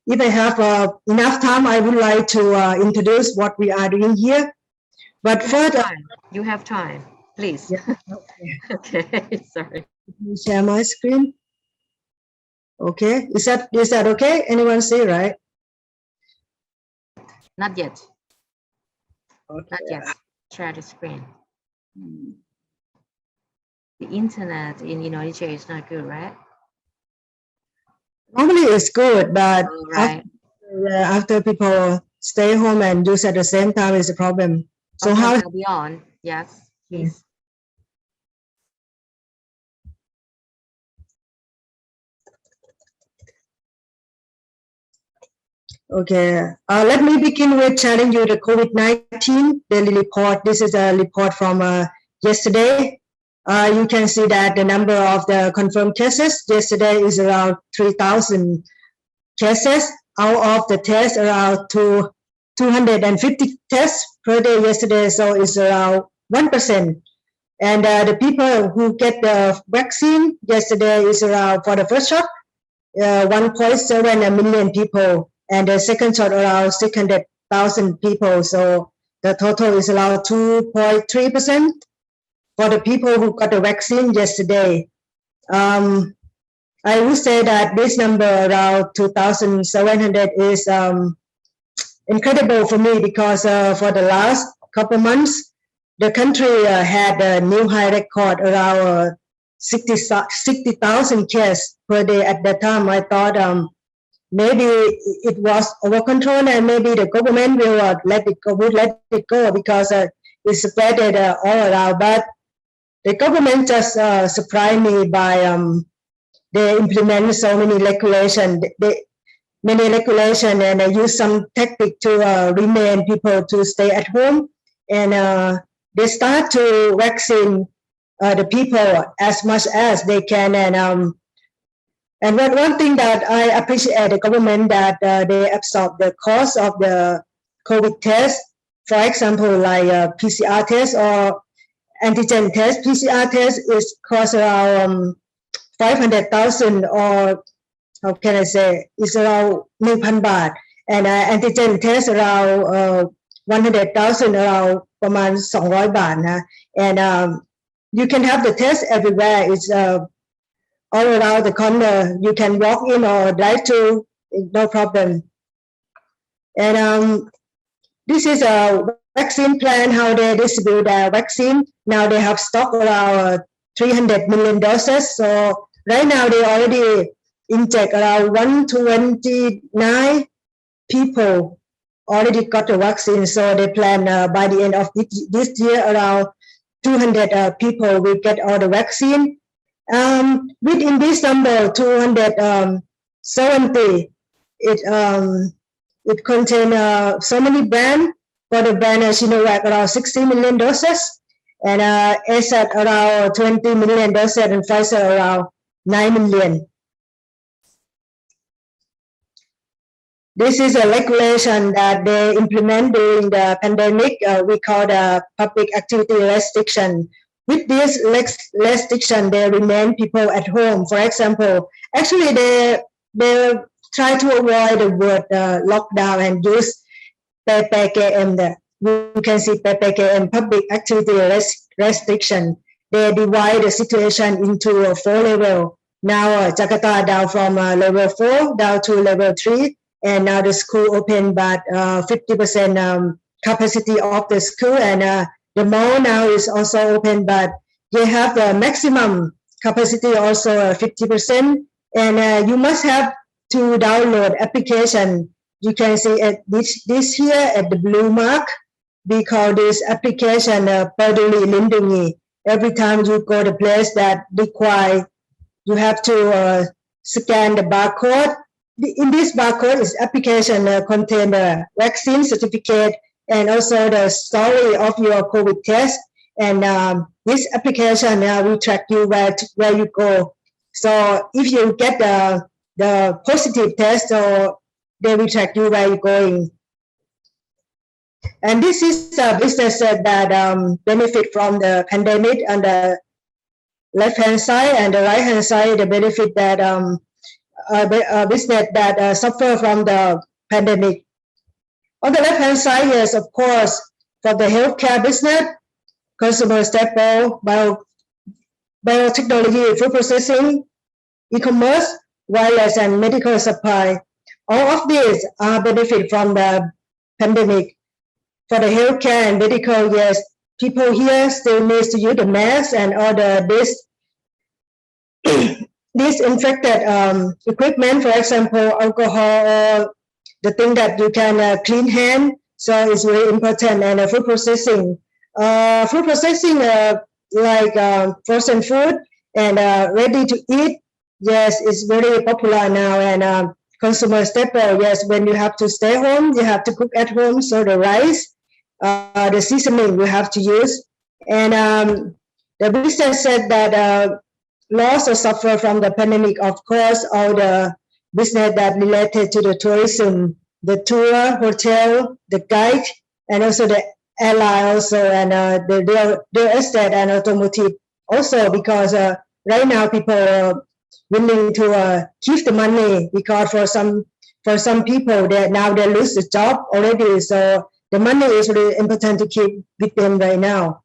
if I have enough time, I would like to introduce what we are doing here. But further, you have time, please. Yeah, okay. Okay, sorry. Share my screen. Okay, is that okay? Anyone see, right? Not yet. Okay. Not yet. Share the screen. The internet in Indonesia is not good, right? Normally it's good, but right. after people stay home and use at the same time is a problem. So okay, how? I'll be on. Yes, please. Okay, let me begin with sharing you the COVID-19 daily report. This is a report from yesterday. You can see that the number of the confirmed cases yesterday is around 3,000 cases. Out of the tests, around 250 tests per day yesterday, so it's around 1%. And the people who get the vaccine yesterday is around, for the first shot, 1.7 million people, and the second shot around 600,000 people. So the total is around 2.3% for the people who got the vaccine yesterday. I would say that this number around 2,700 is incredible for me, because for the last couple months, the country had a new high record around 60,000 cases per day. At that time, I thought maybe it was over control, and maybe the government will let it go because it spread all around. But the government just surprised me by they implement so many regulations. Many regulations, and they use some tactic to remain people to stay at home, and they start to vaccine the people as much as they can. And one thing that I appreciate the government, that they absorb the cost of the COVID test. For example, like PCR test or antigen test. PCR test is cost around 500,000, or how can I say, it's around 1,000 baht, and antigen test around 100,000, aroundประมาณ 200 baht นะ and you can have the test everywhere. It's all around the corner. You can walk in or drive to, no problem. And this is a vaccine plan, how they distribute the vaccine. Now they have stock around 300 million doses. So right now they already inject around 129 people already got the vaccine. So they plan by the end of this year, around 200 people will get all the vaccine. Within this number, 270, it contains so many brands. For the brand Sinovac, around 60 million doses, and AZ around 20 million doses, and Pfizer around 9 million. This is a regulation that they implement during the pandemic. We call the public activity restriction. With this restriction, they remain people at home. For example, actually they try to avoid the word lockdown and use PPKM. You can see PPKM, public activity restriction. They divide the situation into 4 levels. Now Jakarta down from level 4 down to level 3, and now the school open, but 50% capacity of the school, and the mall now is also open, but they have the maximum capacity also 50%, and you must have to download application. You can see this here at the blue mark. We call this application Peduli Lindungi. Every time you go to place that require, you have to scan the barcode. In this barcode is application contain the vaccine certificate and also the story of your COVID test. And this application will track you where you go. So if you get the positive test, so they will track you where you're going. And this is a business that benefit from the pandemic. On the left-hand side and the right-hand side, the benefit that business that suffer from the pandemic. On the left-hand side, yes, of course, for the healthcare business, consumer staple, biotechnology, food processing, e-commerce, wireless, and medical supply. All of these are benefit from the pandemic. For the healthcare and medical, yes, people here still need to use the mask and all this disinfected equipment, for example, alcohol, or the thing that you can clean hand. So it's very important. And food processing, like frozen food and ready to eat, yes, it's very popular now. And consumer staple, yes, when you have to stay home, you have to cook at home. So the rice, the seasoning you have to use. And the business said that lost or suffer from the pandemic. Of course, all the business that related to the tourism, the tour, hotel, the guide, and also the airline also, and the real estate and automotive also, because right now people are willing to keep the money, because for some people that now they lose the job already, so the money is really important to keep with them right now.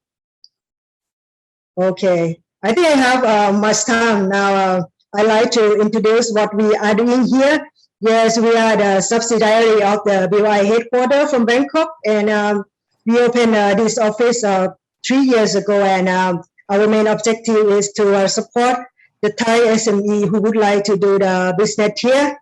Okay, I think I have much time now. I like to introduce what we are doing here. Yes, we are the subsidiary of the BOI headquarters from Bangkok, and we opened this office 3 years ago, and our main objective is to support the Thai SME who would like to do the business here.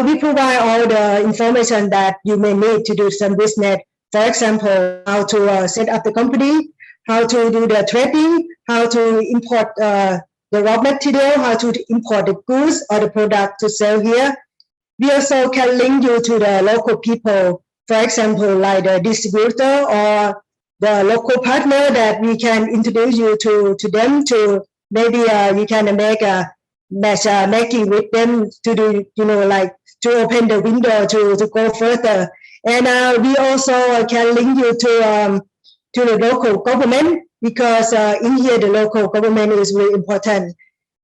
We provide all the information that you may need to do some business. For example, how to set up the company, how to do the trading, how to import the raw material, how to import the goods or the product to sell here. We also can link you to the local people, for example, like the distributor or the local partner that we can introduce you to them, to maybe you can make a matchmaking with them to do, like to open the window to go further. And we also can link you to the local government, because in here the local government is really important.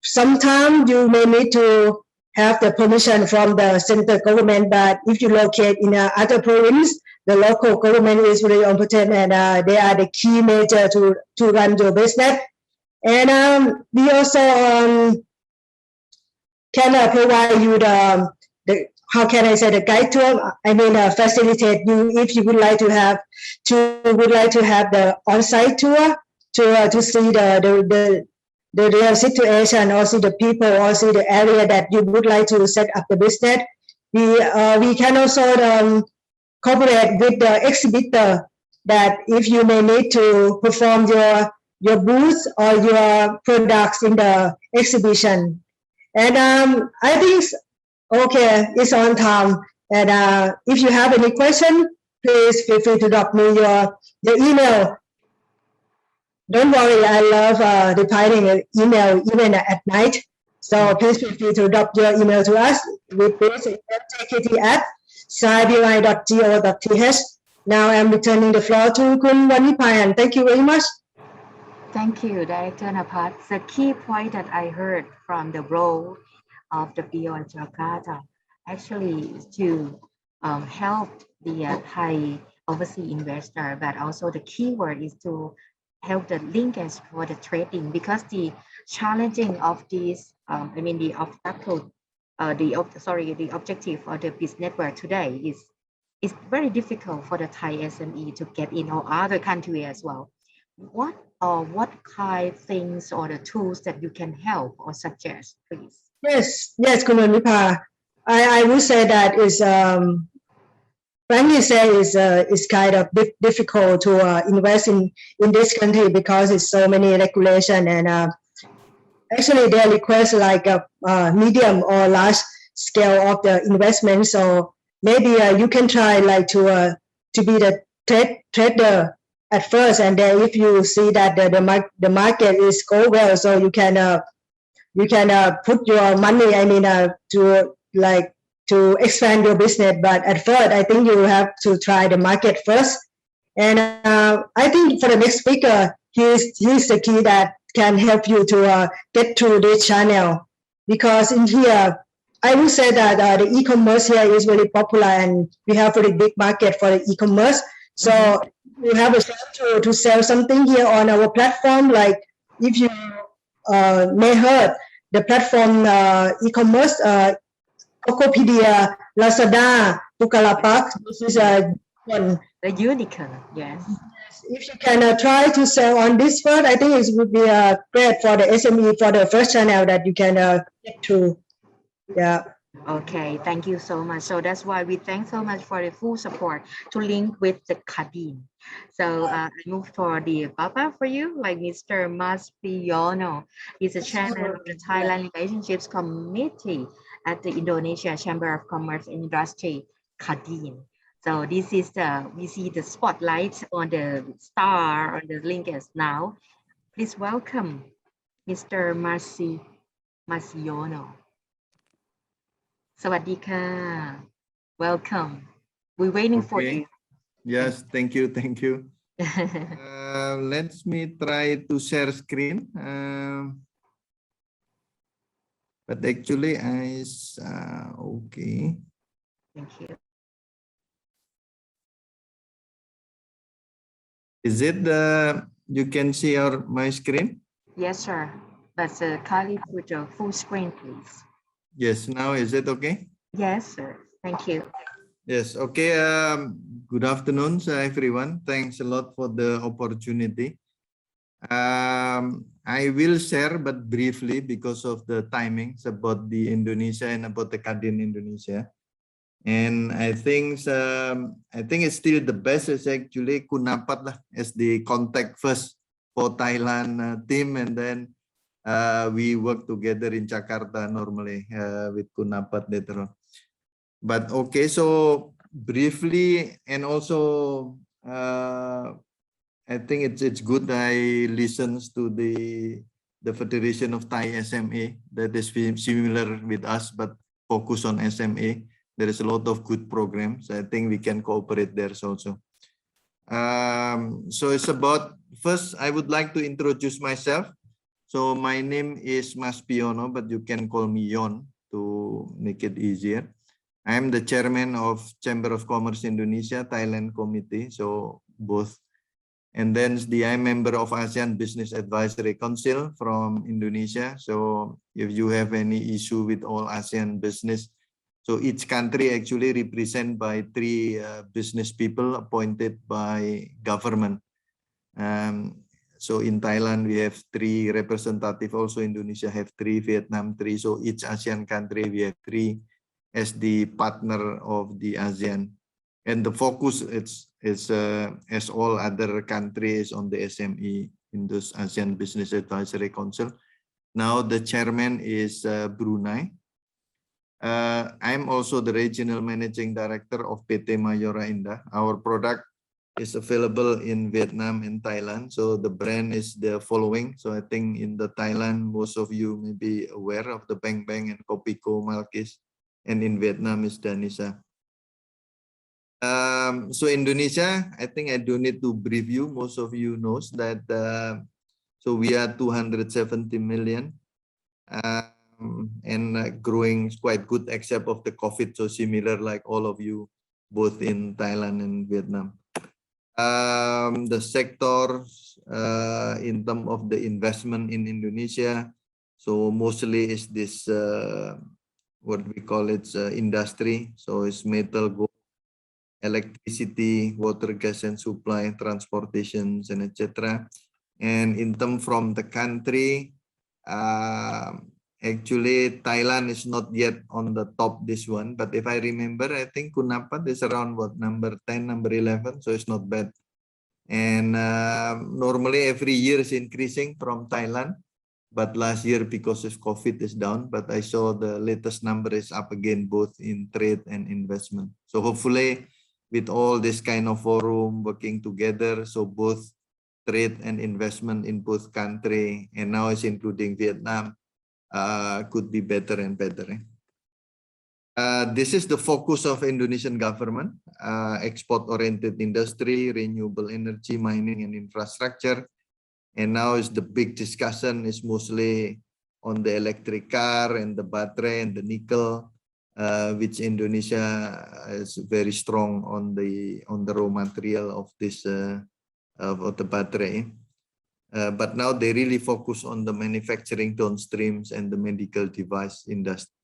Sometimes you may need to have the permission from the central government, but if you locate in other province, the local government is really important, and they are the key major to run your business. And we also can provide you the how can I say, the guide tour. I mean, facilitate you if you would like to have the on-site tour to see the real situation, or see the people, or see the area that you would like to set up the business. We can also cooperate with the exhibitor, that if you may need to perform your booth or your products in the exhibition. And I think okay, it's on time. And if you have any question, please feel free to drop me your email. Don't worry, I love replying an email even at night. So please feel free to drop your email to us with this tkt@sibui.go.th. Now I'm returning the floor to Kun Wanipayan. Thank you very much. Thank you, Director Napat. The key point that I heard from the role of the BOI Jakarta actually is to help the Thai overseas investor, but also the key word is to help the linkage for the trading, because the challenging of these, the obstacle, the objective of the business network today is very difficult for the Thai SME to get in, or other country as well. What kind of things or the tools that you can help or suggest, please? Yes, Kun Nipa. I would say that is frankly say is kind of difficult to invest in this country, because it's so many regulation, and actually they request like a medium or large scale of the investment. So maybe you can try like to be the trader at first, and then if you see that the market is go well, so you can put your money, to expand your business. But at first, I think you have to try the market first. And I think for the next speaker, he's the key that can help you to get through this channel. Because in here, I would say that the e-commerce here is very popular, and we have a very big market for the e-commerce. So you have a chance to sell something here on our platform. Like if you may heard the platform e-commerce, Tokopedia, Lazada, Bukalapak. This is one. The unicorn, yes. If you can try to sell on this first, I think it would be great for the SME, for the first channel that you can get to. Yeah. Okay, thank you so much. So that's why we thank so much for the full support to link with the Kadin. So I move for the Papa for you, like Mr. Maspiono. He's the chairman of the Thailand Relationships Committee at the Indonesia Chamber of Commerce and Industry, Kadin. So this is we see the spotlight on the star on the linkers now. Please welcome Mr. Marciono. สวัสดีค่ะ Welcome. We're waiting for you. Yes, thank you. Let me try to share screen. But actually, okay. Thank you. Is it you can see my screen? Yes, sir. But kindly put your full screen, please. Yes. Now is it okay? Yes, sir. Thank you. Yes. Okay. Good afternoon, everyone. Thanks a lot for the opportunity. I will share, but briefly because of the timings about the Indonesia and about the Kadin Indonesia. And I think it's still the best is actually Kunapat lah, as the contact first for Thailand team, and then we work together in Jakarta normally with Kunapat later on. But okay, so briefly, and also I think it's good I listens to the Federation of Thai SMA that is similar with us, but focus on SMA. There is a lot of good programs. I think we can cooperate there also. So it's about, first, I would like to introduce myself. So my name is Mas Piono, but you can call me Yon to make it easier. I am the chairman of Chamber of Commerce Indonesia, Thailand Committee, so both. And then I'm member of ASEAN Business Advisory Council from Indonesia. So if you have any issue with all ASEAN business, so each country actually represented by 3 business people appointed by government. So in Thailand, we have 3 representatives. Also Indonesia have 3, Vietnam 3. So each ASEAN country, we have 3 as the partner of the ASEAN. And the focus is as all other countries on the SME in this ASEAN Business Advisory Council. Now the chairman is Brunei. I'm also the regional managing director of PT Mayora Indah. Our product is available in Vietnam and Thailand. So the brand is the following. So I think in the Thailand, most of you may be aware of the Bang Bang and Kopiko Malkis. And in Vietnam is Danisa. So Indonesia, I think I don't need to brief you. Most of you knows that. So we are 270 million. And growing quite good except of the COVID, so similar like all of you, both in Thailand and Vietnam. The sectors in terms of the investment in Indonesia, so mostly is this what we call it industry, so it's metal, gold, electricity, water, gas and supply, transportations, and etc. And in terms from the country, actually Thailand is not yet on the top this one, but if I remember, I think Kunapat is around what, number 10, number 11, so it's not bad. And normally every year is increasing from Thailand, but last year because of COVID is down, but I saw the latest number is up again, both in trade and investment. So hopefully with all this kind of forum working together, so both trade and investment in both country, and now it's including Vietnam, could be better and better. This is the focus of Indonesian government, export-oriented industry, renewable energy, mining and infrastructure. And now is the big discussion is mostly on the electric car and the battery and the nickel, which Indonesia is very strong on the raw material of this of the battery. But now they really focus on the manufacturing downstreams and the medical device industry.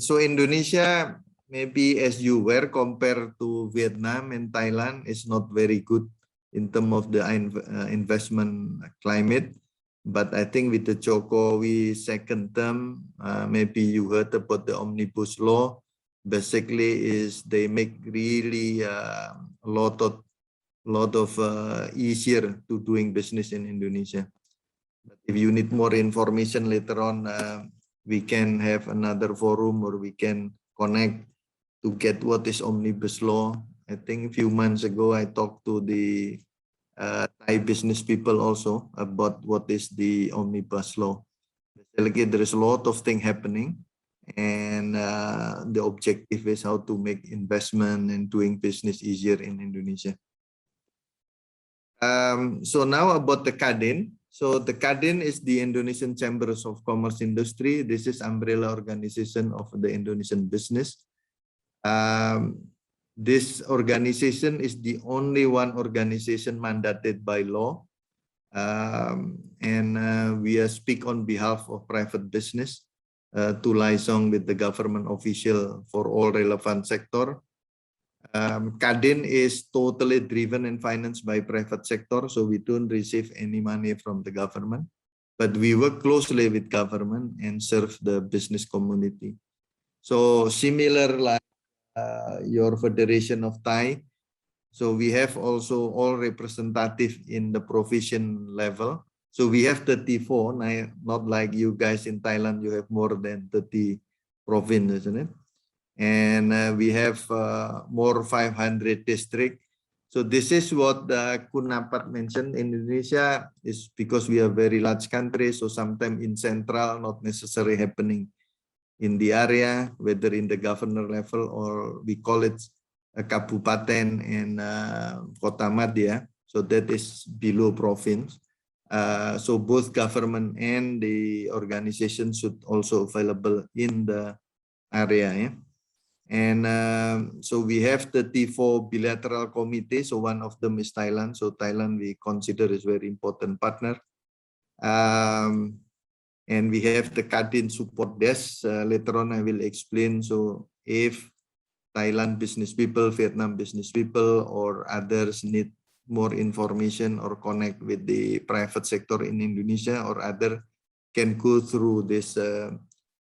So Indonesia, maybe as you were compared to Vietnam and Thailand, is not very good in terms of the investment climate. But I think with the Jokowi second term, maybe you heard about the omnibus law. Basically is they make really a lot of easier to doing business in Indonesia. But if you need more information later on, we can have another forum or we can connect to get what is omnibus law. I think a few months ago I talked to the Thai business people also about what is the omnibus law. Basically, there is a lot of things happening, and the objective is how to make investment and doing business easier in Indonesia. So now about the Kadin. So the Kadin is the Indonesian Chambers of Commerce Industry. This is umbrella organization of the Indonesian business. This organization is the only one organization mandated by law. We speak on behalf of private business to liaison with the government official for all relevant sector. Kadin is totally driven and financed by private sector, so we don't receive any money from the government, but we work closely with government and serve the business community. So similar like your Federation of Thai, so we have also all representative in the provision level. So we have 34, not like you guys in Thailand, you have more than 30 provinces, isn't it? And we have more 500 districts. So this is what Kunapat mentioned. Indonesia is because we are very large country, so sometimes in central, not necessarily happening in the area, whether in the governor level or we call it a kabupaten and kota madya. So that is below province. So both government and the organization should also available in the area. Yeah? And so we have 34 bilateral committees. So one of them is Thailand. So Thailand we consider is very important partner. And we have the Kadin support desk. Later on I will explain. So if Thailand business people, Vietnam business people, or others need more information or connect with the private sector in Indonesia or other, can go through this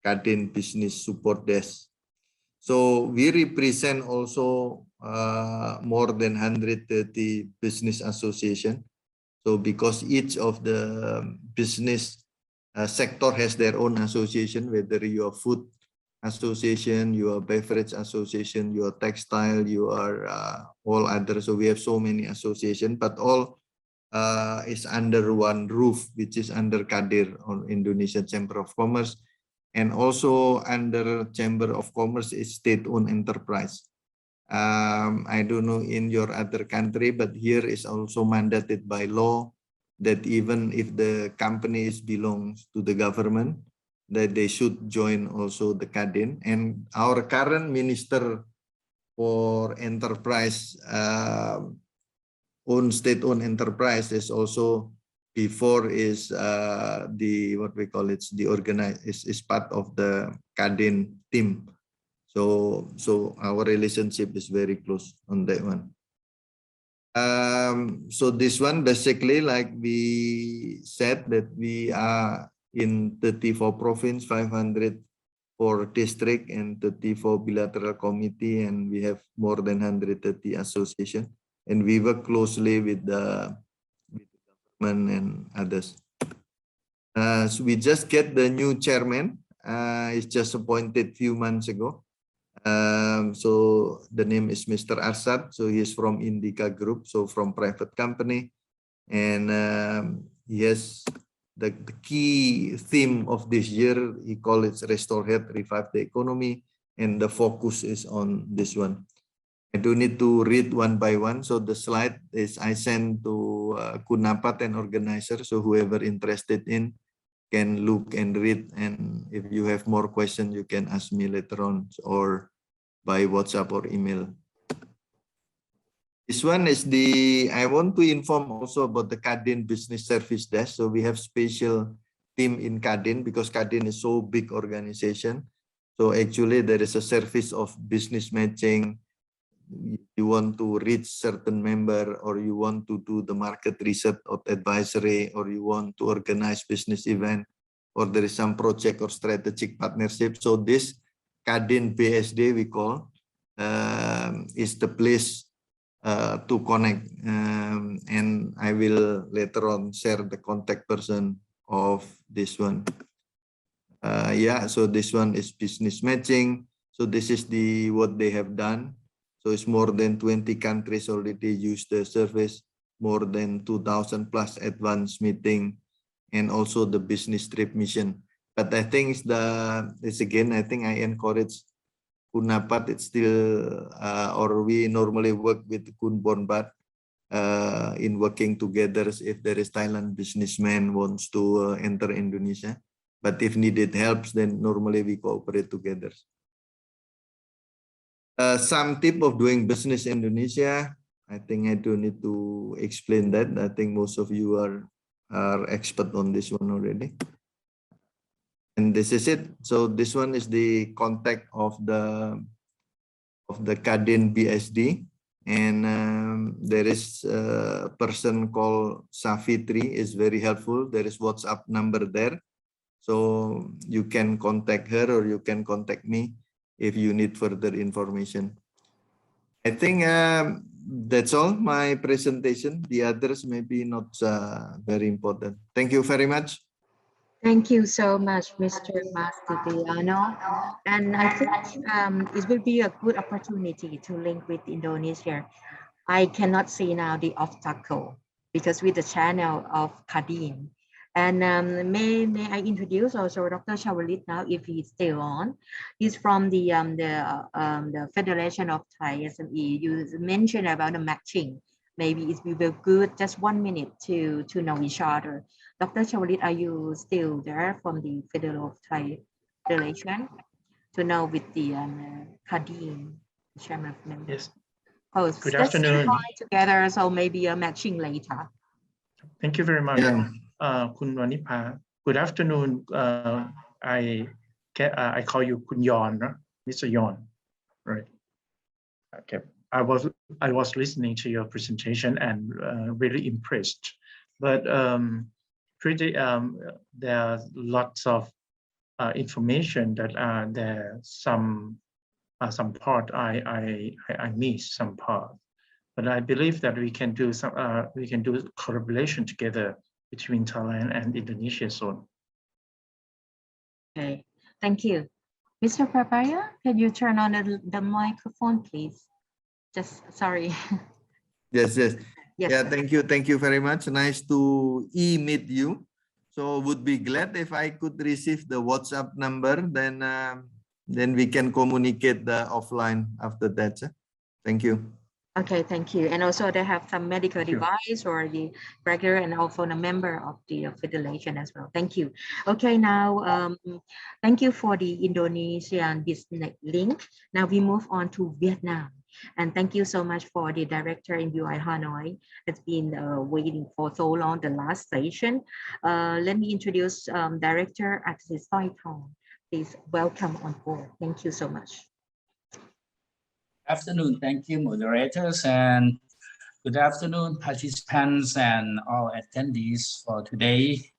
Kadin business support desk. So we represent also more than 130 business association. So because each of the business sector has their own association, whether you are food association, you are beverage association, you are textile, you are all other. So we have so many association, but all is under one roof, which is under Kadir or Indonesian Chamber of Commerce. And also under Chamber of Commerce is state-owned enterprise. I don't know in your other country, but here is also mandated by law that even if the company belongs to the government, that they should join also the Kadin. And our current Minister for Enterprise, state-owned enterprise is also before is the what we call it, the organize is part of the Kadin team. So our relationship is very close on that one. So this one basically, like we said, that we are in 34 province, 504 district, and 34 bilateral committee, and we have more than 130 association, and we work closely with the and others. So we just get the new chairman. He's just appointed few months ago. So the name is Mr. Arsad. So he is from Indica Group, so from private company, and he has the key theme of this year. He calls it Restore Health, Revive the Economy, and the focus is on this one. I do need to read one by one. So the slide is I send to Kunapat and organizer. So whoever interested in can look and read. And if you have more questions, you can ask me later on or by WhatsApp or email. This one is I want to inform also about the Kadin Business Service Desk. So we have special team in Kadin because Kadin is so big organization. So actually there is a service of business matching. You want to reach certain member, or you want to do the market research or advisory, or you want to organize business event, or there is some project or strategic partnership. So this Kadin BSD we call is the place to connect, and I will later on share the contact person of this one. Yeah, so this one is business matching. So this is what they have done. So it's more than 20 countries already use the service. more than 2,000 plus advance meeting, and also the business trip mission. But I think it's again, I think I encourage Kunapat, it's still, or we normally work with Kun Bonbat in working together if there is Thailand businessman wants to enter Indonesia. But if needed helps, then normally we cooperate together. Some tip of doing business in Indonesia, I think I don't need to explain that. I think most of you are expert on this one already. And this is it. So this one is the contact of the Kadin BSD. And there is a person called Safitri is very helpful. There is WhatsApp number there. So you can contact her or you can contact me if you need further information. I think that's all my presentation. The others may be not very important. Thank you very much. Thank you so much, Mr. Mastiano. And I think it will be a good opportunity to link with Indonesia. I cannot see now the obstacle because with the channel of Kadin. And may I introduce also Dr. Chawalit now, if he's still on. He's from the Federation of Thai SME. You mentioned about the matching. Maybe it will be good just 1 minute to know each other. Dr. Chawalit, are you still there from the Federal of Thai Federation to know with the Kadin, chairman of members? Yes. Oh, Good let's afternoon. try together, so maybe a matching later. Thank you very much, Yeah. Kun Wanipa. Good afternoon. I call you Kun Yon, no? Mr. Yon, right? Okay. I was listening to your presentation and really impressed. But there are lots of information that there some part I missed some part. But I believe that we can do collaboration together between Thailand and Indonesia soon. Okay, thank you. Mr. Papaya, can you turn on the microphone, please? Just sorry. Yes. Yes, Yeah, sir. thank you very much. Nice to meet you. So would be glad if I could receive the WhatsApp number, then we can communicate offline after that. Sir. Thank you. Okay, thank you. And also they have some medical device or the regular and also a member of the federation as well. Thank you. Okay, now thank you for the Indonesian business link. Now we move on to Vietnam. And thank you so much for the director in UI Hanoi. It's been waiting for so long, the last station. Let me introduce Director Axis Soitong. Please welcome on board. Thank you so much. Afternoon. Thank you, moderators, and good afternoon, participants and all attendees for today.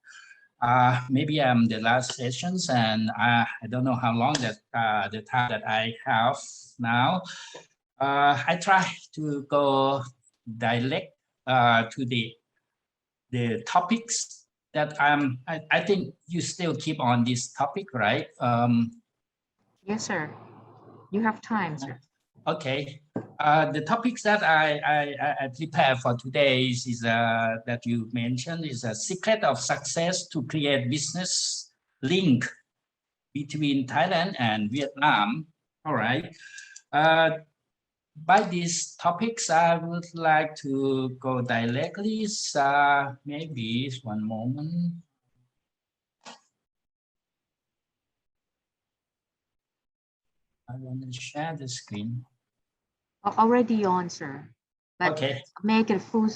Maybe I'm the last sessions, and I don't know how long that the time that I have now. I try to go direct to the topics that I think you still keep on this topic, right? Yes, sir. You have time, sir. Okay. The topics that I prepared for today is that you mentioned is a secret of success to create business link between Thailand and Vietnam. All right. By these topics, I would like to go directly. Maybe 1 moment. I want to share the screen. Already on, sir. But okay. Make it full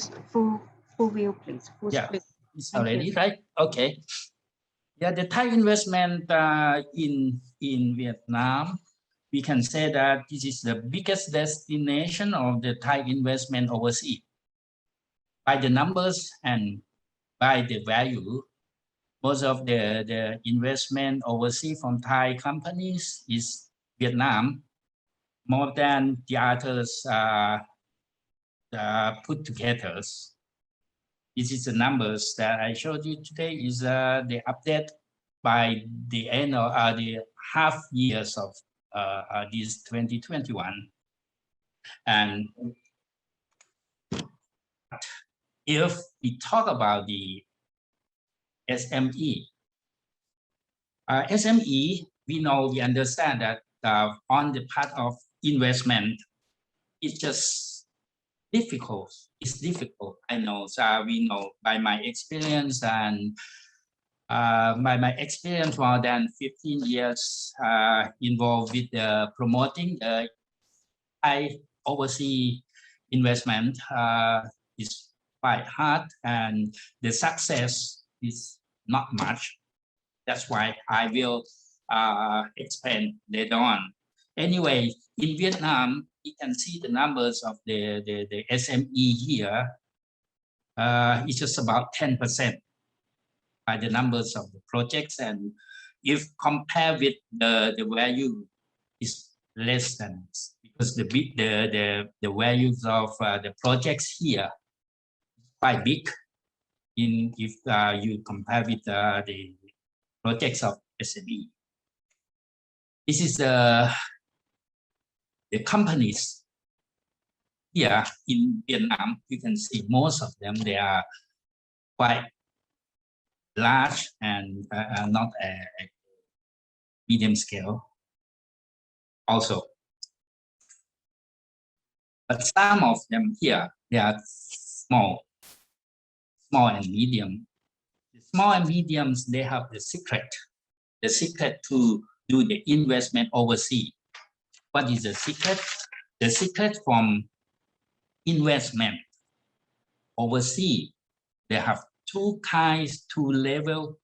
view, please. Full yeah, screen. it's Thank already you. right. Okay. Yeah, the Thai investment in Vietnam, we can say that this is the biggest destination of the Thai investment overseas. By the numbers and by the value, most of the investment overseas from Thai companies is Vietnam, more than the others put together. This is the numbers that I showed you today is the update by the end of the half years of this 2021. And if we talk about the SME, SME, we understand that on the part of investment, it's just difficult. It's difficult. I know. So we know by my experience and by my experience more than 15 years involved with promoting Thai overseas investment is quite hard, and the success is not much. That's why I will explain later on. Anyway, in Vietnam, you can see the numbers of the SME here. It's just about 10% by the numbers of the projects, and if compared with the value, is less than, because the values of the projects here quite big if you compare with the projects of SME. This is the companies here in Vietnam. You can see most of them, they are quite large and not a medium scale also. But some of them here, they are small and medium. The small and mediums, they have the secret to do the investment overseas. What is the secret? The secret from investment overseas, they have two levels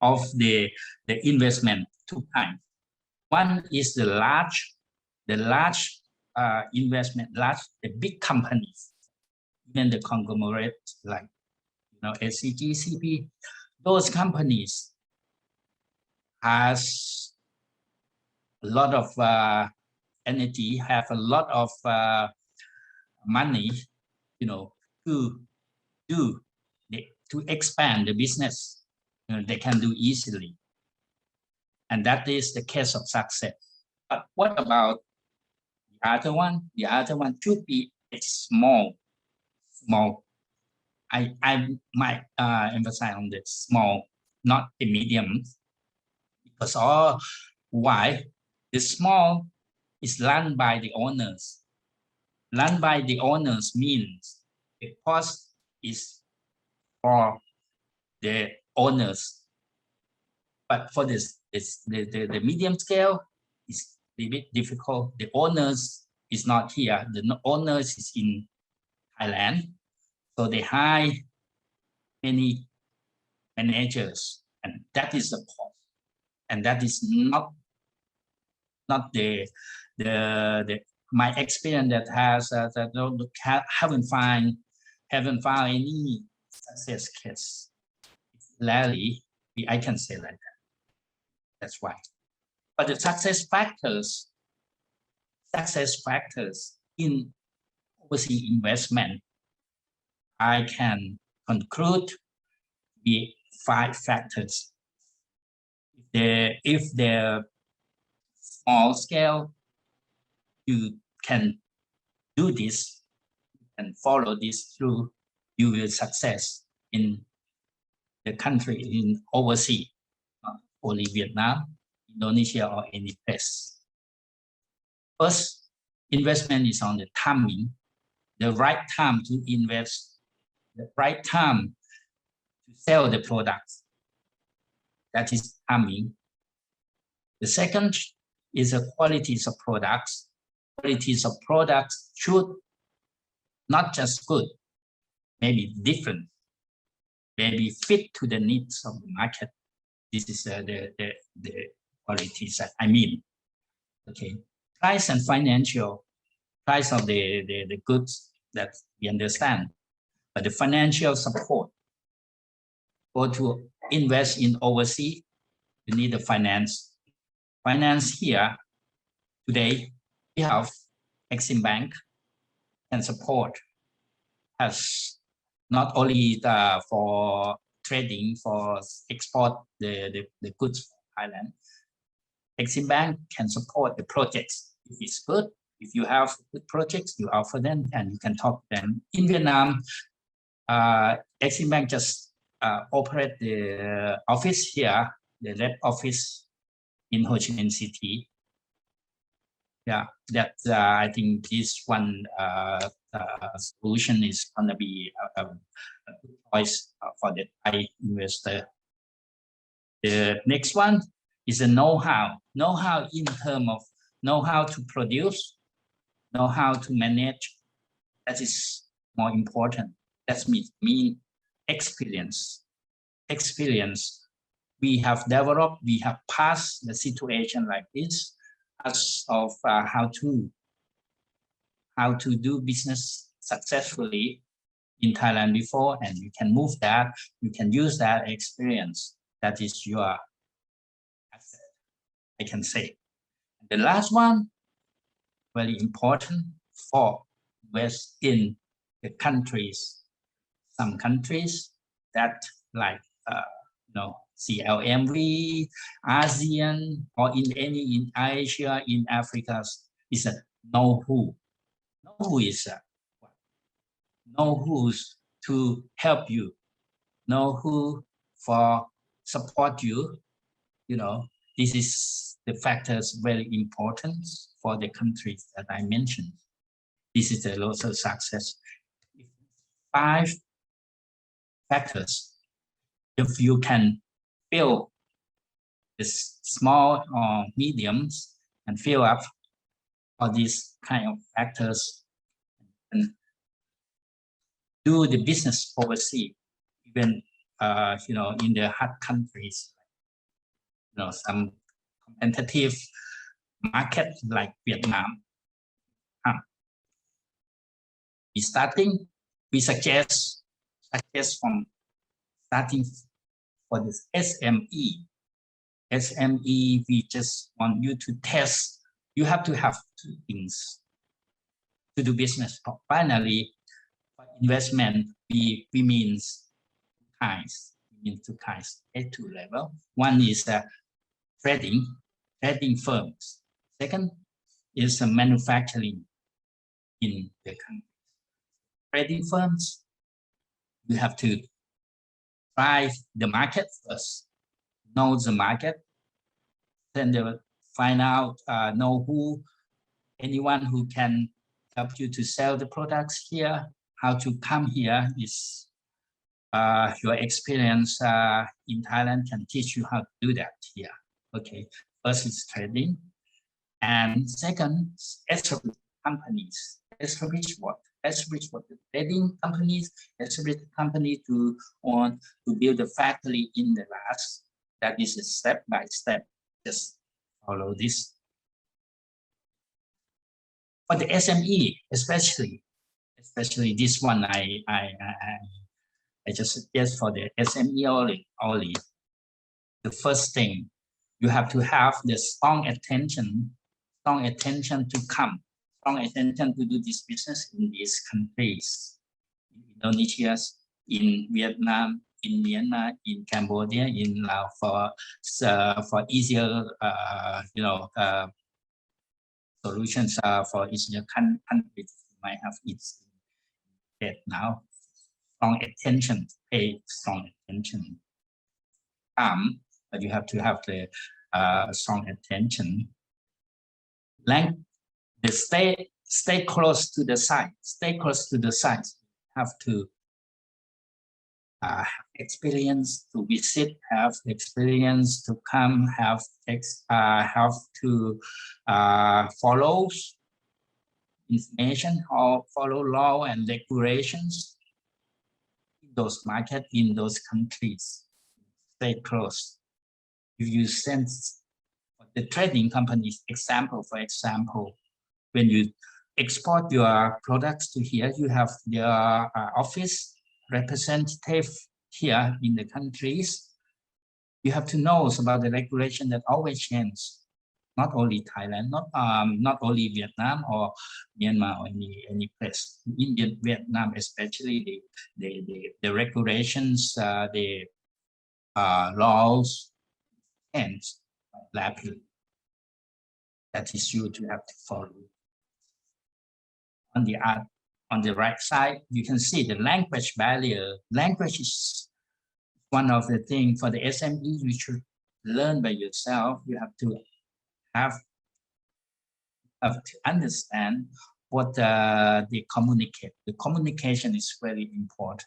of the investment, two kinds. One is the large investment, the big companies, even the conglomerate like SCG, CP. Those companies has a lot of energy, have a lot of money, to expand the business. They can do easily, and that is the case of success. But what about the other one? The other one should be small. I might emphasize on the small, not the medium, because why? The small is run by the owners. Run by the owners means the cost is for the owners, but for the medium scale, it's a bit difficult. The owners is not here. The owners is in Thailand, so they hire many managers, and that is the cost, and that is not the my experience that has haven't found any success case. Rarely, I can say like that. That's why. But the success factors in overseas investment, I can conclude the 5 factors. If they're small scale, you can do this and follow this through, you will success in the country, in overseas, not only Vietnam, Indonesia, or any place. First, investment is on the timing, the right time to invest, the right time to sell the products. That is timing. The second is the qualities of products. Qualities of products should not just good, maybe different, maybe fit to the needs of the market. This is the qualities that I mean. Okay, price and financial, price of the goods that we understand, but the financial support. Or to invest in overseas, you need the finance. Finance here today, we have Exim Bank and support, has not only for trading, for export the goods from Thailand. Exim Bank can support the projects. If it's good, if you have good projects, you offer them and you can talk to them. In Vietnam, Exim Bank just operate the office here, the rep office in Ho Chi Minh City. Yeah, that I think this one solution is going to be a good choice for the Thai investor. The next one is the know-how. Know-how in terms of know-how to produce, know-how to manage. That is more important. That means experience. Experience. We have developed, we have passed the situation like this as of how to do business successfully in Thailand before, and you can move that, you can use that experience. That is your asset, I can say. The last one, very important for West in the countries. Some countries that like CLMV, ASEAN, or in Asia, in Africa, is a know who. Know who is know who's to help you, know who for support you. This is the factors very important for the countries that I mentioned. This is the local success. 5 factors. If you can fill this small or mediums and fill up all these kind of factors and do the business overseas, even in the hard countries, some competitive market like Vietnam. We suggest from starting for this SME. SME, we just want you to test. You have to have 2 things to do business. Finally, for investment, we means 2 kinds. We mean 2 kinds at 2 level. One is trading firms. Second is manufacturing in the country. Trading firms, you have to try the market first, know the market, then they will find out, know anyone who can help you to sell the products here, how to come here is your experience in Thailand can teach you how to do that here. Okay, first is trading, and second, establish companies. Establish what? Establish what? The trading companies, establish the company to build a factory in the last. That is a step by step. Just follow this. For the SME, especially this one, I just suggest for the SME only. The first thing, you have to have the strong attention to come, strong attention to do this business in these countries, in Indonesia, in Vietnam, in Myanmar, in Cambodia, in Laos, for easier, solutions for easier countries. You might have its head now. Strong attention, pay strong attention. But you have to have the strong attention. Stay close to the site. Stay close to the site. Have to experience to visit, have experience to come, have to follow information or follow law and regulations in those markets, in those countries. Stay close. If you sense the trading companies, for example, when you export your products to here, you have their office representative here in the countries. You have to know about the regulation that always change. Not only Thailand, not only Vietnam or Myanmar or any place. In Vietnam, especially the regulations, the laws change rapidly. That is you to have to follow. On the on the right side, you can see the language barrier. Language is one of the things for the SME you should learn by yourself. You have to understand what they communicate. The communication is very important,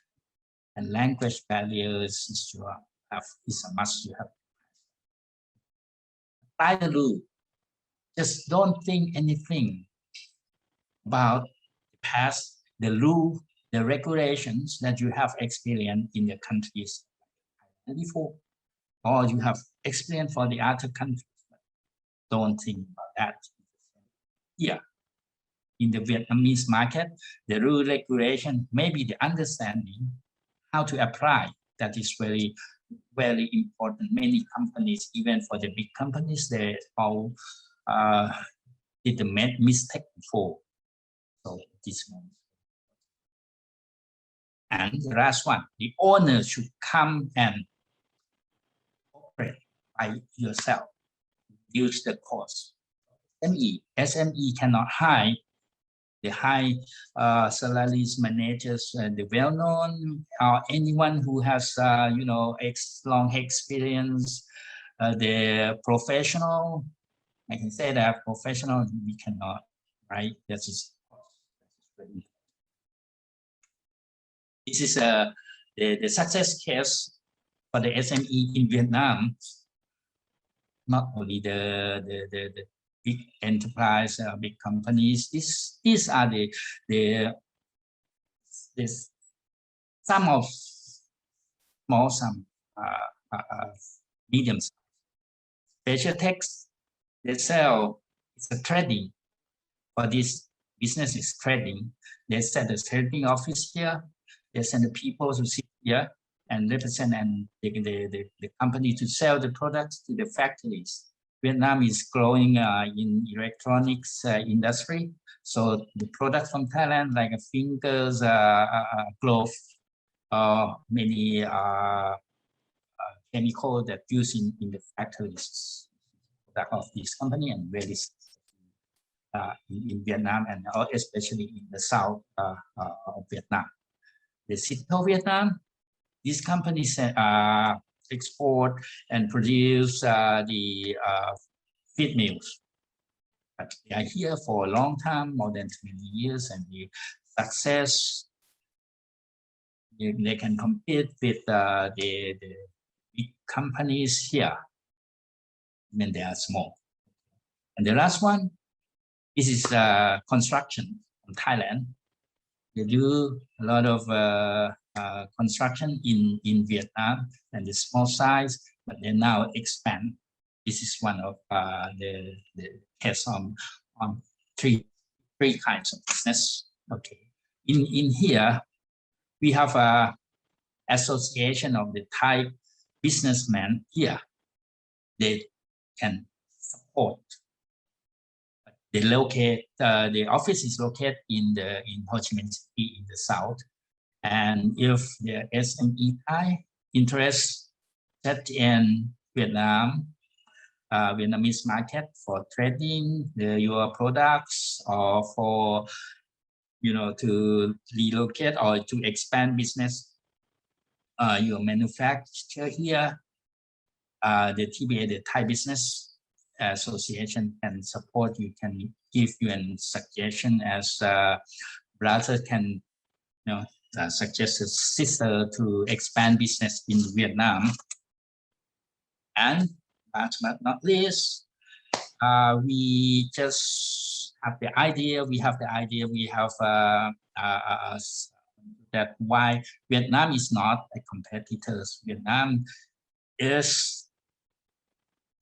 and language barriers is a must. You have to apply the rule. Just don't think anything about the past, the rule, the regulations that you have experienced in the countries before, or you have experienced for the other countries. Don't think about that. Here, in the Vietnamese market, the rule regulation, maybe the understanding how to apply, that is very, very important. Many companies, even for the big companies, they all did the mistake before. So this one. And the last one, the owner should come and operate by yourself, use the cost. SME cannot hire the high salaries managers, the well-known, or anyone who has long experience, the professional. I can say that professional we cannot, right? This is the success case for the SME in Vietnam. Not only the big enterprise, big companies. These are some of small, some medium. Special text, they sell. It's a trading. For this business is trading. They set the trading office here. They send the people to sit here and represent and the company to sell the products to the factories. Vietnam is growing in electronics industry. So the products from Thailand, like fingers, gloves, many chemicals that used in the factories of this company and very in Vietnam and especially in the south of Vietnam. The city of Vietnam, these companies export and produce the feed mills. But they are here for a long time, more than 20 years, and the success, they can compete with the big companies here when they are small. And the last one, this is construction in Thailand. They do a lot of construction in Vietnam and the small size, but they now expand. This is one of the case on three kinds of business. Okay, in here we have a association of the Thai businessmen here. They can support. They locate the office is located in Ho Chi Minh City in the south. And if the SME Thai interest set in Vietnam, Vietnamese market for trading your products or for to relocate or to expand business, your manufacture here, the TBA, the Thai Business Association can support you, can give you a suggestion as brother can suggest a sister to expand business in Vietnam. And last but not least, we just have the idea. We have that why Vietnam is not a competitor. Vietnam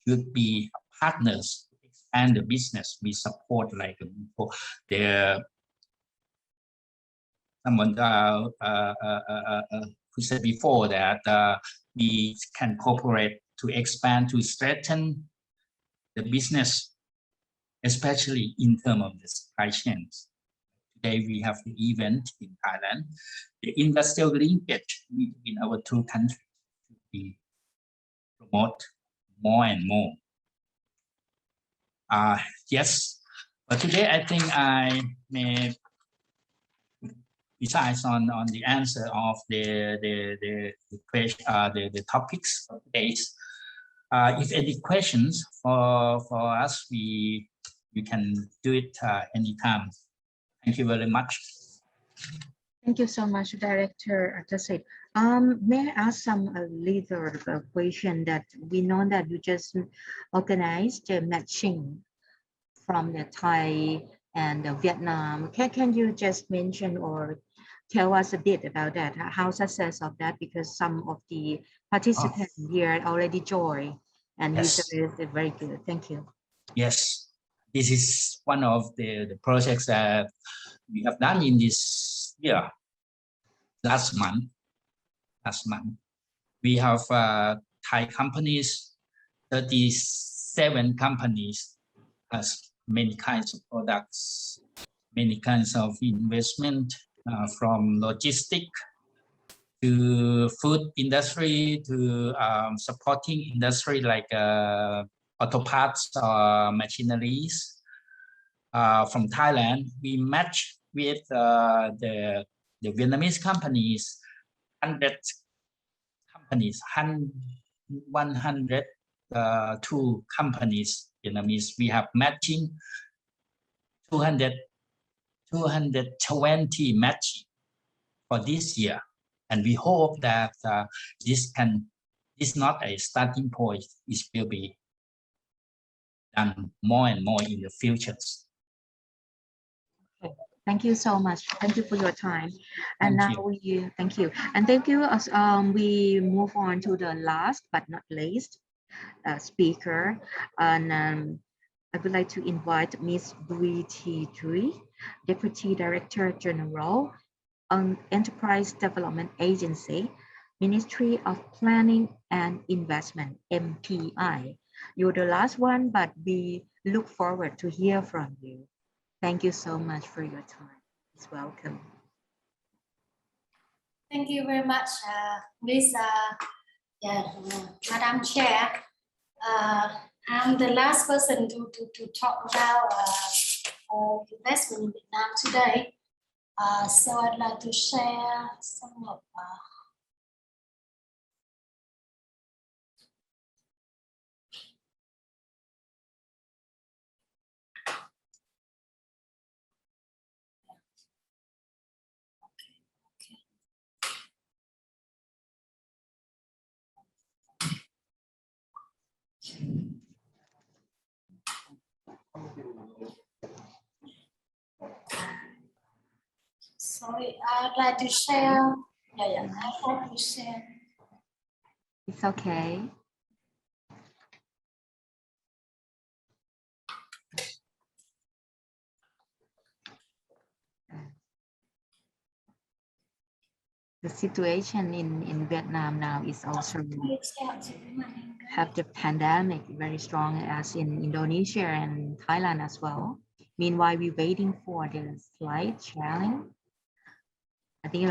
should be partners to expand the business. We support like someone who said before that we can cooperate to expand, to strengthen the business, especially in terms of the supply chains. Today we have the event in Thailand. The industrial linkage between our two countries should be promoted more and more. Yes, but today I think I may besides on the answer of the question, the topics of today's. If any questions for us, we can do it anytime. Thank you very much. Thank you so much, Director Tasit. May I ask some little question that we know that you just organized the matching from the Thai and the Vietnam. Can you just mention or tell us a bit about that? How success of that? Because some of the participants here already joined, and Yes. you said very good. Thank you. Yes, this is one of the projects that we have done in this year. Last month, we have Thai companies, 37 companies, has many kinds of products, many kinds of investment, from logistic to food industry to supporting industry like auto parts or machineries. From Thailand, we match with the Vietnamese companies, 100 companies, 102 companies Vietnamese. We have matching 220 matching for this year, and we hope that this is not a starting point. It will be done more and more in the futures. Thank you so much. Thank you for your time. And Thank now thank you. And thank you as we move on to the last but not least speaker. And I would like to invite Ms. Bui Thi Thuy, Deputy Director General on Enterprise Development Agency, Ministry of Planning and Investment, MPI. You're the last one, but we look forward to hear from you. Thank you so much for your time. It's welcome. Thank you very much, Ms. Madam Chair. I'm the last person to talk about investment in Vietnam today. So I'd like to share some of sorry, I'd like to share. I'd like to share. It's okay. The situation in Vietnam now is also have the pandemic very strong as in Indonesia and Thailand as well. Meanwhile, we're waiting for the slight challenge. I think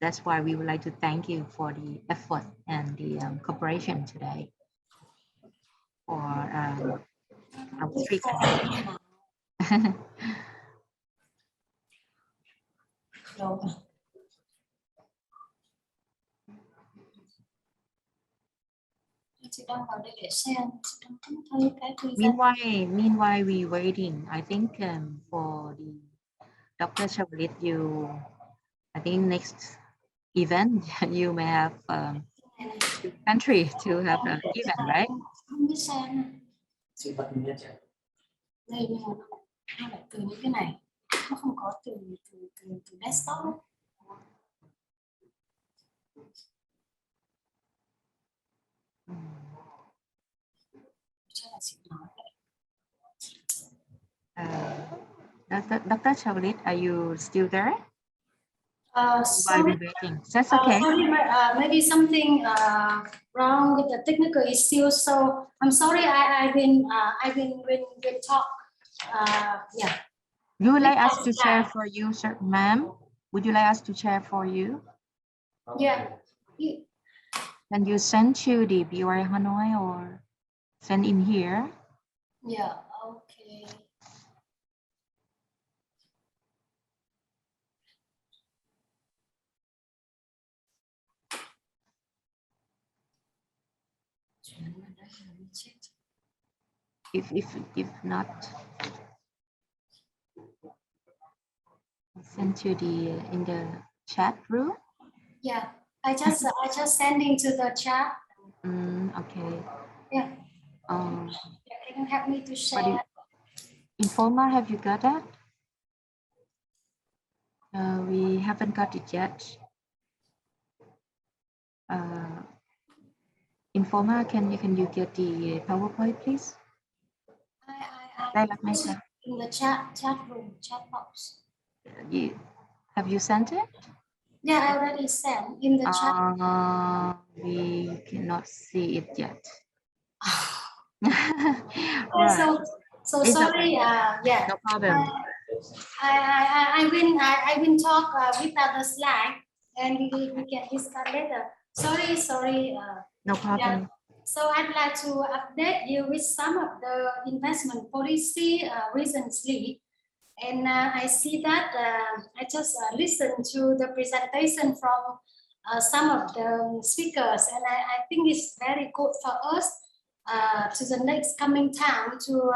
that's why we would like to thank you for the effort and the cooperation today for our speaker. Meanwhile, we're waiting. I think for the Dr. Chavalit, I think next event you may have country to have an event, right? Đây nhưng mà nó lại từ những cái này, nó không có từ desktop. Dr. Chavalit, are you still there? Sorry, While we're waiting, that's okay. Sorry, maybe something wrong with the technical issue. So I'm sorry. I've been talk. Yeah. You would like us to share for you, sir, ma'am? Would you like us to share for you? Yeah. Can you send to the BOI Hanoi or send in here? Yeah. Okay. If not, I'll send you in the chat room. Yeah, I just sending to the chat. Okay. Yeah. Um, Can you help me to share? Informa, have you got that? We haven't got it yet. Informa, can you get the PowerPoint, please? I in the chat room, chat box. Have you sent it? Yeah, I already sent in the chat. We cannot see it yet. Right. So it's sorry. Okay. Yeah. No problem. I will talk without the slide, and we can discuss later. Sorry. No problem. Yeah. So I'd like to update you with some of the investment policy recently. And I see that I just listened to the presentation from some of the speakers, and I think it's very good for us to the next coming time to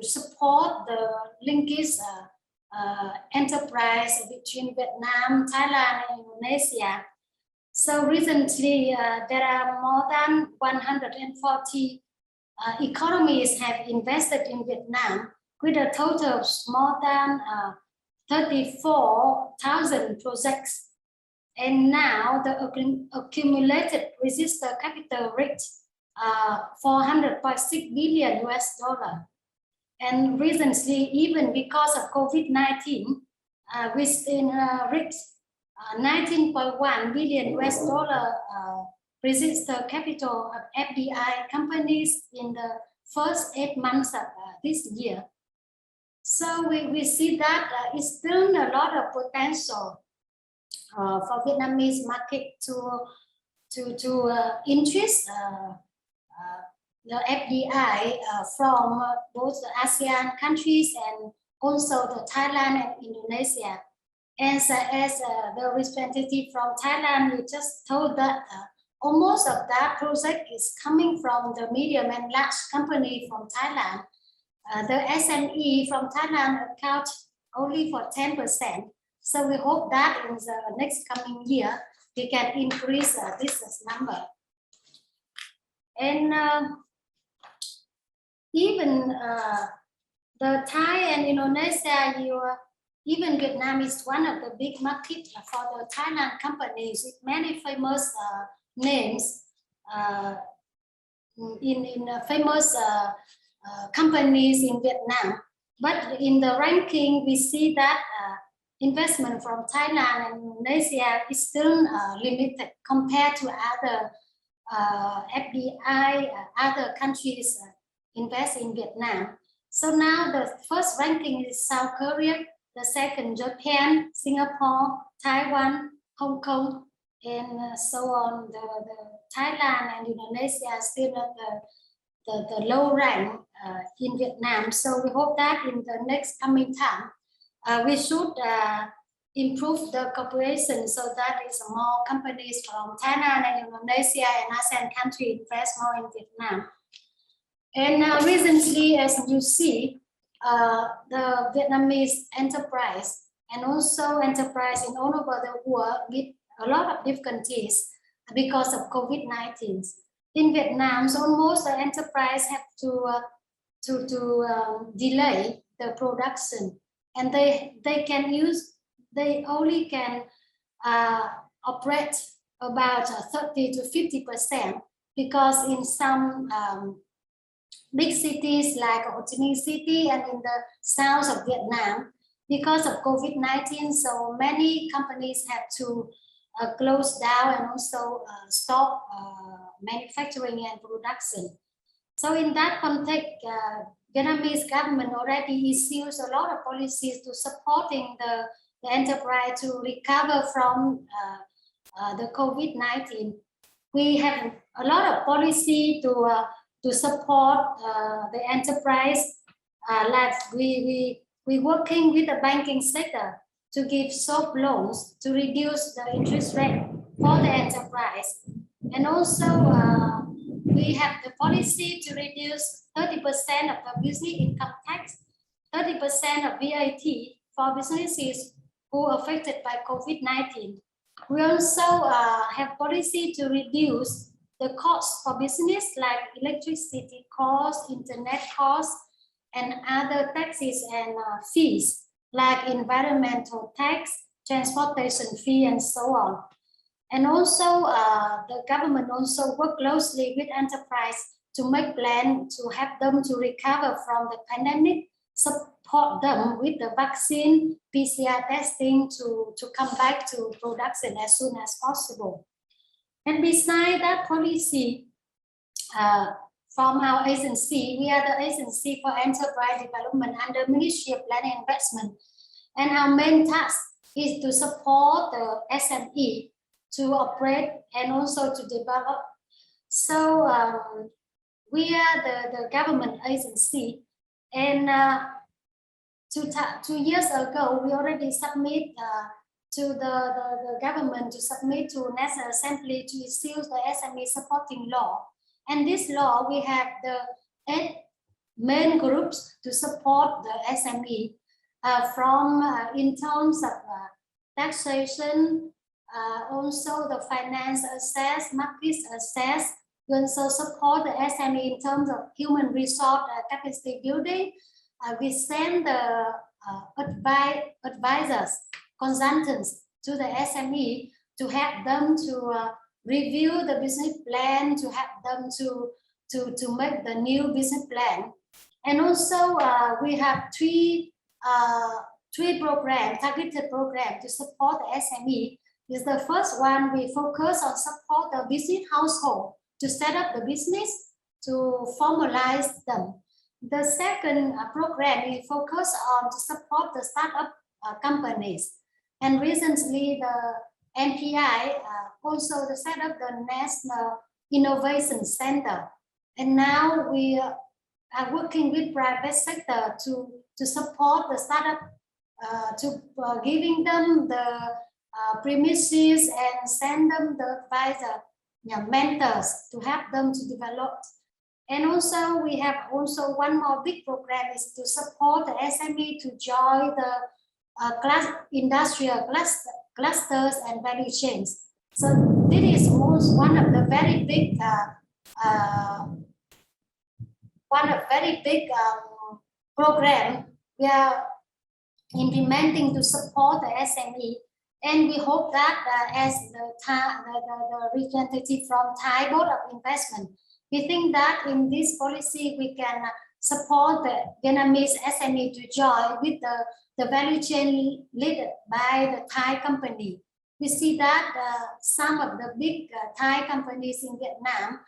support the linkage enterprise between Vietnam, Thailand, and Indonesia. So recently, there are more than 140 economies have invested in Vietnam, with a total of more than 34,000 projects. And now the accumulated registered capital reached $400.6 billion US. And recently, even because of COVID-19, we still reached 19.1 billion US registered capital of FDI companies in the first 8 months of this year. So we see that it's still a lot of potential for Vietnamese market to interest the FDI from both the ASEAN countries and also the Thailand and Indonesia. As the representative from Thailand, we just told that almost of that project is coming from the medium and large company from Thailand. The SME from Thailand account only for 10%. So we hope that in the next coming year, we can increase this number. And even the Thai and Indonesia, even Vietnam is one of the big markets for the Thailand companies with many famous names in famous companies in Vietnam. But in the ranking, we see that investment from Thailand and Indonesia is still limited compared to other FDI, other countries invest in Vietnam. So now the first ranking is South Korea, the second Japan, Singapore, Taiwan, Hong Kong, and so on. The Thailand and Indonesia are still at the low rank in Vietnam. So we hope that in the next coming time, we should improve the cooperation so that is more companies from Thailand and Indonesia and ASEAN countries invest more in Vietnam. And recently, as you see, the Vietnamese enterprise and also enterprise in all over the world with a lot of difficulties because of COVID-19. In Vietnam, almost the enterprise have to delay the production, and they only can operate about 30 to 50% because in some big cities like Ho Chi Minh City and in the south of Vietnam, because of COVID-19, so many companies have to close down and also stop manufacturing and production. So in that context, Vietnamese government already issues a lot of policies to supporting the enterprise to recover from the COVID-19. We have a lot of policy to support the enterprise. Like we working with the banking sector to give soft loans to reduce the interest rate for the enterprise. And also we have the policy to reduce 30% of the business income tax, 30% of VAT for businesses who are affected by COVID-19. We also have policy to reduce the cost for business like electricity costs, internet costs, and other taxes and fees like environmental tax, transportation fee, and so on. And also the government also work closely with enterprise to make plan to help them to recover from the pandemic, support them with the vaccine, PCR testing to come back to production as soon as possible. And beside that policy, from our agency, we are the agency for enterprise development under Ministry of Planning and Investment. And our main task is to support the SME to operate and also to develop. So we are the government agency, and 2 years ago, we already submit to the government to submit to National Assembly to issue the SME supporting law. And this law, we have the 8 main groups to support the SME from in terms of taxation, also the finance access, market access. We also support the SME in terms of human resource capacity building. We send the advisors, consultants to the SME to help them to review the business plan, to help them to make the new business plan. And also we have three programs, targeted programs to support the SME. Is the first one, we focus on support the business household to set up the business, to formalize them. The second program, we focus on to support the startup companies. And recently, the NPI also set up the National Innovation Center. And now we are working with private sector to support the startup, to giving them the premises and send them the advisor, mentors to help them to develop. And also we have also one more big program is to support the SME to join the industrial clusters and value chains. So this is one of the very big program we are implementing to support the SME. And we hope that as the representative from Thai Board of Investment, we think that in this policy we can support the Vietnamese SME to join with the value chain led by the Thai company. We see that some of the big Thai companies in Vietnam,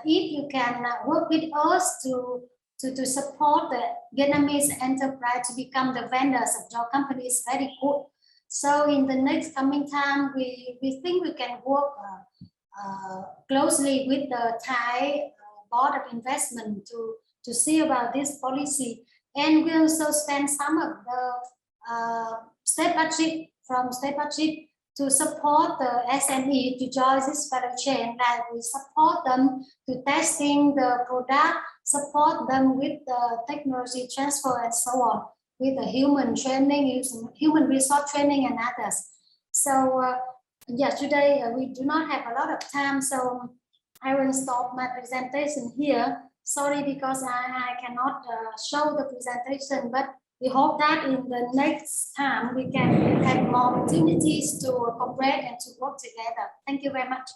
if you can work with us to support the Vietnamese enterprise to become the vendors of your company is very good. So in the next coming time, we think we can work closely with the Thai Board of Investment to see about this policy. And we also spend some of the state budget from state budget to support the SME to join this value chain. Like we support them to testing the product, support them with the technology transfer and so on, with the human training, human resource training and others. So yeah, today we do not have a lot of time, so I will stop my presentation here. Sorry, because I cannot show the presentation, but we hope that in the next time we can have more opportunities to cooperate and to work together. Thank you very much.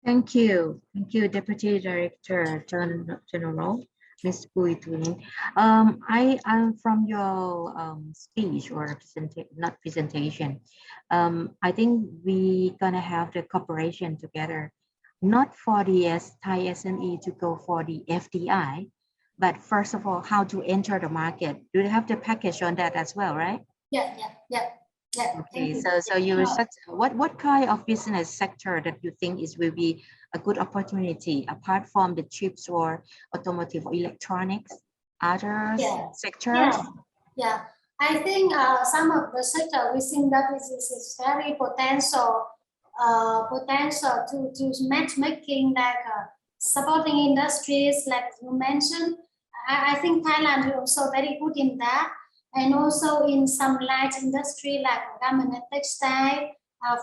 Thank you, Deputy Director General, Ms. Bui Tuning. I'm from your speech or not presentation. I think we gonna have the cooperation together, not for the Thai SME to go for the FDI, but first of all, how to enter the market. Do you have the package on that as well, right? Yeah. Okay, so you research what kind of business sector that you think will be a good opportunity apart from the chips or automotive or electronics, other sectors? Yeah. I think some of the sector we think that is very potential to matchmaking, like supporting industries like you mentioned. I think Thailand is also very good in that, and also in some light industry like garment and textile,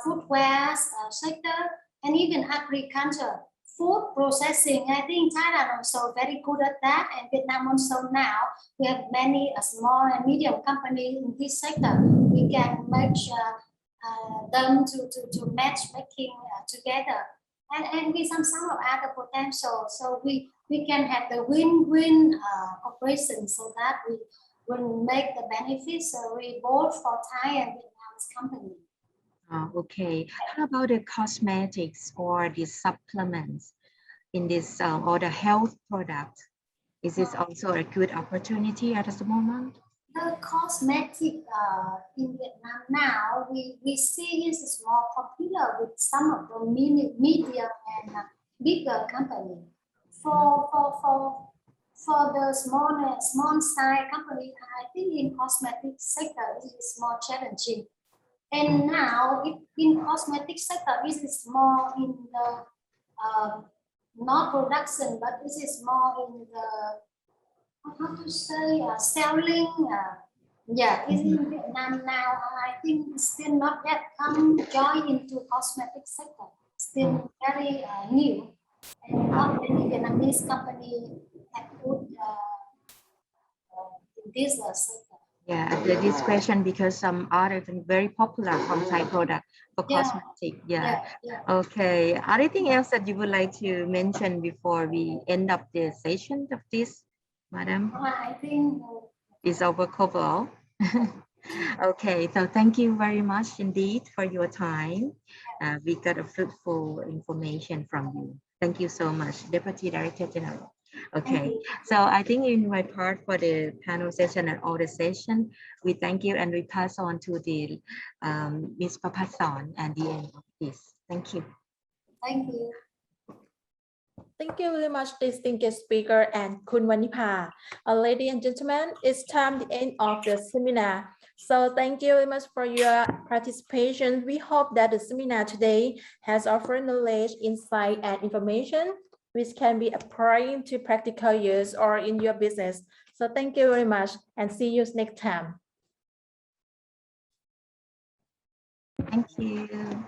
footwear sector, and even agriculture, food processing. I think Thailand also very good at that, and Vietnam also now. We have many small and medium companies in this sector. We can match them to matchmaking together, and with some of other potential. So we can have the win-win operation, so that we will make the benefits both for Thai and Vietnam's company. Okay. How about the cosmetics or the supplements in this or the health product? Is this also a good opportunity at the moment? The cosmetic in Vietnam now, we see is more popular with some of the medium and bigger companies. For the small size company, I think in cosmetic sector it is more challenging. And now in cosmetic sector, it is more in the not production, but this is more in the how to say selling. Yeah, in Vietnam now, I think it's still not yet join into cosmetic sector. Still very new, and not many Vietnamese company have put in this sector. Yeah, this question because some are very popular from Thai product for cosmetic. Yeah. Okay. Anything else that you would like to mention before we end up the session of this, Madam? I think it's over cover. Okay, so thank you very much indeed for your time. We got a fruitful information from you. Thank you so much, Deputy Director General. Okay, so I think in my part for the panel session and all the session, we thank you and we pass on to the Ms. Papasan and the end of this. Thank you. Thank you. Thank you very much, distinguished speaker and Kun Wanipa. Ladies and gentlemen, it's time the end of the seminar. So thank you very much for your participation. We hope that the seminar today has offered knowledge, insight, and information which can be applied to practical use or in your business. So thank you very much and see you next time. Thank you.